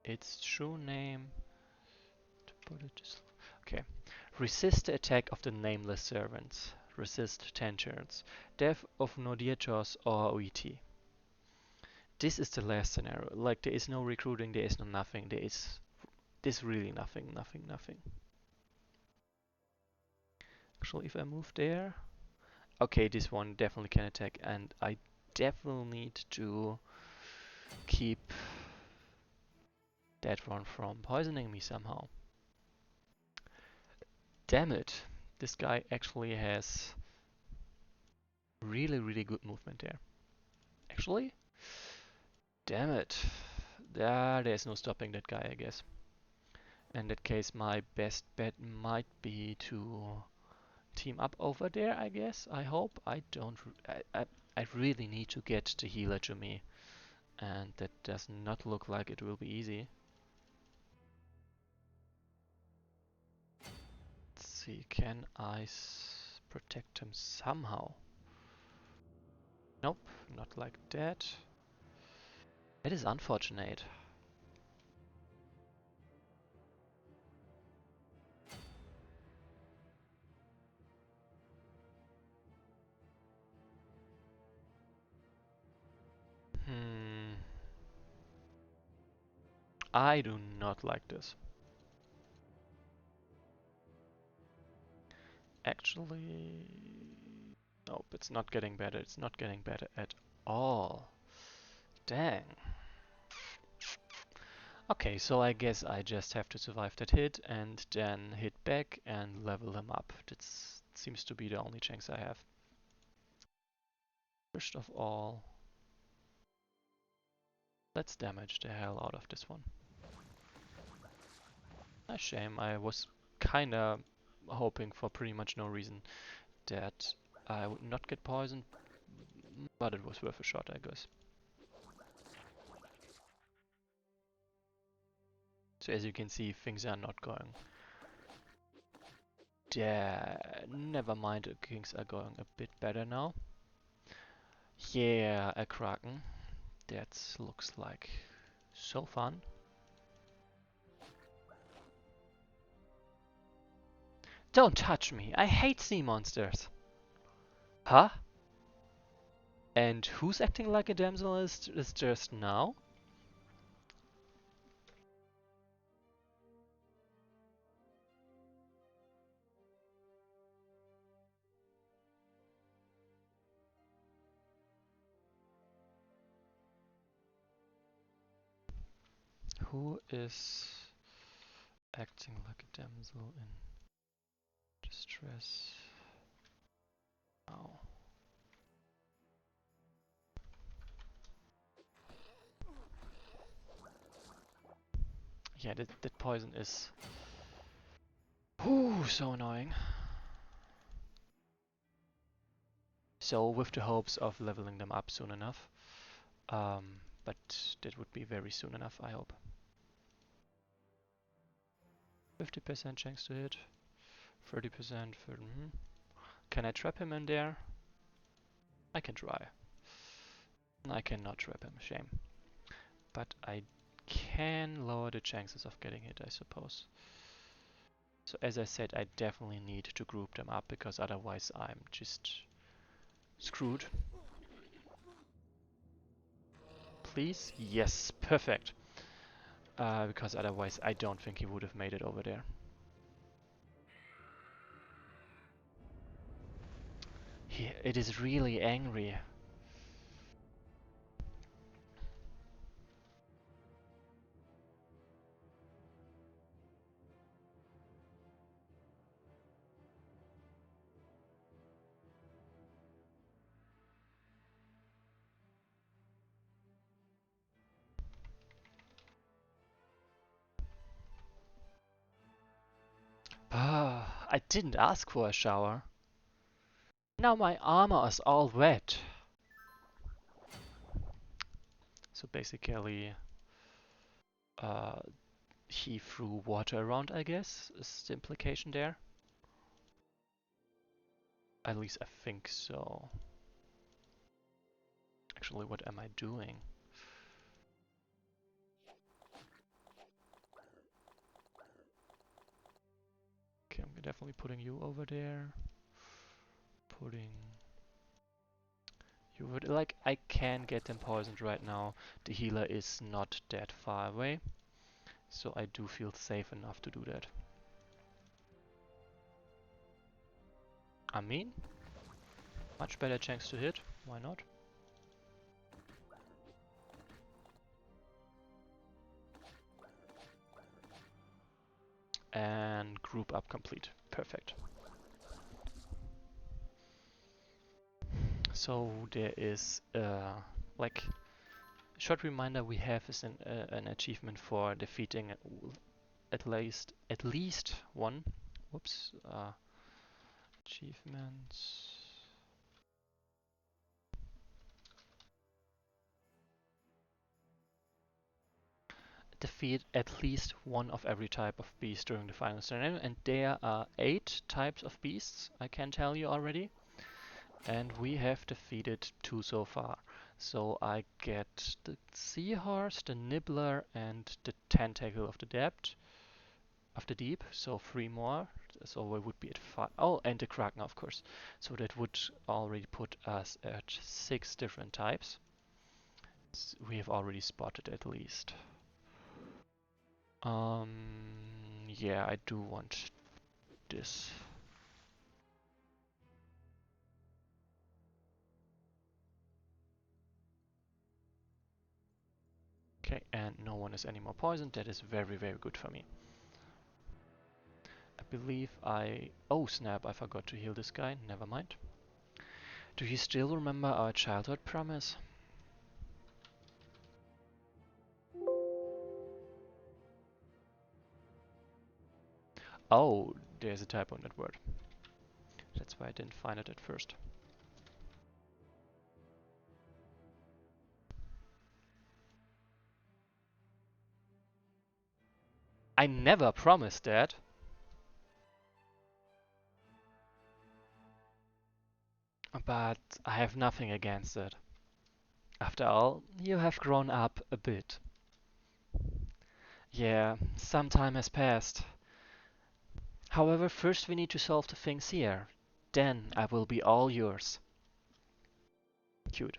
Speaker 1: Its true name. To put it just okay. Resist the attack of the nameless servants. Resist 10 turns. Death of Nodiatos or Oiti. This is the last scenario. Like there is no recruiting, there is no nothing, there's really nothing, nothing, nothing. Actually, if I move there, okay, this one definitely can attack, and I definitely need to keep that one from poisoning me somehow. Damn it! This guy actually has really good movement there. Actually, damn it. There's no stopping that guy, I guess. In that case, my best bet might be to team up over there, I guess. I hope. I don't. I really need to get the healer to me, and that does not look like it will be easy. Let's see, can I protect him somehow? Nope, not like that. That is unfortunate. I do not like this. Actually, nope, it's not getting better. It's not getting better at all. Dang. Okay, so I guess I just have to survive that hit and then hit back and level him up. That seems to be the only chance I have. First of all, let's damage the hell out of this one. A shame, I was kinda hoping for pretty much no reason that I would not get poisoned, but it was worth a shot, I guess. So as you can see, things are not going. Never mind, things are going a bit better now. Yeah, a Kraken. That looks like so fun. Don't touch me, I hate sea monsters. Huh? And who's acting like a damsel is just now? Who is acting like a damsel in distress? Oh. Yeah, that poison is so annoying. So with the hopes of leveling them up soon enough. But that would be very soon enough, I hope. 50% chance to hit. 30% for... Can I trap him in there? I can try. I cannot trap him, shame. But I can lower the chances of getting hit, I suppose. So as I said, I definitely need to group them up, because otherwise I'm just screwed. Please? Yes, perfect. Because otherwise I don't think he would have made it over there. It is really angry. Ah, I didn't ask for a shower. Now my armor is all wet. So basically, uh, he threw water around, I guess, is the implication there. At least I think so. Actually, what am I doing? Okay, I'm definitely putting you over there. Putting you over there. Like, I can get them poisoned right now. The healer is not that far away. So I do feel safe enough to do that. I mean, much better chance to hit. Why not? and group up complete. Perfect. So there is like short reminder we have is an achievement for defeating at least one. Whoops. Achievements. Defeat at least one of every type of beast during the final scenario, and there are 8 types of beasts, I can tell you already. And we have defeated 2 so far. So I get the seahorse, the nibbler, and the tentacle of the depth of the deep. So 3 more. So we would be at 5. Oh, and the kraken, of course. So that would already put us at 6 different types. We have already spotted at least. Yeah, I do want this. Okay, and no one is anymore poisoned. That is very, very good for me. I believe oh snap, I forgot to heal this guy. Never mind. Do you still remember our childhood promise? Oh, there's a typo in that word. That's why I didn't find it at first. I never promised that. But I have nothing against it. After all, you have grown up a bit. Yeah, some time has passed. However, first we need to solve the things here. Then I will be all yours. Cute.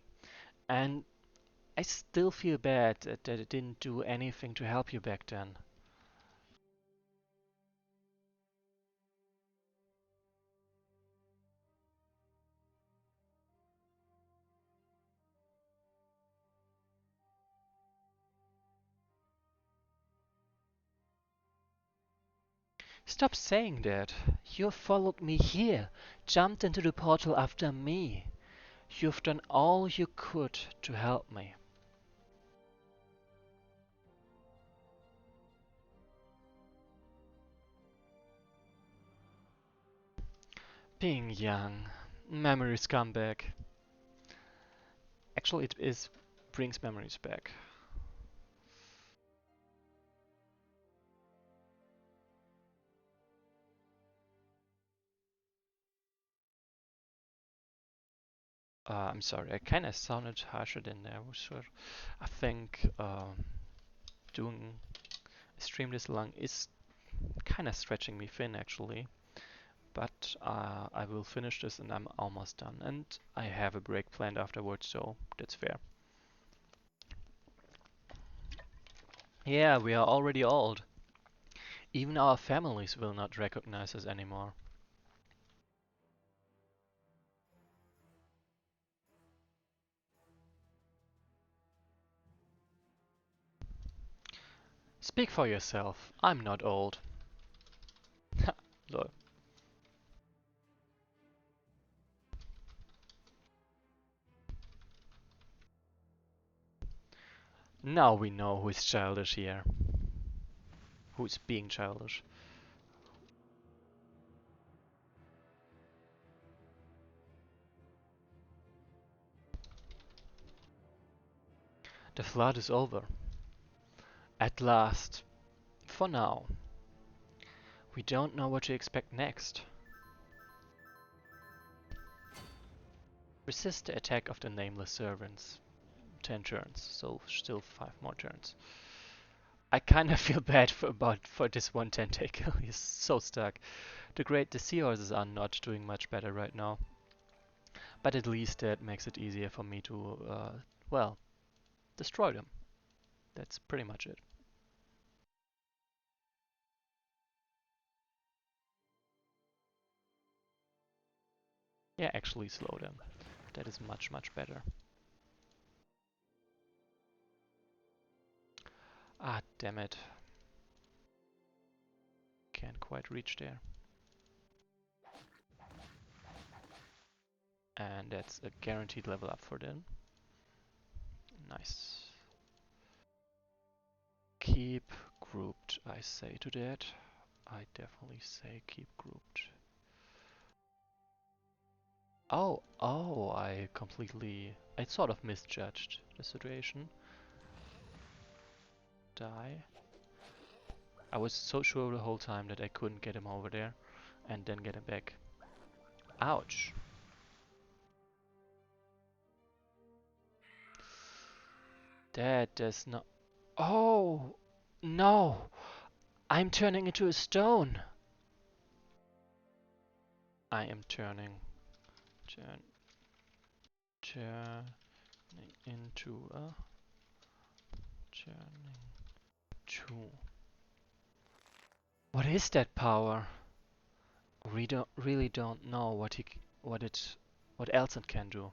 Speaker 1: And I still feel bad that I didn't do anything to help you back then. Stop saying that. You followed me here, jumped into the portal after me. You've done all you could to help me. Being young, memories come back. Actually, brings memories back. I'm sorry, I kind of sounded harsher than I was sure. I think doing a stream this long is kind of stretching me thin actually. But I will finish this and I'm almost done. And I have a break planned afterwards, so that's fair. Yeah, we are already old. Even our families will not recognize us anymore. Speak for yourself. I'm not old. Ha, lol. Now we know who is childish here. Who is being childish. The flood is over. At last. For now. We don't know what to expect next. Resist the attack of the nameless servants. 10 turns, so still 5 more turns. I kinda feel bad for this one tentacle. He's so stuck. The seahorses are not doing much better right now. But at least that makes it easier for me to, well, destroy them. That's pretty much it. Yeah, actually slow them. That is much, much better. Ah, damn it. can't quite reach there. And that's a guaranteed level up for them. Nice. Keep grouped, I say to that. I definitely say keep grouped. Oh, I sort of misjudged the situation. Die. I was so sure the whole time that I couldn't get him over there and then get him back. Ouch. That does not... Oh! No! I'm turning into a stone! I am turning into a... Turning to... What is that power? We really don't know what else it can do.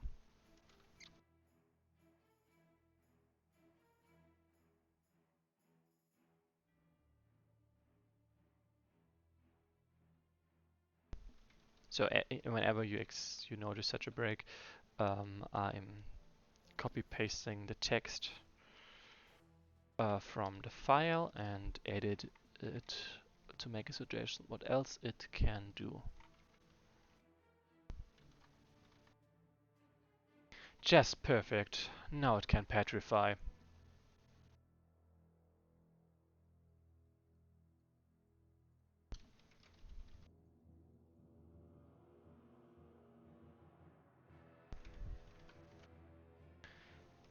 Speaker 1: So whenever you notice such a break, I'm copy pasting the text from the file and edit it to make a suggestion what else it can do. Just perfect. Now it can petrify.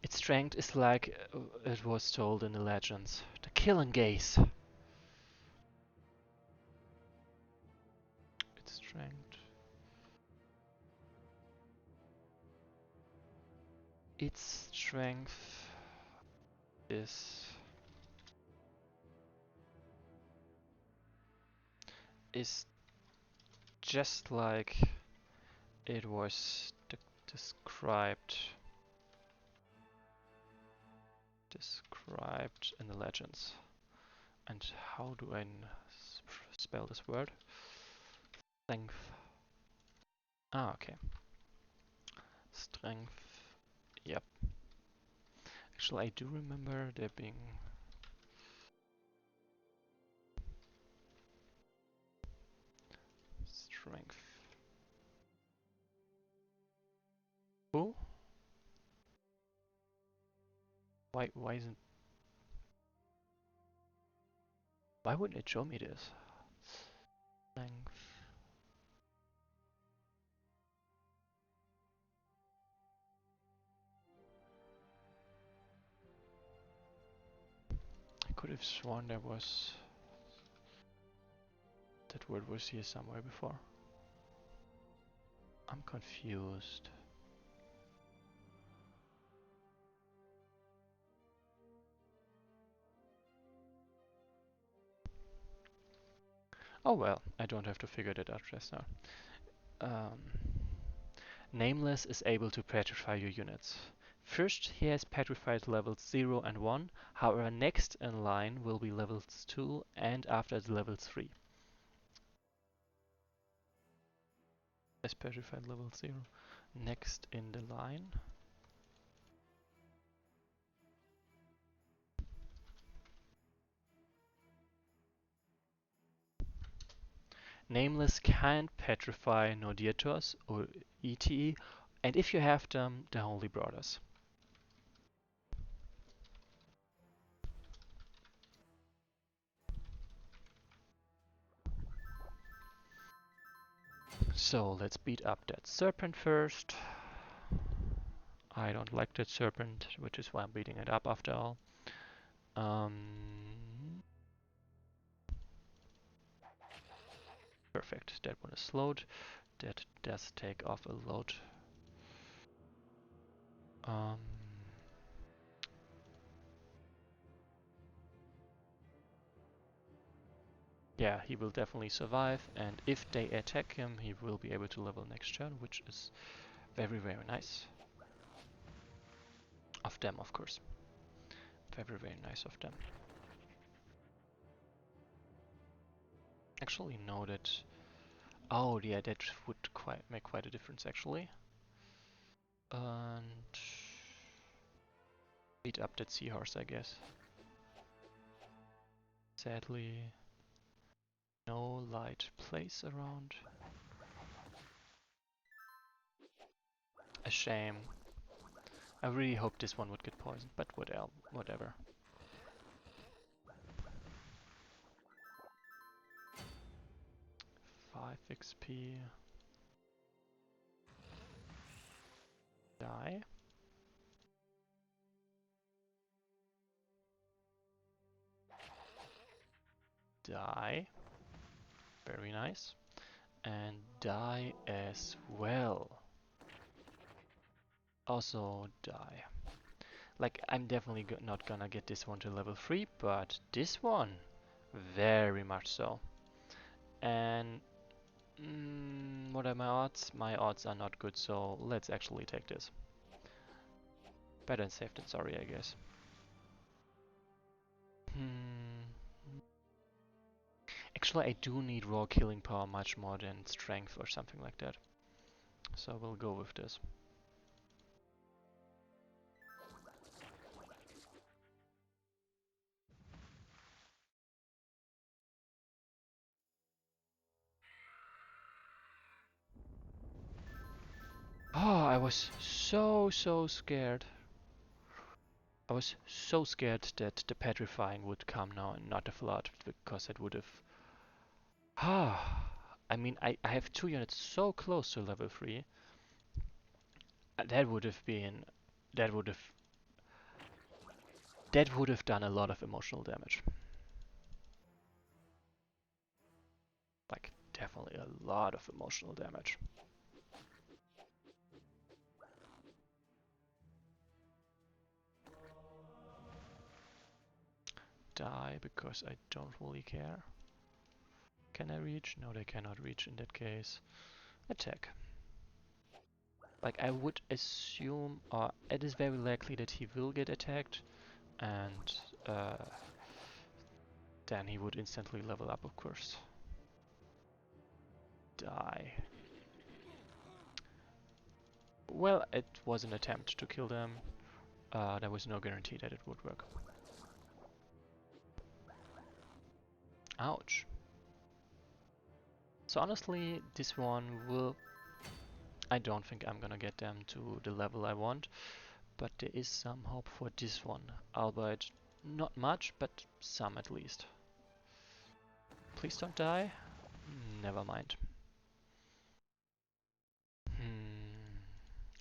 Speaker 1: Its strength is like it was told in the legends. The killing gaze. Its strength. Its strength is just like it was described in the legends. And how do I spell this word? Strength. Ah, okay. Strength. Yep. Actually, I do remember there being strength. Oh? Why isn't... Why wouldn't it show me this? Strength. I could have sworn there was... That word was here somewhere before. I'm confused. Oh well, I don't have to figure that out just now. Nameless is able to petrify your units. First, he has petrified levels 0 and 1, however next in line will be levels 2 and after level 3. Has petrified level 0. Next in the line. Nameless can't petrify Nodiators or ETE, and if you have them, the Holy Brothers. So let's beat up that serpent first. I don't like that serpent, which is why I'm beating it up after all. Perfect, that one is slowed. That does take off a load. Yeah, he will definitely survive, and if they attack him, he will be able to level next turn, which is very, very nice. Of them, of course. Very, very nice of them. Actually, no, that... Oh, yeah, that would make quite a difference, actually. And... beat up that seahorse, I guess. Sadly, no light place around. A shame. I really hoped this one would get poisoned, but whatever. 5 XP. Die. Die. Very nice. And die as well. Also die. Like, I'm definitely not gonna get this one to level 3, but this one, very much so. And what are my odds? My odds are not good, so let's actually take this. Better than safe than sorry, I guess. Actually, I do need raw killing power much more than strength or something like that. So we'll go with this. Oh, I was so scared. I was so scared that the petrifying would come now and not the flood, because it would have... Ah, I mean, I have 2 units so close to level 3. That would have been... That would have... That would have done a lot of emotional damage. Like, definitely a lot of emotional damage. Die, because I don't really care. Can I reach? No, they cannot reach in that case. Attack. Like, I would assume, or it is very likely that he will get attacked, and then he would instantly level up, of course. Die. Well, it was an attempt to kill them. There was no guarantee that it would work. Ouch. So honestly, this one will... I don't think I'm gonna get them to the level I want, but there is some hope for this one, albeit not much, but some at least. Please don't die. Never mind.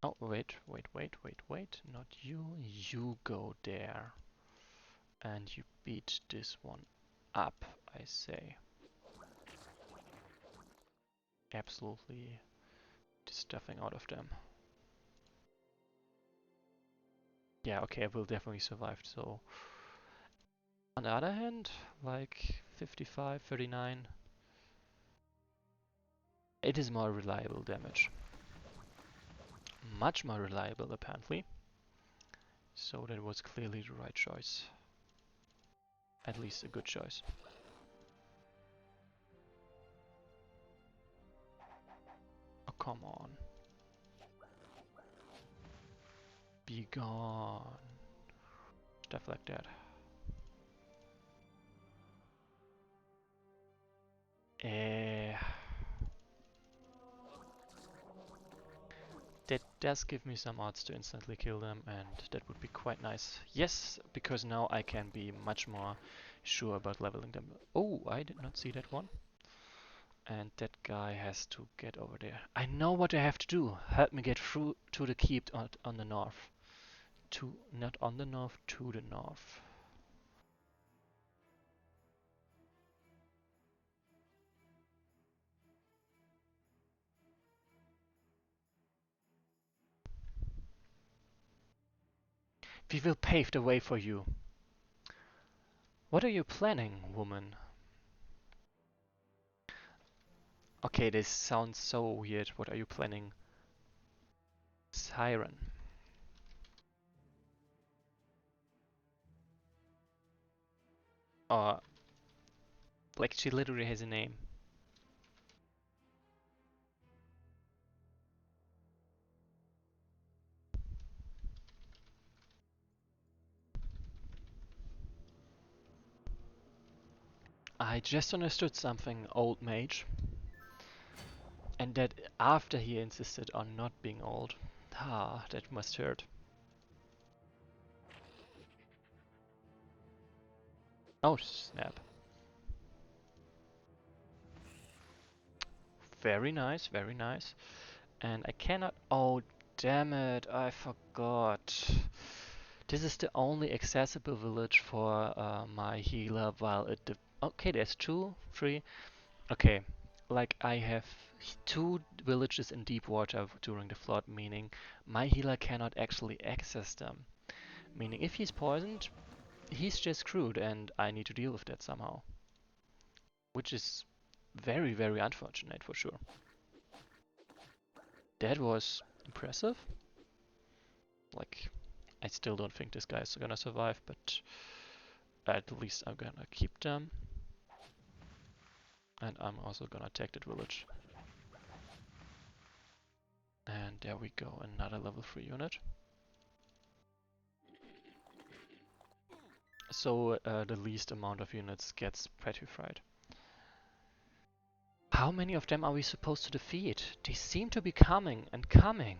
Speaker 1: Oh, wait. Not you. You go there. And you beat this one up, I say. Absolutely the stuffing out of them. Yeah, okay, I will definitely survive, so... On the other hand, like 55, 39, it is more reliable damage. Much more reliable, apparently. So that was clearly the right choice. At least a good choice. Oh, come on. Be gone. Stuff like that. That does give me some odds to instantly kill them, and that would be quite nice. Yes, because now I can be much more sure about leveling them. Oh, I did not see that one. And that guy has to get over there. I know what I have to do. Help me get through to the keep on the north. Not on the north, to the north. We will pave the way for you. What are you planning, woman? Okay, this sounds so weird. What are you planning? Siren. Or, like, she literally has a name. I just understood something, old mage. And that after he insisted on not being old. Ah, that must hurt. Oh snap. Very nice, very nice. And I cannot... Oh damn it, I forgot. This is the only accessible village for my healer while it... Okay, there's 2, 3... Okay, like I have 2 villages in deep water during the flood, meaning my healer cannot actually access them. Meaning if he's poisoned, he's just screwed and I need to deal with that somehow. Which is very, very unfortunate for sure. That was impressive. Like, I still don't think this guy is gonna survive, but at least I'm gonna keep them. And I'm also gonna take that village. And there we go, another level 3 unit. So the least amount of units gets petrified. How many of them are we supposed to defeat? They seem to be coming and coming.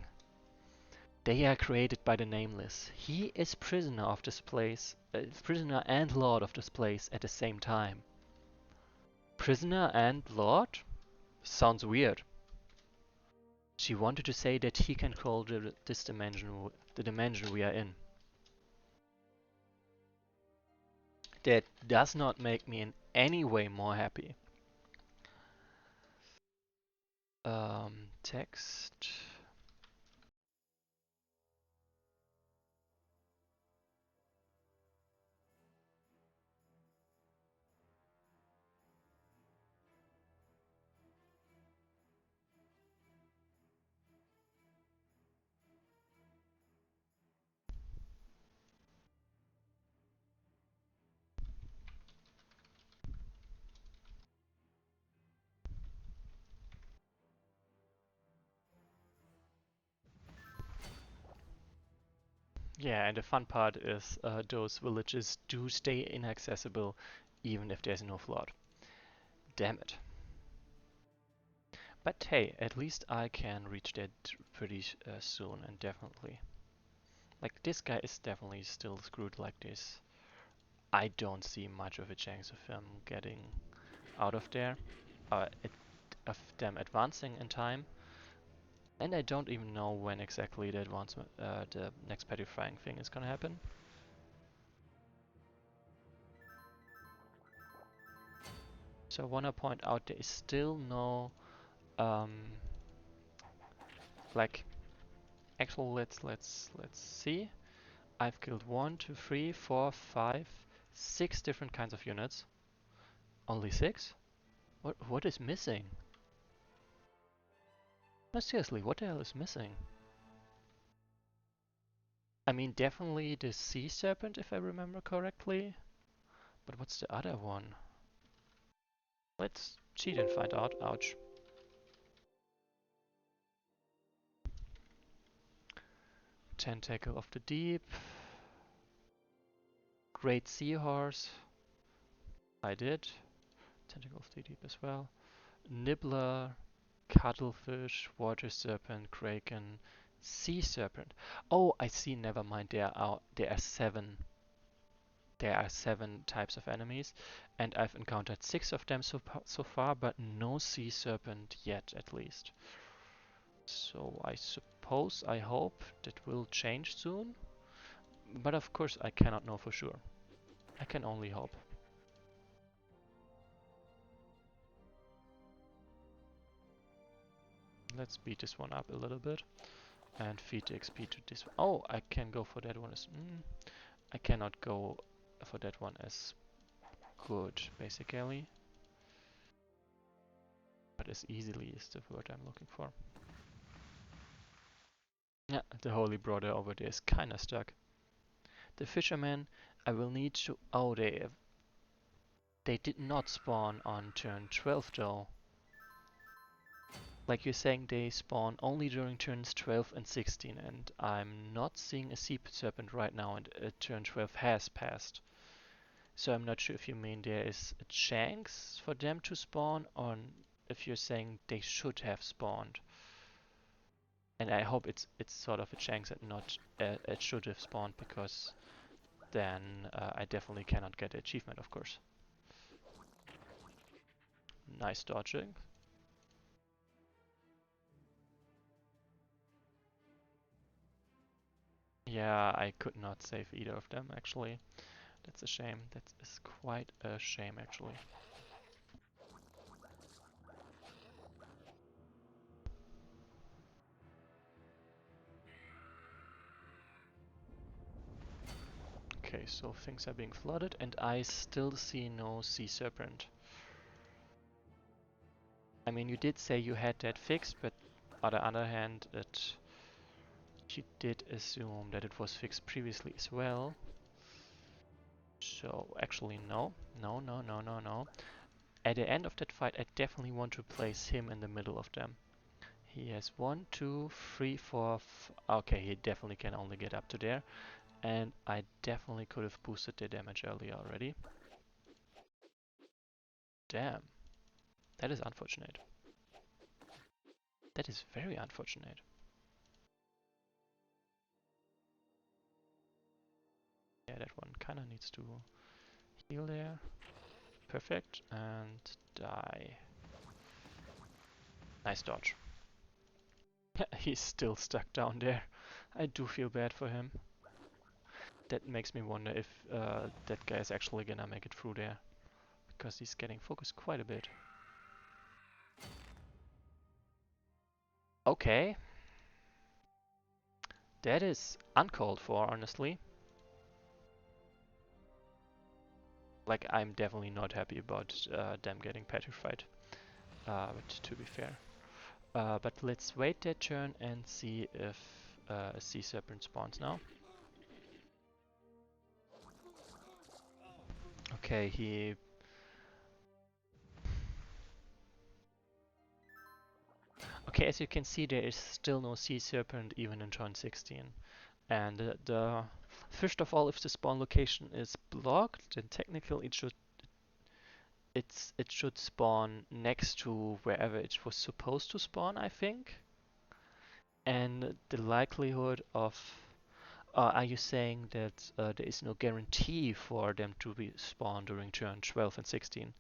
Speaker 1: They are created by the Nameless. He is prisoner of this place, prisoner and lord of this place at the same time. Prisoner and lord? Sounds weird. She wanted to say that he can control this dimension, the dimension we are in. That does not make me in any way more happy. Text. Yeah, and the fun part is those villages do stay inaccessible even if there's no flood. Damn it. But hey, at least I can reach that pretty soon and definitely. Like, this guy is definitely still screwed like this. I don't see much of a chance of him getting out of there. Of them advancing in time. And I don't even know when exactly the advancement, the next petrifying thing is gonna happen. So I wanna point out there is still no, like, actual. Let's see. I've killed 1, 2, 3, 4, 5, 6 different kinds of units. Only 6? What is missing? No, seriously, what the hell is missing? I mean, definitely the sea serpent, if I remember correctly. But what's the other one? Let's cheat and find out. Ouch. Tentacle of the Deep. Great Seahorse. I did. Tentacle of the Deep as well. Nibbler. Cuttlefish. Water Serpent. Kraken. Sea Serpent. Oh, I see. Never mind. There are 7. There are 7 types of enemies, and I've encountered 6 of them so far, but no sea serpent yet, at least. So I suppose, I hope that will change soon, but of course I cannot know for sure. I can only hope. Let's speed this one up a little bit and feed the XP to this one. Oh, I can go for that one as... I cannot go for that one as good, basically. But as easily is the word I'm looking for. Yeah, the Holy Brother over there is kinda stuck. The fishermen, I will need to... Oh, they did not spawn on turn 12 though. Like you're saying, they spawn only during turns 12 and 16, and I'm not seeing a sea serpent right now, and turn 12 has passed. So I'm not sure if you mean there is a chance for them to spawn, or if you're saying they should have spawned. And I hope it's sort of a chance and not it should have spawned, because then I definitely cannot get the achievement, of course. Nice dodging. Yeah, I could not save either of them, actually. That's a shame. That is quite a shame, actually. Okay, so things are being flooded, and I still see no sea serpent. I mean, you did say you had that fixed, but on the other hand, you did assume that it was fixed previously as well. So actually, no. No, no, no, no, no. At the end of that fight, I definitely want to place him in the middle of them. He has 1, 2, 3, 4. Okay, he definitely can only get up to there. And I definitely could have boosted the damage earlier already. Damn. That is unfortunate. That is very unfortunate. Yeah, that one kind of needs to heal there. Perfect. And die. Nice dodge. He's still stuck down there. I do feel bad for him. That makes me wonder if that guy is actually gonna make it through there, because he's getting focused quite a bit. Okay. That is uncalled for, honestly. Like, I'm definitely not happy about them getting petrified, but to be fair. But let's wait their turn and see if a sea serpent spawns now. Okay, he... Okay, as you can see, there is still no sea serpent even in turn 16. And first of all, if the spawn location is blocked, then technically it should spawn next to wherever it was supposed to spawn, I think. And the likelihood of are you saying that there is no guarantee for them to be spawned during turn 12 and 16?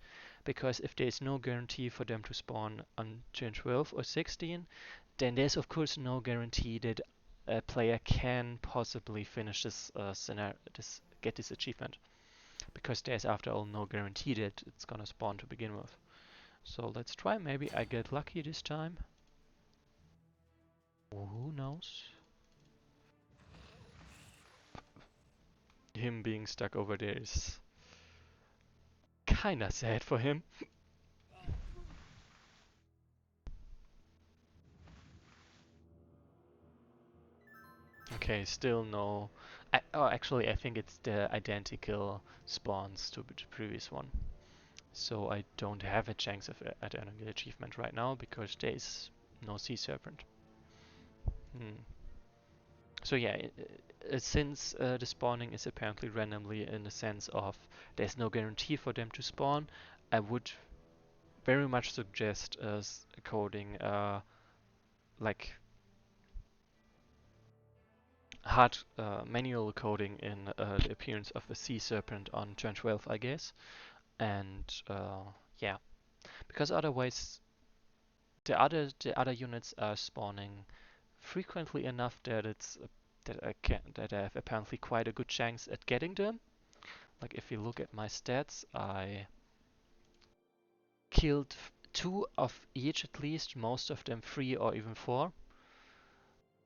Speaker 1: Because if there is no guarantee for them to spawn on turn 12 or 16, then there's of course no guarantee that a player can possibly finish this scenario, get this achievement. Because there's after all no guarantee that it's gonna spawn to begin with. So let's try, maybe I get lucky this time. Who knows? Him being stuck over there is kinda sad for him. Okay, still no. Oh, actually, I think it's the identical spawns to the previous one. So I don't have a chance of earning the achievement right now because there is no sea serpent. Hmm. So yeah, since the spawning is apparently randomly in the sense of there's no guarantee for them to spawn, I would very much suggest coding like hard manual coding in the appearance of a sea serpent on turn 12, I guess. And yeah, because otherwise the other units are spawning frequently enough that it's that I have apparently quite a good chance at getting them. Like if you look at my stats, I killed 2 of each at least, most of them 3 or even 4,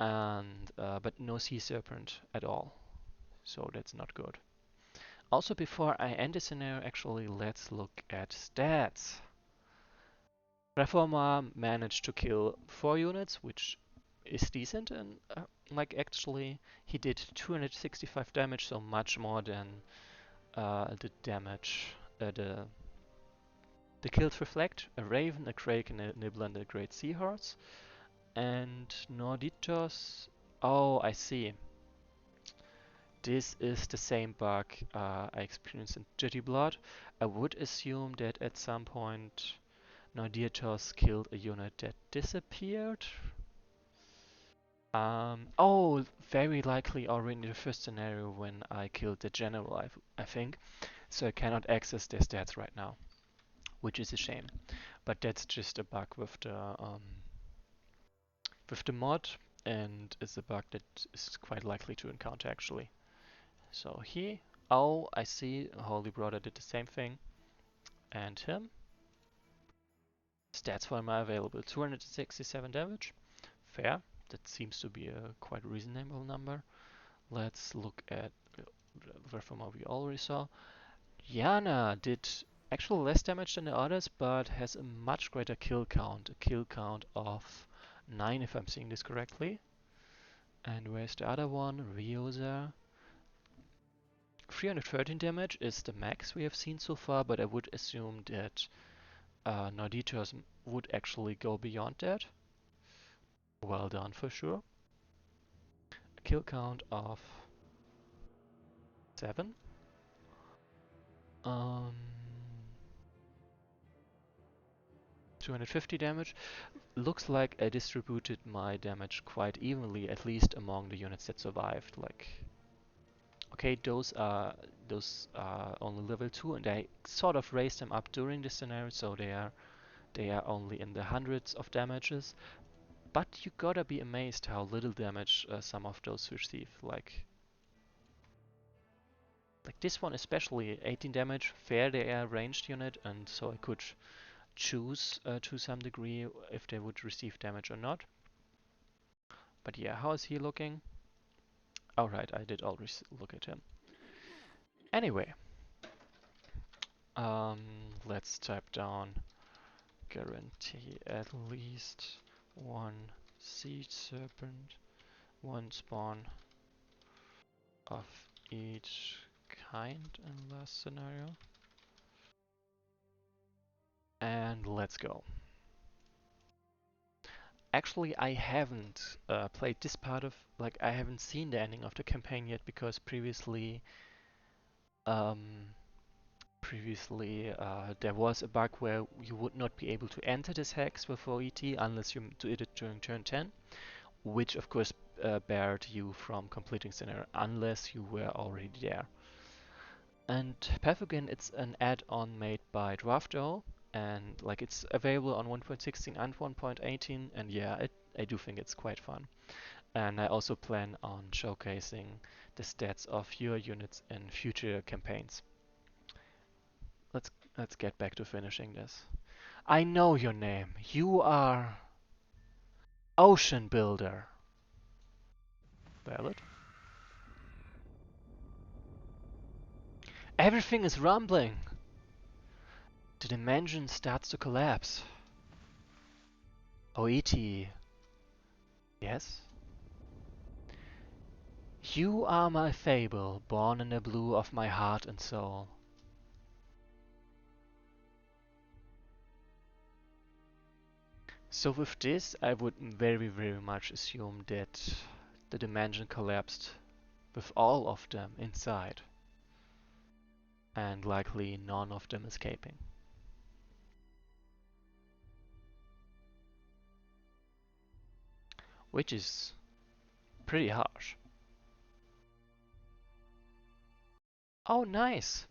Speaker 1: and but no sea serpent at all. So that's not good. Also, before I end the scenario, actually, let's look at stats. Reformer managed to kill 4 units, which is decent, and like actually he did 265 damage, so much more than the damage the kills reflect. A Raven, a Crake, and a Nibbler, and a Great Seahorse. And Norditos, oh I see. this is the same bug I experienced in Dirty Blood. I would assume that at some point Nordiatos killed a unit that disappeared. Oh, very likely already in the first scenario when I killed the general, I think. So I cannot access their stats right now, which is a shame. But that's just a bug with the mod, and it's a bug that is quite likely to encounter actually. So he, oh, I see, Holy Brother did the same thing, and him. Stats for him are available: 267 damage, fair. That seems to be a quite reasonable number. Let's look at Verfoma we already saw. Yana did actually less damage than the others, but has a much greater kill count. A kill count of 9 if I'm seeing this correctly. And where's the other one? Ryoza. 313 damage is the max we have seen so far, but I would assume that Norditos would actually go beyond that. Well done for sure. A kill count of 7. Um, 250 damage. Looks like I distributed my damage quite evenly, at least among the units that survived. Like, okay, those are only level 2, and I sort of raised them up during the scenario, so they are only in the hundreds of damages. But you gotta be amazed how little damage some of those receive. Like this one especially, 18 damage, fair. They are a ranged unit, and so I could choose to some degree if they would receive damage or not. But yeah, how is he looking? Alright, I did already look at him. Anyway, um, let's type down guarantee at least one seed serpent, one spawn of each kind in last scenario. And let's go. Actually, I haven't played this part of, like, I haven't seen the ending of the campaign yet because um, previously there was a bug where you would not be able to enter this hex with OET unless you did it during turn 10, which of course barred you from completing scenario unless you were already there. And Pathogen, it's an add-on made by Drafto, and like it's available on 1.16 and 1.18, and yeah, I do think it's quite fun. And I also plan on showcasing the stats of your units in future campaigns. Let's get back to finishing this. I know your name. You are Ocean Builder. Valid. Everything is rumbling. The dimension starts to collapse. Oiti. Yes? You are my fable, born in the blue of my heart and soul. So with this, I would very much assume that the dimension collapsed with all of them inside, and likely none of them escaping. Which is pretty harsh. Oh, nice!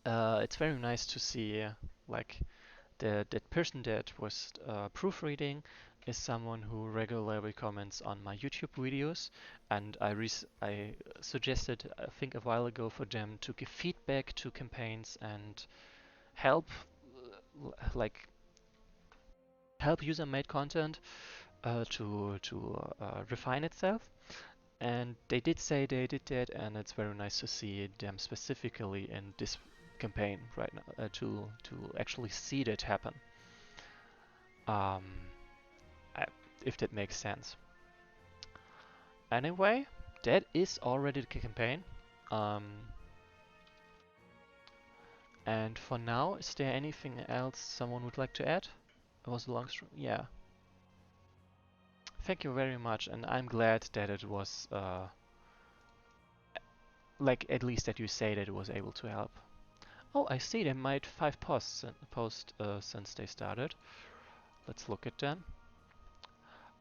Speaker 1: It's very nice to see, like, that person that was proofreading is someone who regularly comments on my YouTube videos, and I suggested, I think a while ago, for them to give feedback to campaigns and help like help user-made content to refine itself. And they did say they did that, and it's very nice to see them specifically in this campaign right now to actually see that happen. Um, I, if that makes sense. Anyway, that is already the campaign. Um, and for now, is there anything else someone would like to add? It was a long stream. Yeah. Thank you very much, and I'm glad that it was like at least that you say that it was able to help. Oh, I see they made 5 posts since they started. Let's look at them.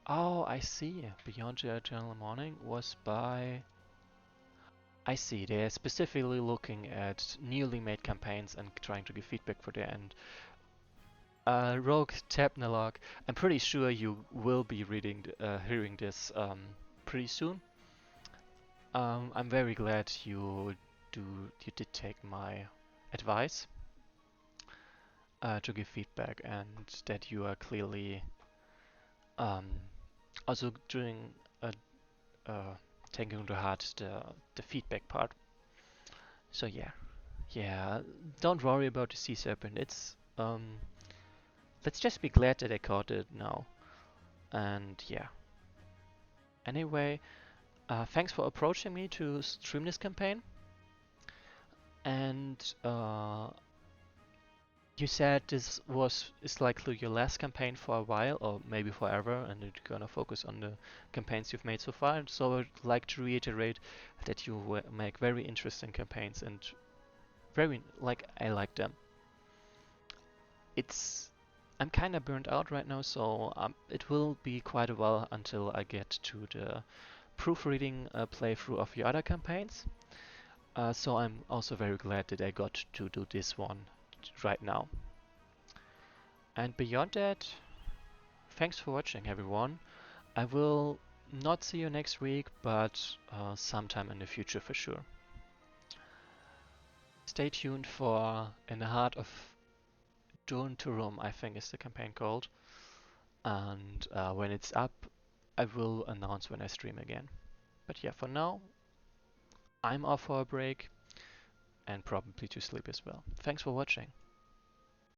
Speaker 1: Oh, I see. Beyond the Eternal Morning was by... I see. They're specifically looking at newly made campaigns and trying to give feedback for their end. Rogue Tapnalog, I'm pretty sure you will be hearing this pretty soon. I'm very glad you did take my advice to give feedback, and that you are clearly um, also doing uh, taking to heart the feedback part. So yeah, don't worry about the sea serpent. It's let's just be glad that I caught it now. And yeah. Anyway, thanks for approaching me to stream this campaign. And you said this is likely your last campaign for a while, or maybe forever, and you're gonna focus on the campaigns you've made so far. So I'd like to reiterate that you make very interesting campaigns, and very I like them. It's I'm kind of burnt out right now, so it will be quite a while until I get to the proofreading playthrough of your other campaigns. So I'm also very glad that I got to do this one right now. And beyond that, thanks for watching, everyone. I will not see you next week, but sometime in the future for sure. Stay tuned for In the Heart of Dune to Rome, I think is the campaign called. And when it's up, I will announce when I stream again. But yeah, for now, I'm off for a break and probably to sleep as well. Thanks for watching.